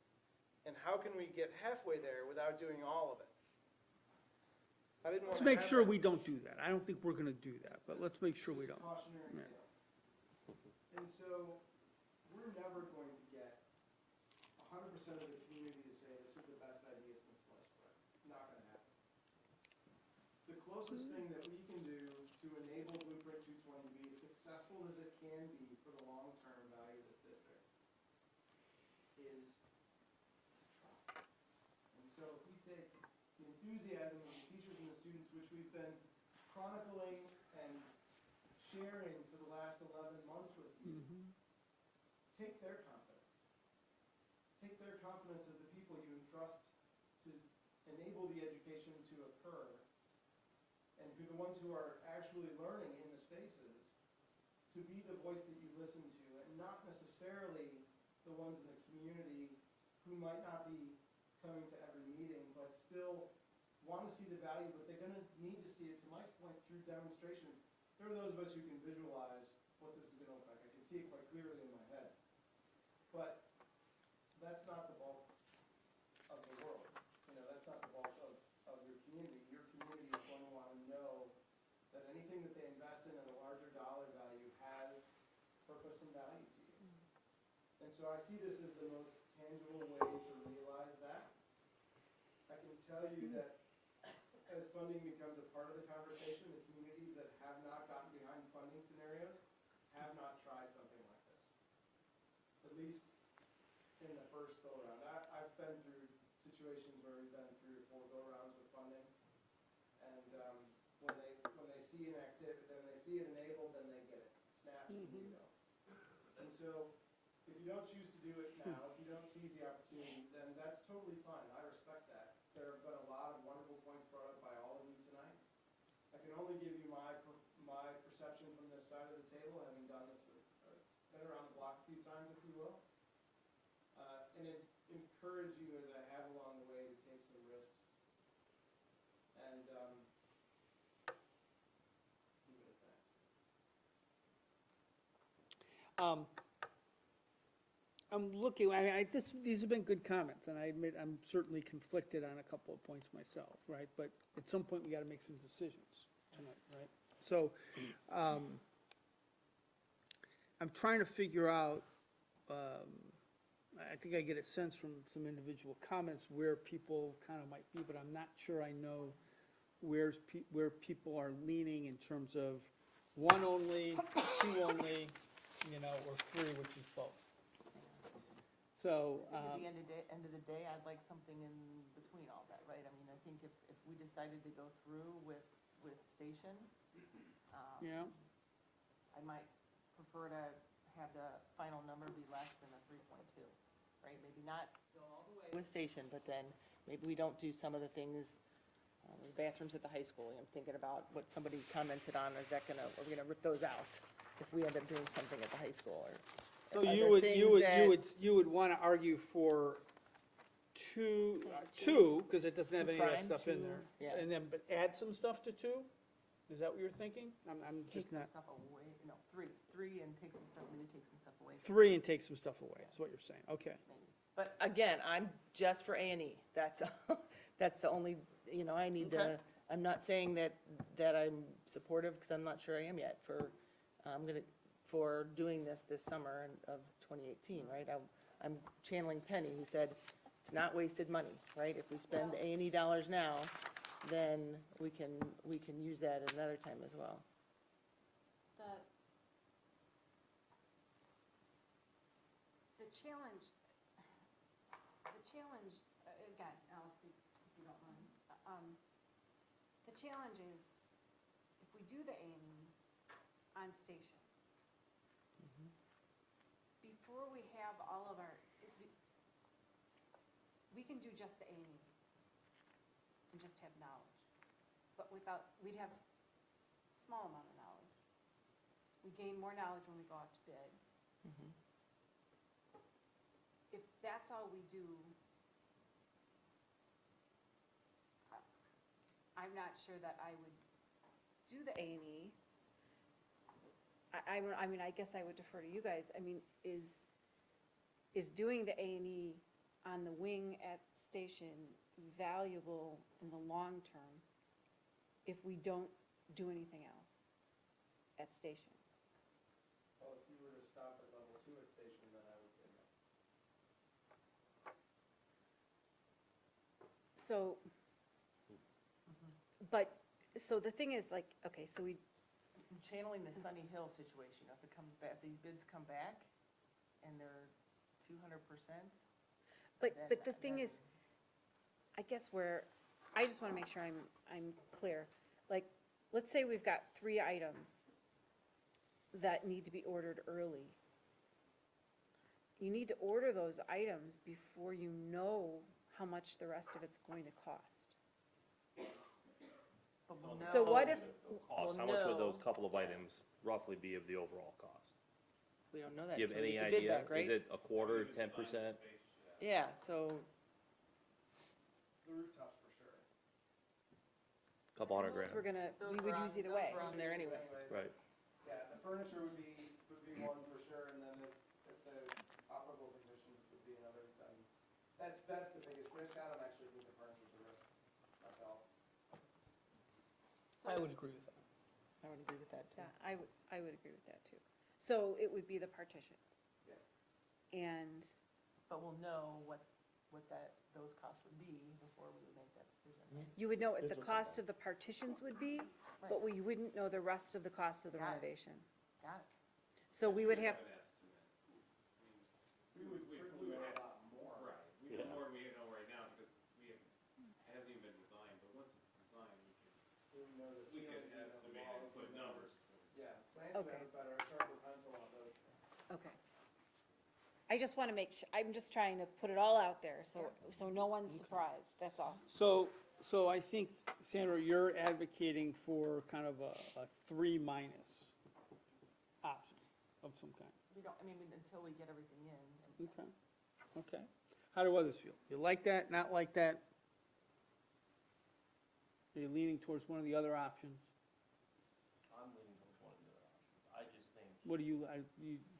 and how can we get halfway there without doing all of it? I didn't want Let's to make have sure that- we don't do that. I don't think we're gonna do that, but let's make sure we Just a don't. cautionary Yeah. tale. And so, we're never going to get 100% of the community to say this is the best idea since sliced bread. Not gonna happen. The closest thing that we can do to enable Blueprint 220 to be as successful as it can be for the long-term value of this district is to try. And so if we take the enthusiasm of the teachers and the students, which we've been chronicling and sharing for the last 11 months with you, take their confidence. Take their confidence as the people you entrust to enable the education to occur, and who the ones who are actually learning in the spaces, to be the voice that you listen to, and not necessarily the ones in the community who might not be coming to every meeting, but still want to see the value, but they're gonna need to see it, to Mike's point, through demonstration. There are those of us who can visualize what this is gonna look like. I can see it quite clearly in my head. But that's not the bulk of the world. That's not the bulk of your community. Your community is going to want to know that anything that they invest in at a larger dollar value has purpose and value to you. And so I see this as the most tangible way to realize that. I can tell you that as funding becomes a part of the conversation, the communities that have not gotten behind funding scenarios have not tried something like this. At least in the first go-around. I've been through situations where we've been 3 or 4 go-arounds with funding, and when they see an activity see it enabled, then they get it, snaps, and you go. And so, if you don't choose to do it now, if you don't seize the opportunity, then that's totally fine, I respect that. There have been a lot of wonderful points brought up by all of you tonight. I can only give you my perception from this side of the table, having done this, been around the block a few times, if you will. And encourage you as I have along the way to take some risks. And, leave it at that. I'm looking, these have been good comments, and I admit I'm certainly conflicted on a couple of points myself, right? But at some point, we gotta make some decisions tonight, right? So, I'm trying to figure out, I think I get a sense from some individual comments where people kind of might be, but I'm not sure I know where people are leaning in terms of one only, two only, or three, which is both. So, At the end of the day, I'd like something in between all that, right? I mean, I think if we decided to go through with Station, yeah, I might prefer to have the final number be less than a 3.2, right? Maybe not go all the way with Station, but then maybe we don't do some of the things, the bathrooms at the high school. I'm thinking about what somebody commented on, are we gonna rip those out if we end up doing something at the high school, or? so are you there would, things you would, that- you would wanna argue for two, because it doesn't have Two any of that prime, stuff in two- there. yeah. And then, but add some stuff to two? Is that what you're thinking? I'm Take just some not, stuff away, no, three and take some stuff, maybe take some stuff away. three and take some stuff away, is what you're saying, okay. But again, I'm just for A&E, that's the only, I need to, Okay. I'm not saying that I'm supportive, because I'm not sure I am yet, for doing this summer of 2018, right? I'm channeling Penny, who said, it's not wasted money, right? If we spend A&E dollars now, then we can use that at another time as well. The challenge, again, I'll speak if you don't mind. The challenge is, if we do the A&E on Station, before we have all of our, we can do just the A&E and just have knowledge. But we'd have small amount of knowledge. We gain more knowledge when we go out to bid. If that's all we do, I'm not sure that I would do the A&E. I mean, I guess I would defer to you guys. I mean, is doing the A&E on the wing at Station valuable in the long term if we don't do anything else at Station? Well, if you were to stop at level 2 at Station, then I would say no. So, so the thing is, like, okay, so we, I'm channeling the Sunny Hill situation, if it comes back, if these bids come back and they're 200%. but then the thing is, I guess I just want to make sure I'm clear. Like, let's say we've got 3 items that need to be ordered early. You need to order those items before you know how much the rest of it's going to cost. So what if, Cost, how much would those couple of items roughly be of the overall cost? We don't know that. Do you have until we any get the bid idea? back, right? Is it a quarter, 10%? Yeah, so, The rooftops for sure. Couple $100 grand, we're gonna, we would use either way. those were on there anyway. right? Yeah, the furniture would be one for sure, and then if the operable conditions would be another, then that's the biggest risk. I don't actually think the furniture's a risk myself. I would agree with that. I would agree with that too. Yeah, I would agree with that too. So it would be the partitions. Yeah. And, But we'll know what those costs would be before we would make that decision. you would know what the cost of the partitions would be, but we wouldn't know the rest of the cost of the Got it. renovation. Got it. So we would have, We would certainly know a lot more. Right, we know more than we know right now, because it hasn't even been designed, but once it's designed, We know the we can ceilings, we know the estimate walls, and put we know- numbers. Yeah, answer Okay. that better, a sharper pencil on those. Okay. I just want to make sure, I'm just trying to put it all out there, so no one's surprised, that's all. So I think, Sandra, you're advocating for kind of a 3 minus option of some kind. We don't, I mean, until we get everything in. and- Okay, okay. How do others feel? You like that, not like that? Are you leaning towards one of the other options? I'm leaning towards one of the other options. I just think, What do you,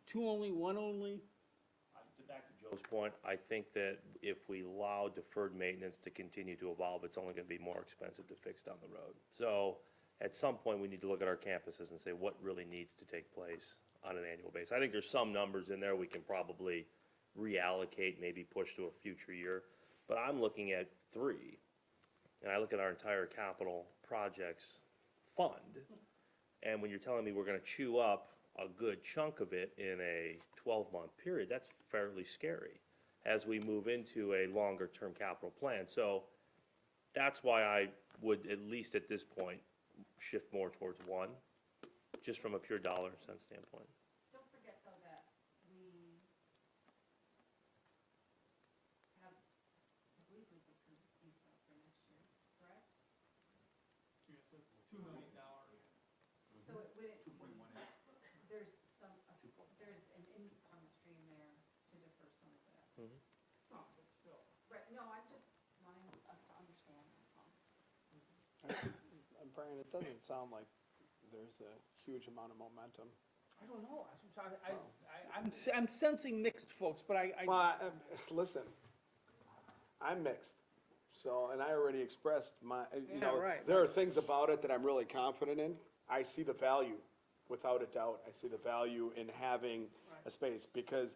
2 only, 1 only? back to Joe's point, I think that if we allow deferred maintenance to continue to evolve, it's only gonna be more expensive to fix down the road. So, at some point, we need to look at our campuses and say what really needs to take place on an annual basis. I think there's some numbers in there we can probably reallocate, maybe push to a future year. But I'm looking at 3, and I look at our entire capital projects fund. And when you're telling me we're gonna chew up a good chunk of it in a 12-month period, that's fairly scary as we move into a longer-term capital plan. So that's why I would, at least at this point, shift more towards 1, just from a pure dollar and cent standpoint. Don't forget though that we have, I believe we've approved diesel for next year, correct? Yes, it's $2 million. So it wouldn't. 2.18. There's some, there's an income stream there to defer some of that. Mhm. Right, no, I'm just wanting us to understand, that's all. Brian, it doesn't sound like there's a huge amount of momentum. I don't know. I'm sensing mixed, folks, but Well, listen, I'm mixed, so, and I already expressed my, you know, right. there are things about it that I'm really confident in. I see the value, without a doubt. I see the value in having a space, because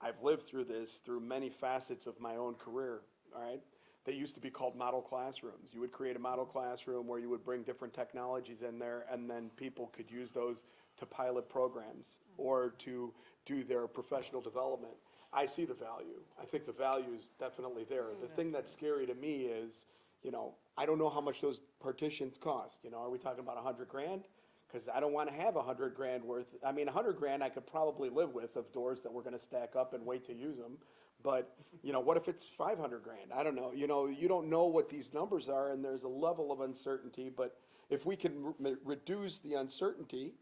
I've lived through this, through many facets of my own career, all right? They used to be called model classrooms. You would create a model classroom where you would bring different technologies in there, and then people could use those to pilot programs or to do their professional development. I see the value. I think the value is definitely there. The thing that's scary to me is, you know, I don't know how much those partitions cost. You know, are we talking about $100 grand? Because I don't want to have $100 grand worth. I mean, $100 grand I could probably live with, of doors that we're going to stack up and wait to use them. But, you know, what if it's 500 grand? I don't know. You know, you don't know what these numbers are, and there's a level of uncertainty. But if we can reduce the uncertainty,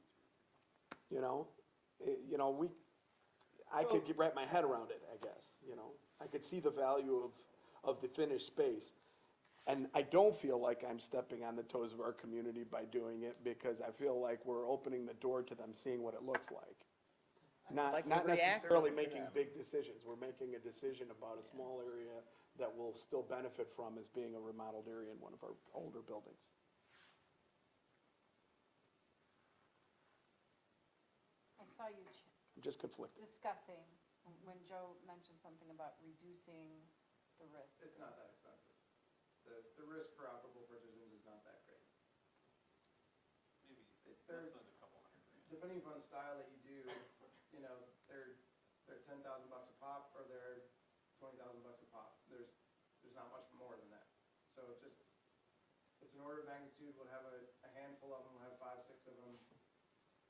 you know, I could wrap my head around it, I guess, you know. I could see the value of the finished space. And I don't feel like I'm stepping on the toes of our community by doing it, because I feel like we're opening the door to them seeing what it looks like. Like Not we're necessarily reacting. making big decisions. We're making a decision about a small area that we'll still benefit from as being a remodeled area in one of our older buildings. I saw you I'm just conflicted. discussing, when Joe mentioned something about reducing the risk. It's not that expensive. The risk for operable partitions is not that great. Maybe They're- less than a couple $100 grand. Depending upon the style that you do, you know, they're $10,000 a pop, or they're $20,000 a pop. There's not much more than that. So it's an order of magnitude. We'll have a handful of them, we'll have 5, 6 of them.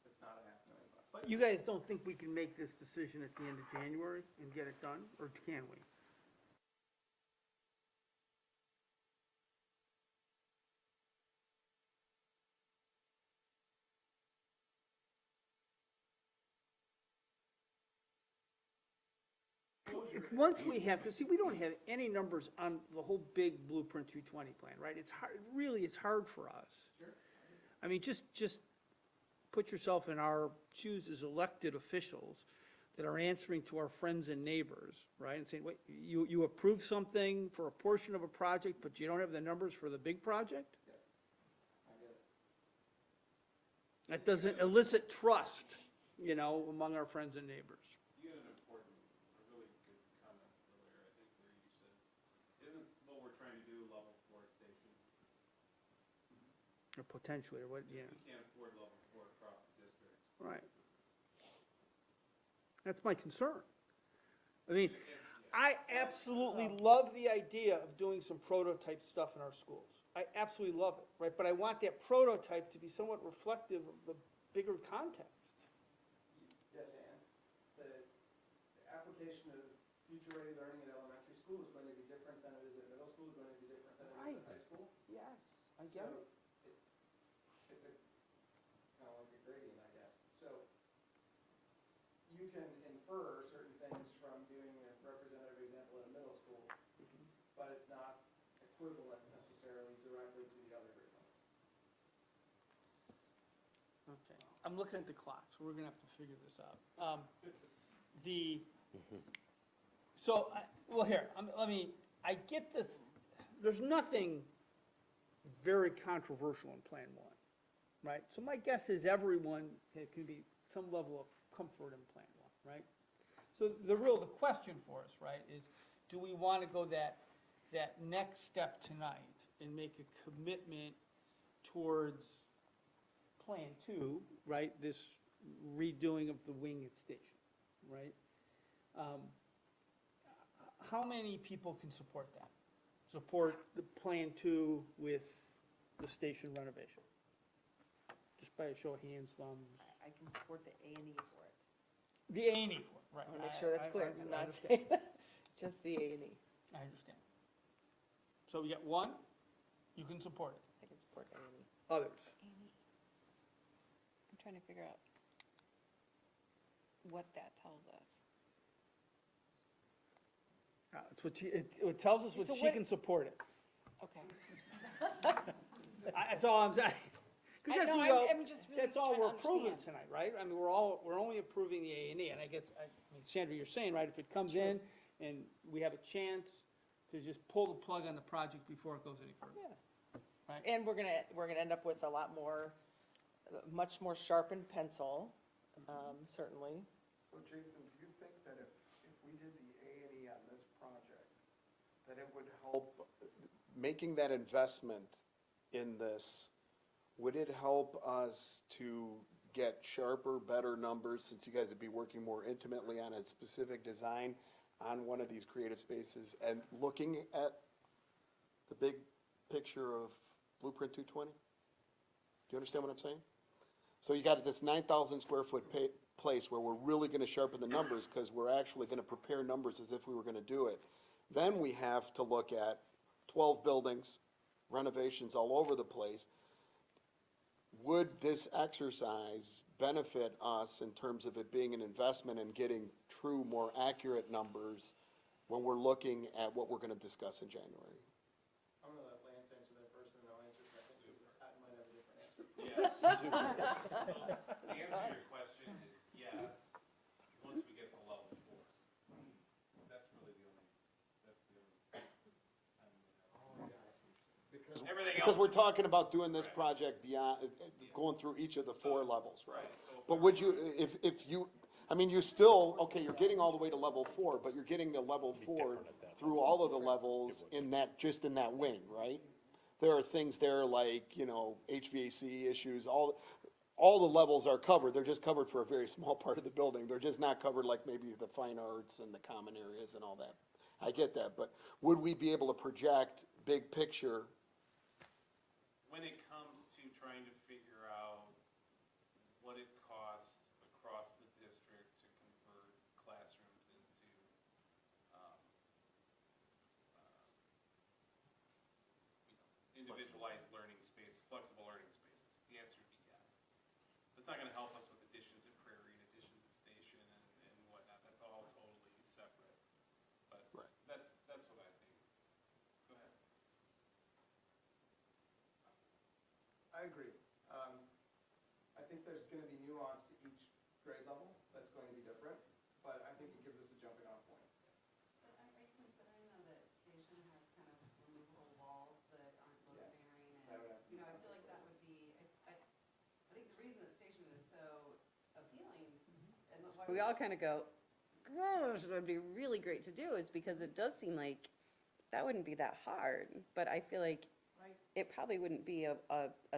It's not $500,000. But you guys don't think we can make this decision at the end of January and get it done, or can we? If, once we have, because see, we don't have any numbers on the whole big Blueprint 220 plan, right? It's hard, really, it's hard for us. Sure. I mean, just put yourself in our shoes as elected officials that are answering to our friends and neighbors, right? And saying, wait, you approve something for a portion of a project, but you don't have the numbers for the big project? I get it. That doesn't elicit trust, you know, among our friends and neighbors. You had an important, a really good comment earlier, I think, where you said, isn't what we're trying to do level 4 at Station? Or potentially, or what, yeah, We can't afford level 4 across the district. right. That's my concern. I mean, I absolutely love the idea of doing some prototype stuff in our schools. I absolutely love it, right? But I want that prototype to be somewhat reflective of the bigger context. application of future-ready learning at elementary school is going to be different than it is at middle school, is going to be different than it is at high school. Yes, I get it. So it's a, kind of like a gradient, I guess. So you can infer certain things from doing a representative example at a middle school, but it's not equivalent necessarily directly to the other grade levels. Okay, I'm looking at the clock, so we're gonna have to figure this out. Well, here, I get this, there's nothing very controversial in Plan 1, right? So my guess is everyone can be some level of comfort in Plan 1, right? So the question for us, right, is do we want to go that next step tonight and make a commitment towards Plan 2, right, this redoing of the wing at Station, right? How many people can support that? Support the Plan 2 with the station renovation? Just by a show of hands, thumbs. I can support the A&E for it. The A&E for it, right. I want to make sure that's clear. I'm not understand. saying just the A&E. I understand. So we got one, you can support it. I can support A&E. Others? I'm trying to figure out what that tells us. It's what it tells us So she what- can support it. Okay. That's all I'm saying. 'Cause I that's know, what I'm just really that's all trying to we're approving understand. tonight, right? I mean, we're only approving the A&E, and I guess, Sandra, you're saying, right, if it comes in and we have a chance to just pull the plug on the project before it goes any further. Yeah. Right. And we're gonna end up with a lot more, much more sharpened pencil, certainly. So Jason, do you think that if we did the A&E on this project, that it would help, making that investment in this, would it help us to get sharper, better numbers, since you guys would be working more intimately on a specific design on one of these creative spaces, and looking at the big picture of Blueprint 220? Do you understand what I'm saying? So you got this 9,000 square foot place where we're really gonna sharpen the numbers, because we're actually gonna prepare numbers as if we were gonna do it. Then we have to look at 12 buildings, renovations all over the place. Would this exercise benefit us in terms of it being an investment and getting true, more accurate numbers when we're looking at what we're gonna discuss in January? I'm gonna let Lance answer that first, and then I'll answer second, because I might have a different answer. Yes. So the answer to your question is yes, once we get to level 4. That's really the only time we have. Everything else Because we're is- talking about doing this Right. project beyond, going through each of the 4 levels, right? Right, so if But would you, if you, I mean, you still, okay, you're getting all the way to level 4, but you're getting to level 4 different at that through all of the levels in that, just in that wing, right? There are things there like, HVAC issues, all the levels are covered, they're just covered for a very small part of the building. They're just not covered like maybe the fine arts and the common areas and all that. I get that, but would we be able to project big picture? When it comes to trying to figure out what it costs across the district to convert classrooms into, individualized learning space, flexible learning spaces, the answer would be yes. It's not gonna help us with additions at Prairie and additions at Station and whatnot, that's all totally separate. But Right. that's what I think. Go ahead. I agree. I think there's gonna be nuance to each grade level, that's going to be different, but I think it gives us a jumping off point. But are you considering though that Station has kind of removable walls that aren't load bearing? That would have to be I feel like that would be, I think the reason that Station is so appealing and why We all kind of go, gosh, it would be really great to do, is because it does seem like that wouldn't be that hard. But I feel like Right. it probably wouldn't be a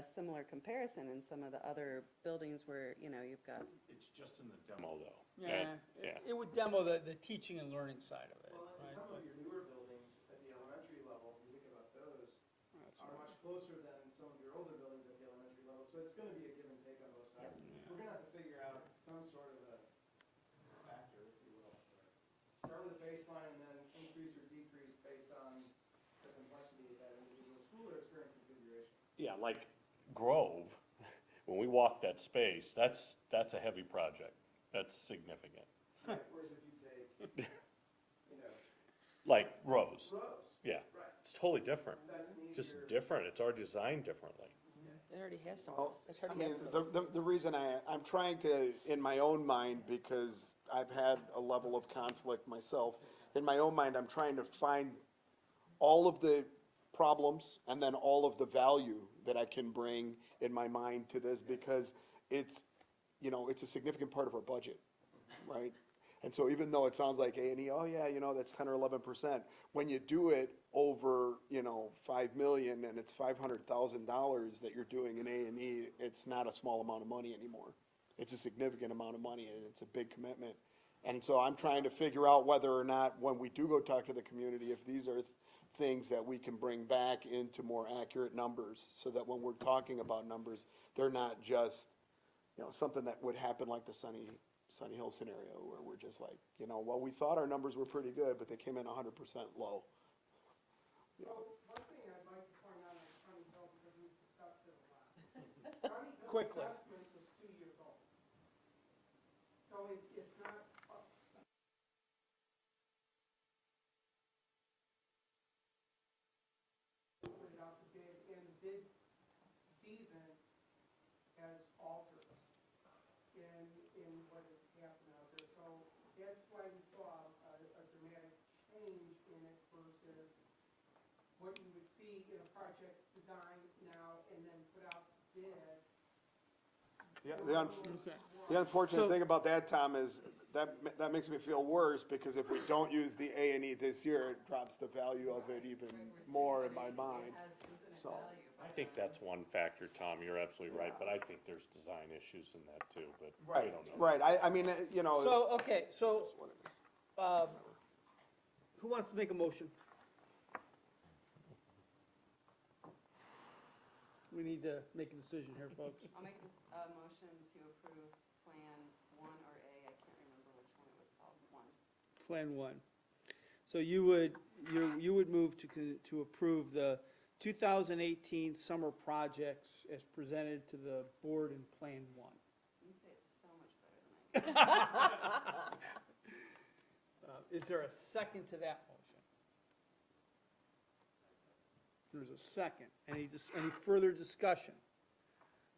similar comparison in some of the other buildings where, you've got. It's just in the demo, though. Yeah, Yeah. it would demo the teaching and learning side of it, Well, and right? some of your newer buildings at the elementary level, if you think about those, are much closer than some of your older buildings at the elementary level, so it's gonna be a give and take on both sides. We're gonna have to figure out some sort of a factor, if you will. baseline and then increase or decrease based on the complexity of that individual school or its current configuration? Yeah, like Grove, when we walk that space, that's a heavy project. That's significant. Right, whereas if you take, you know, Like Rose, Rose, yeah, right, it's totally different. that's an Just easier. different. It's already designed differently. It already has some, Well, it I already mean, has some of those. the reason I'm trying to, in my own mind, because I've had a level of conflict myself, in my own mind, I'm trying to find all of the problems and then all of the value that I can bring in my mind to this, because it's, you know, it's a significant part of our budget, right? And so even though it sounds like A&E, oh yeah, you know, that's 10 or 11%, when you do it over, you know, 5 million and it's $500,000 that you're doing in A&E, it's not a small amount of money anymore. It's a significant amount of money and it's a big commitment. And so I'm trying to figure out whether or not, when we do go talk to the community, if these are things that we can bring back into more accurate numbers, so that when we're talking about numbers, they're not just, you know, something that would happen like the Sunny Hill scenario, where we're just like, you know, well, we thought our numbers were pretty good, but they came in 100% low. You know, Well, one thing I'd like to point out on Sunny Hill, because we've discussed it a lot. Sunny Hill Quickly. investment was 2 years old. So it's not, put it out to bid, and the bid season has altered in what has happened out there. So that's why we saw a dramatic change in it versus what you would see in a project design now and then put out to bid. Yeah, Okay. the unfortunate So- thing about that, Tom, is that makes me feel worse, because if we don't use the A&E this year, it drops the value of it even more in my mind. So, I think that's one factor, Tom. You're absolutely right, but I think there's design issues in that too, but we right, don't know. right, I mean, you know. So, okay, so, it's what it is. who wants to make a motion? We need to make a decision here, folks. I'll make this a motion to approve Plan 1 or A, I can't remember which one it was called, 1. Plan 1. So you would move to approve the 2018 summer projects as presented to the board in Plan 1. You say it so much better than I do. Is there a second to that motion? There's a second. Any further discussion?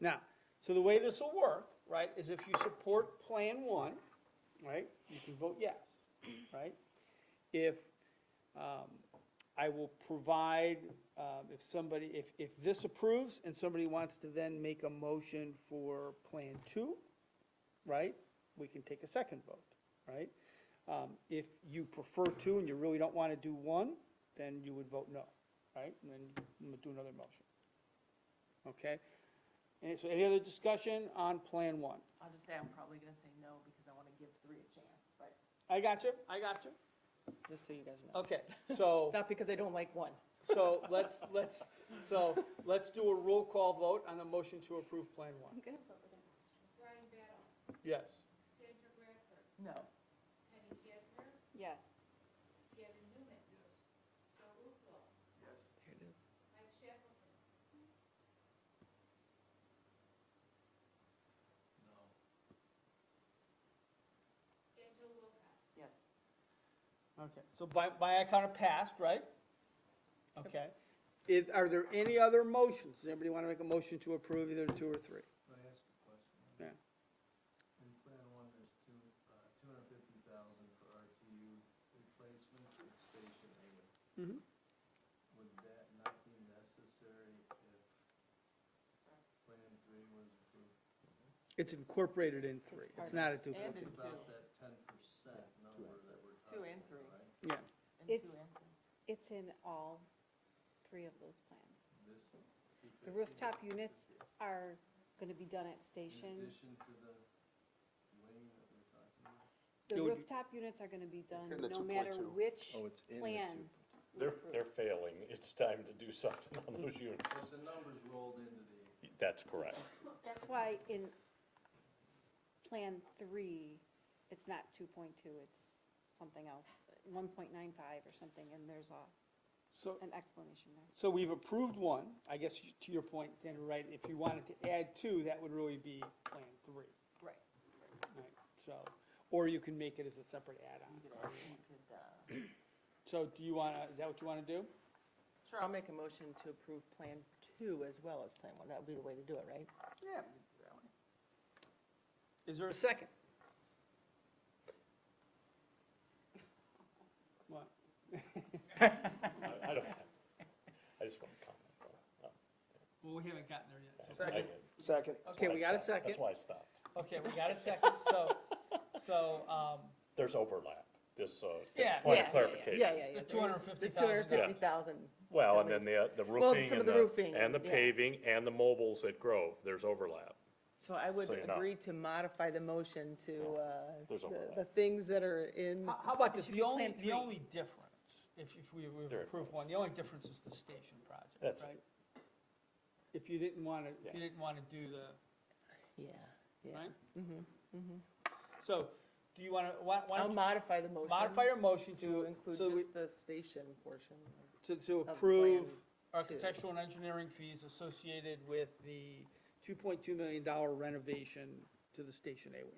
Now, so the way this will work, right, is if you support Plan 1, right, you can vote yes, right? If, I will provide, if this approves and somebody wants to then make a motion for Plan 2, right, we can take a second vote, right? If you prefer 2 and you really don't want to do 1, then you would vote no, right? And then you would do another motion. Okay? And so any other discussion on Plan 1? I'll just say I'm probably gonna say no because I wanna give 3 a chance, but I got you. just so you guys know. Okay, so, Not because I don't like 1. so let's do a roll call vote on the motion to approve Plan 1. I'm gonna vote with an Brian Battle, Yes. Sandra Bradford, No. Penny Kessler, Yes. Kevin Newman. Joe Russo, Yes. There it is. Mike Shackleton, No. Angela Wilcox. Yes. Okay, so by account of passed, right? Okay. Are there any other motions? Does anybody want to make a motion to approve either 2 or 3? Can I ask a question? Yeah. In Plan 1, there's 250,000 for RTU replacements at Station A. Mhm. Would that not be necessary if Plan 3 was approved? It's incorporated in 3. part It's of not a it. And duplicate. It's in about 2. that 10% number that we're 2 talking and about, 3. right? Yeah. And It's- 2 and 3. It's in all 3 of those plans. This The 250 rooftop units are gonna be done at in station. addition to the wing that we're talking about? The It would- rooftop units are gonna be done in the no matter 2.2. which Oh, it's in the plan. we They're approve. failing. It's time to do something on those units. But the numbers rolled into the, That's correct. That's why in Plan 3, it's not 2.2, it's something else. 1.95 or something, and there's So, an explanation there. so we've approved one, I guess to your point, Sandra, right, if you wanted to add two, that would really be Plan 3. Right. Right, so, or you can make it as a separate add-on. So do you wanna, is that what you wanna do? Sure, I'll make a motion to approve Plan 2 as well as Plan 1. That would be the way to do it, right? Yeah. we can do that one. Is there a second? What? I don't have, I just want to comment. Well, we haven't gotten there yet. so- Second. That's Second. Okay, we got a why I stopped. second. That's why I stopped. Okay, we got a second, so, There's overlap, just, Yeah, point Yeah, of clarification. Yeah, yeah, yeah. The There is the 250,000. 250,000. Well, at and then least. the Well, roofing some of and the roofing, and the yeah. paving and the mobiles at Grove, there's overlap. So I would So you know. agree to modify the motion to, There's the overlap. things that are in, How about this, should the be only, Plan the 3. only difference, if we've Very approved close. one, the only difference is the station project, That's it. right? If you didn't wanna, if you didn't wanna do the, yeah, yeah. right? Mm-hmm. So, do you wanna, why I'll don't you modify the motion. modify your motion To to, include so we- just the station portion. to of approve Plan architectural and engineering fees associated with the $2.2 million renovation to the station A wing?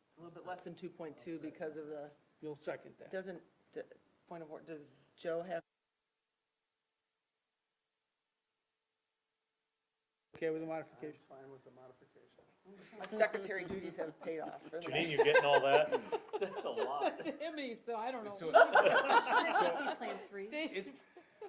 It's a little bit less than 2.2 because of the, You'll second that? doesn't, point of order, does Joe have, Okay with the modification? Fine with the modification. secretary duties have paid off for that? Janine, you getting all that? That's a Just lot. said to him, and he said, I don't know. So, Should it just be Plan 3? Station,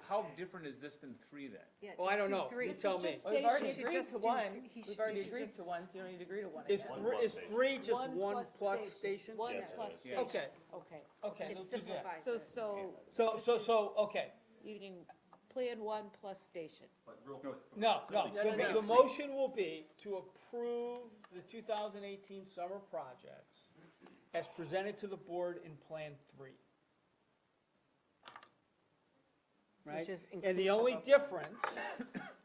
how different is this than 3 then? Yeah, Well, I just don't do know. 3. You It's tell just me. We've already He should agreed just to do one. th- he We've should- already he should agreed just- to one, so you don't need to agree to one Is again. three, is three just one plus station? One Yes, it plus is. station. Okay, Okay. okay, It let's do that. simplifies So, it. so, Okay, you can Plan 1 plus station. But real quick. no, No, no, the no. motion will be to approve the 2018 summer projects as presented to the board in Plan 3. Right? Which is And the inclusive only of- difference,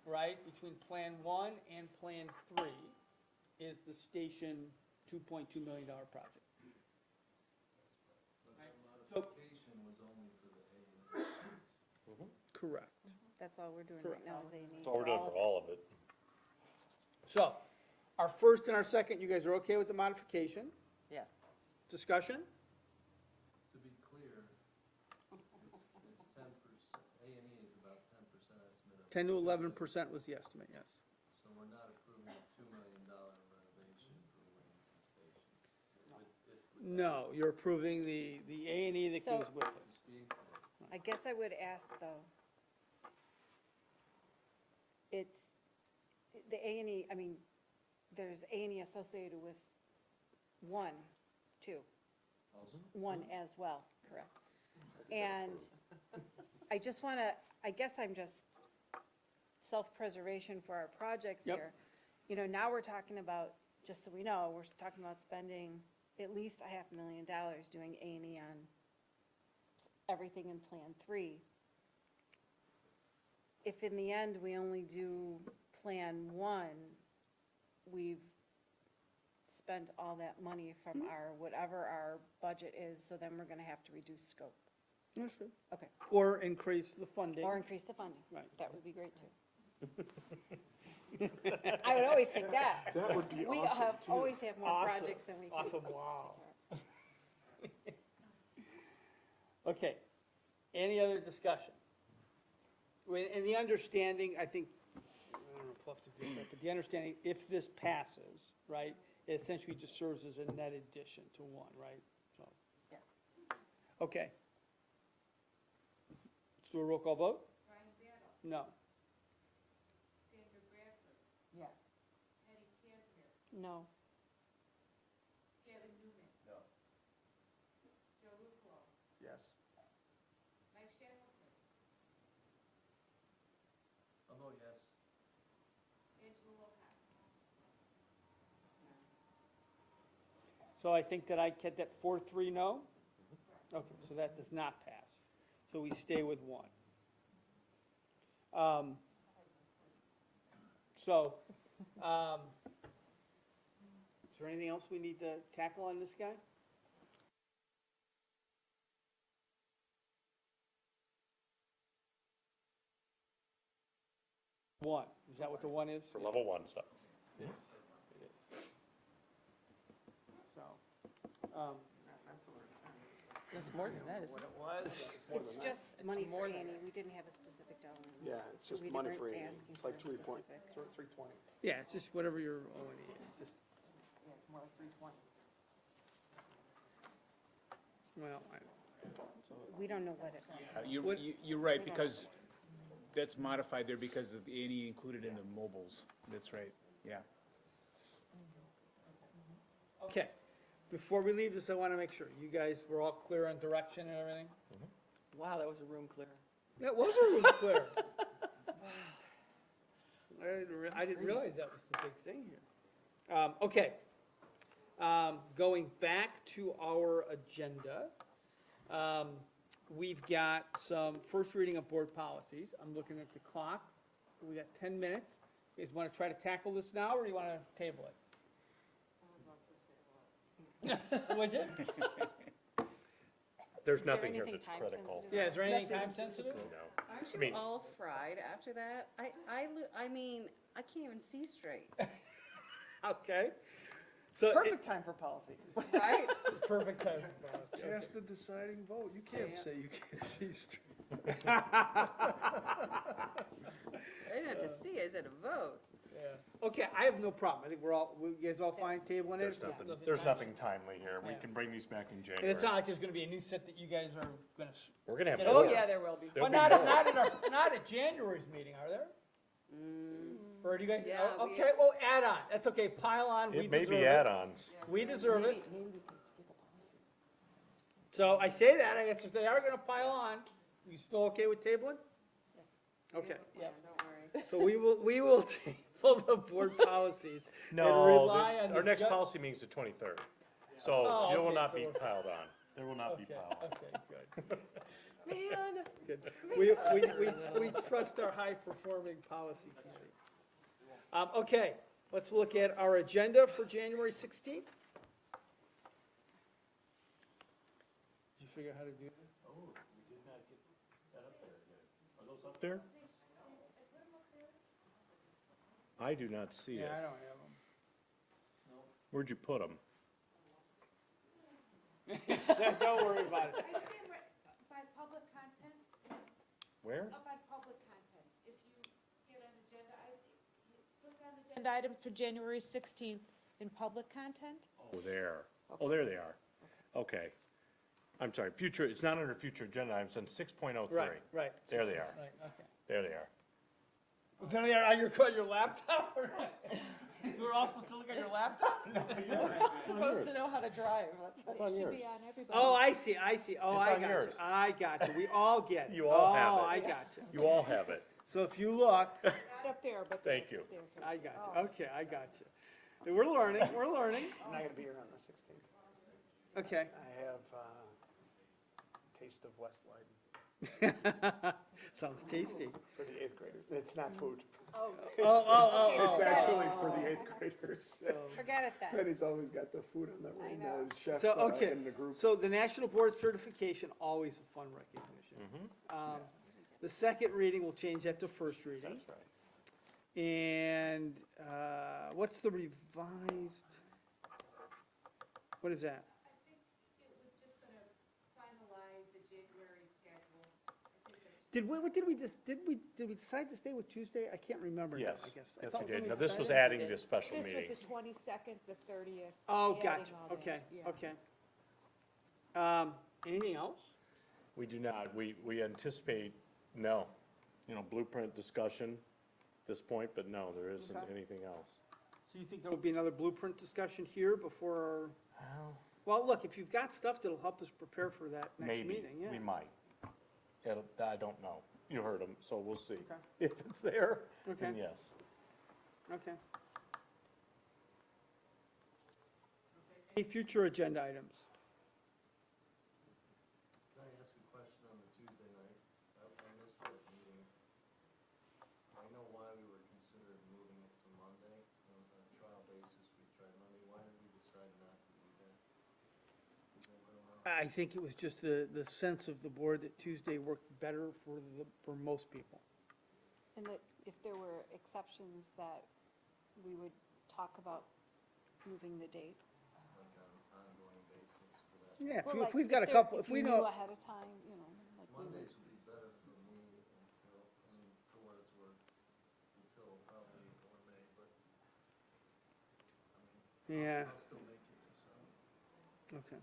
right, between Plan 1 and Plan 3 is the station $2.2 million project. So- Modification was only for the A and Correct. That's all we're doing Correct. right now is A&E. That's all we're doing for all of it. So, our first and our second, you guys are okay with the modification? Yes. Discussion? To be clear, it's 10%, A&E is about 10% estimate of. 10 to 11% was the estimate, yes. So we're not approving a $2 million renovation for Williamson Station. No, you're approving the A and E that So- goes with it. Just being clear. I guess I would ask, though, it's, the A&E, I mean, there's A&E associated with 1, 2, 1 as well, correct? And I just want to, I guess I'm just self-preservation for our projects Yep. here. You know, now we're talking about, just so we know, we're talking about spending at least $500,000 doing A&E on everything in Plan 3. If in the end we only do Plan 1, we've spent all that money from our, whatever our budget is, so then we're gonna have to reduce scope. Understood. Okay. Or increase the funding. Or increase the funding. Right. That would be great, too. I would always take that. That would be We awesome, have, too. always have more Awesome. projects than we can. Awesome, take wow. care of. Okay, any other discussion? And the understanding, I think, I don't know if we'll have to do that, but the understanding, if this passes, right, it essentially just serves as a net addition to 1, right? So. Yes. Okay. Let's do a roll call vote? Brian Battle, No. Sandra Bradford, Yes. Patty Casimir, No. Kevin Newman. No. Joe Rucolo, Yes. Mike Shackleton, I'll vote yes. Angela Wilcox. So I think that I get that 4-3 no? Okay, so that does not pass. So we stay with 1. So, is there anything else we need to tackle on this guy? 1, is that what the 1 is? For level 1 stuff. So, It's more than that, What it was, It's just money for Annie, we didn't have a specific dollar. amount. Yeah, it's just We money weren't for Annie. asking It's like for a 3 point, specific. 320. yeah, it's just whatever your O and E is, just, Yeah, it's more like 320. well, We don't know what it, You're right, because that's modified there because of the A&E included in the mobiles. That's right, yeah. okay. Before we leave this, I want to make sure, you guys were all clear on direction and everything? Wow, that was a room clear. That was a room clear. I didn't realize that was the big thing here. Okay. Going back to our agenda, we've got some first reading of board policies. I'm looking at the clock. We got 10 minutes. You guys want to try to tackle this now, or do you want to table it? Was it? There's Is there nothing here anything that's time critical. sensitive? Yeah, is there anything time sensitive? No. Aren't I mean- you all fried after that? I mean, I can't even see straight, Okay. So, Perfect time for policy. right? perfect time. Cast the deciding vote. You can't say you can't see straight. I didn't have to see, I said a vote. Yeah. Okay, I have no problem. I think you guys all fine tabling it? There's nothing timely here. We can bring these back in And January. it's not like there's gonna be a new set that you guys are gonna. We're gonna have Yeah. more. Oh, yeah, there will be. There'll Well, be more. not at January's meeting, are there? Or do you guys, Yeah, oh, we- okay, well, add on. That's okay, pile on, we It may deserve be it. add-ons. We deserve it. Maybe we can skip a policy. So I say that, I guess if they are gonna pile on, you still okay with tabling? yes. Okay, Yeah, don't worry. so we will table the board policies. and No, rely on our the next ju- policy meeting's the 23rd. Oh, So it will okay, not so be we're- piled on. There will not be Okay, piled on. okay, good. Man. Good. We trust our high-performing policy committee. Okay, let's look at our agenda for January 16th. Did you figure out how to do this? Oh, we did not get that up there yet. Are those up there? I do not see it. Yeah, I don't have them. Where'd you put them? Don't worry about it. I see by public content, Where? up by public content, if you get an agenda, click on agenda items for January 16th in public content. Oh, there. Oh, there they are. Okay. I'm sorry, future, it's not under future agenda items, on 6.03. Right. There they are. Right, okay. There they are. Was there any on your laptop or not? We're all supposed to look at your laptop? Supposed to know how to drive, that's It's on yours. Oh, I see. Oh, It's I on got you. yours. I got you. We all get it. You all have Oh, it. I got you. You all have it. So if you look, Not up there, but. Thank you. I got you. Okay, I got you. We're learning. I'm not gonna be here on the 16th. Okay. I have, Taste of West Leiden Sounds tasty. for the 8th graders. It's not food. Oh, It's actually for the 8th graders. Forget it then. Penny's always got the food on the, in the chef, So, okay, in the group. so the National Board Certification, always a fun recognition. The second reading, we'll change that to first reading. That's right. And, what's the revised? What is that? I think it was just gonna finalize the January schedule. I think that's. Did we decide to stay with Tuesday? I can't remember now, Yes, I guess. I yes, thought we did. when Now, this was decided- adding to special This meetings. was the 22nd, the 30th. Oh, adding gotcha, all that, okay, yeah. okay. Anything else? We do not. We anticipate, no, blueprint discussion at this point, but no, there isn't Okay. anything else. So you think there will be another blueprint discussion here before, well, look, if you've got stuff that'll help us prepare for that next Maybe, meeting, yeah. we might. I don't know. You heard them, so we'll see. Okay. If it's there, Okay. then yes. Okay. Any future agenda items? Can I ask a question on the Tuesday night? I missed that meeting. I know why we were considering moving it to Monday. On a trial basis, we tried Monday. Why did we decide not to do that? Is that going on? I think it was just the sense of the board that Tuesday worked better for most people. And that if there were exceptions, that we would talk about moving the date? Like on an ongoing basis for that. Yeah, Well, if like, we've got a there- couple, if we you know. knew ahead of time, you know, like we would. Mondays would be better for me until, I mean, for what it's worth, until probably May, but, I mean, Yeah, I'll still make it to some. okay.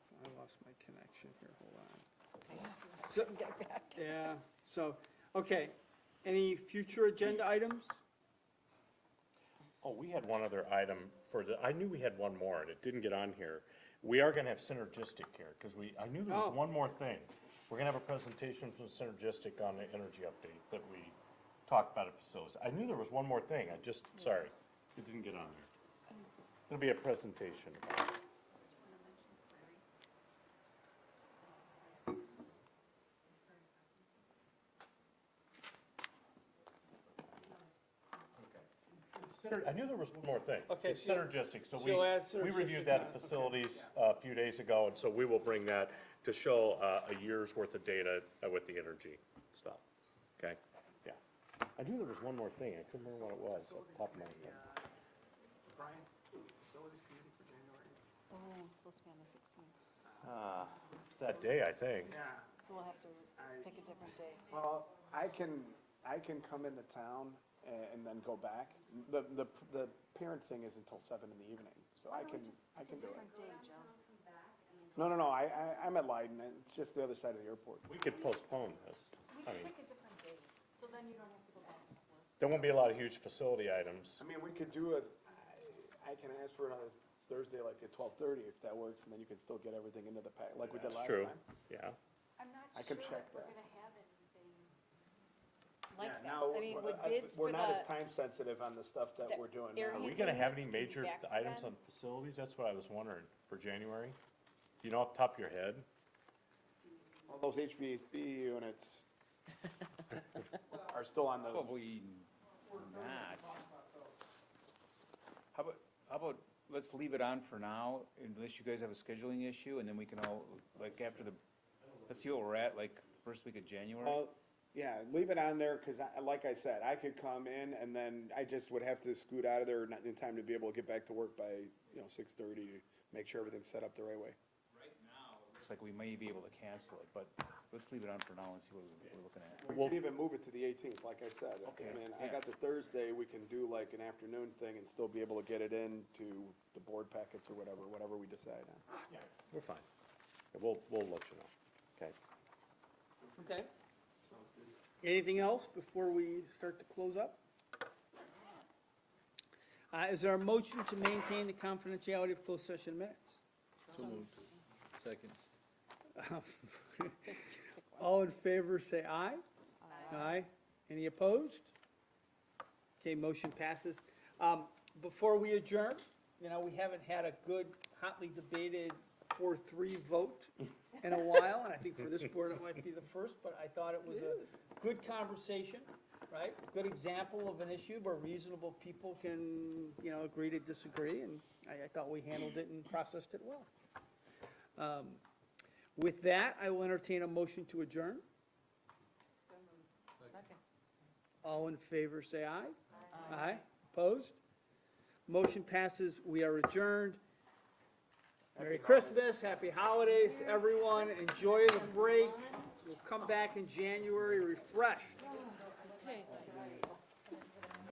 So I lost my connection here, hold on. So, yeah, so, okay, any future agenda items? Oh, we had one other item for the, I knew we had one more, and it didn't get on here. We are gonna have Synergistic here, because I knew there was Oh. one more thing. We're gonna have a presentation from Synergistic on the energy update that we talked about at facilities. I knew there was one more thing, sorry, it didn't get on there. It'll be a presentation. I knew there was one more thing. Okay, It's so- synergistic, so she'll add we reviewed synergistic that on at it. facilities a few days ago, and so we will bring that to show a year's worth of data with the energy stuff. Okay? Yeah. I knew there was one more thing, I couldn't remember what it was, off the top of my head. Brian, facilities committee for January. Oh, it's supposed to be on the 16th, It's that day, I think. Yeah. so we'll have to pick a different day. Well, I can come into town and then go back. The parent thing is until 7 in the evening, so I can do it. Different day, Joe. No, I'm at Leiden, it's just the other side of the airport. We could postpone this. We I can mean, pick a different date, so then you don't have to go back and forth. there won't be a lot of huge facility items. I mean, we could do it, I can ask for another Thursday, like at 12:30, if that works, and then you can still get everything into the pack, like we did That's last true. time. Yeah. I'm not I sure can that check we're that. gonna have anything like Yeah, that. now, I mean, with bids we're for not as the, time sensitive on the stuff that the we're doing air now. Are we handling gonna have units any can be major back items then. on facilities? That's what I was wondering for January. Do you know off the top of your head? All those HVAC units are still on the, Probably not. How about, let's leave it on for now, unless you guys have a scheduling issue, and then we can all, like, after the, let's see what we're at, like, first week of January? yeah, leave it on there, because like I said, I could come in and then I just would have to scoot out of there not in time to be able to get back to work by, 6:30 to make sure everything's set up the right way. Right now, it looks like we may be able to cancel it, but let's leave it on for now and see what we're looking at. We could even move it to the 18th, like I said. Okay, I mean, I yeah. got the Thursday, we can do like an afternoon thing and still be able to get it into the board packets or whatever we decide on. Yeah. We're fine. Yeah, we'll let you know. Okay. Okay. Anything else before we start to close up? Is there a motion to maintain the confidentiality of closed session minutes? So moved. Second. All in favor, say aye. Aye. Any opposed? Okay, motion passes. Before we adjourn, we haven't had a good hotly debated 4-3 vote in a while, and I think for this board it might be the first, but I thought it was a good conversation, right? Good example of an issue where reasonable people can, agree to disagree, and I thought we handled it and processed it well. With that, I will entertain a motion to adjourn. So moved. Second. All in favor, say aye. Aye. Opposed? Motion passes. We are adjourned. Merry Christmas, happy holidays to everyone. Enjoy the break. We'll come back in January refreshed. Okay.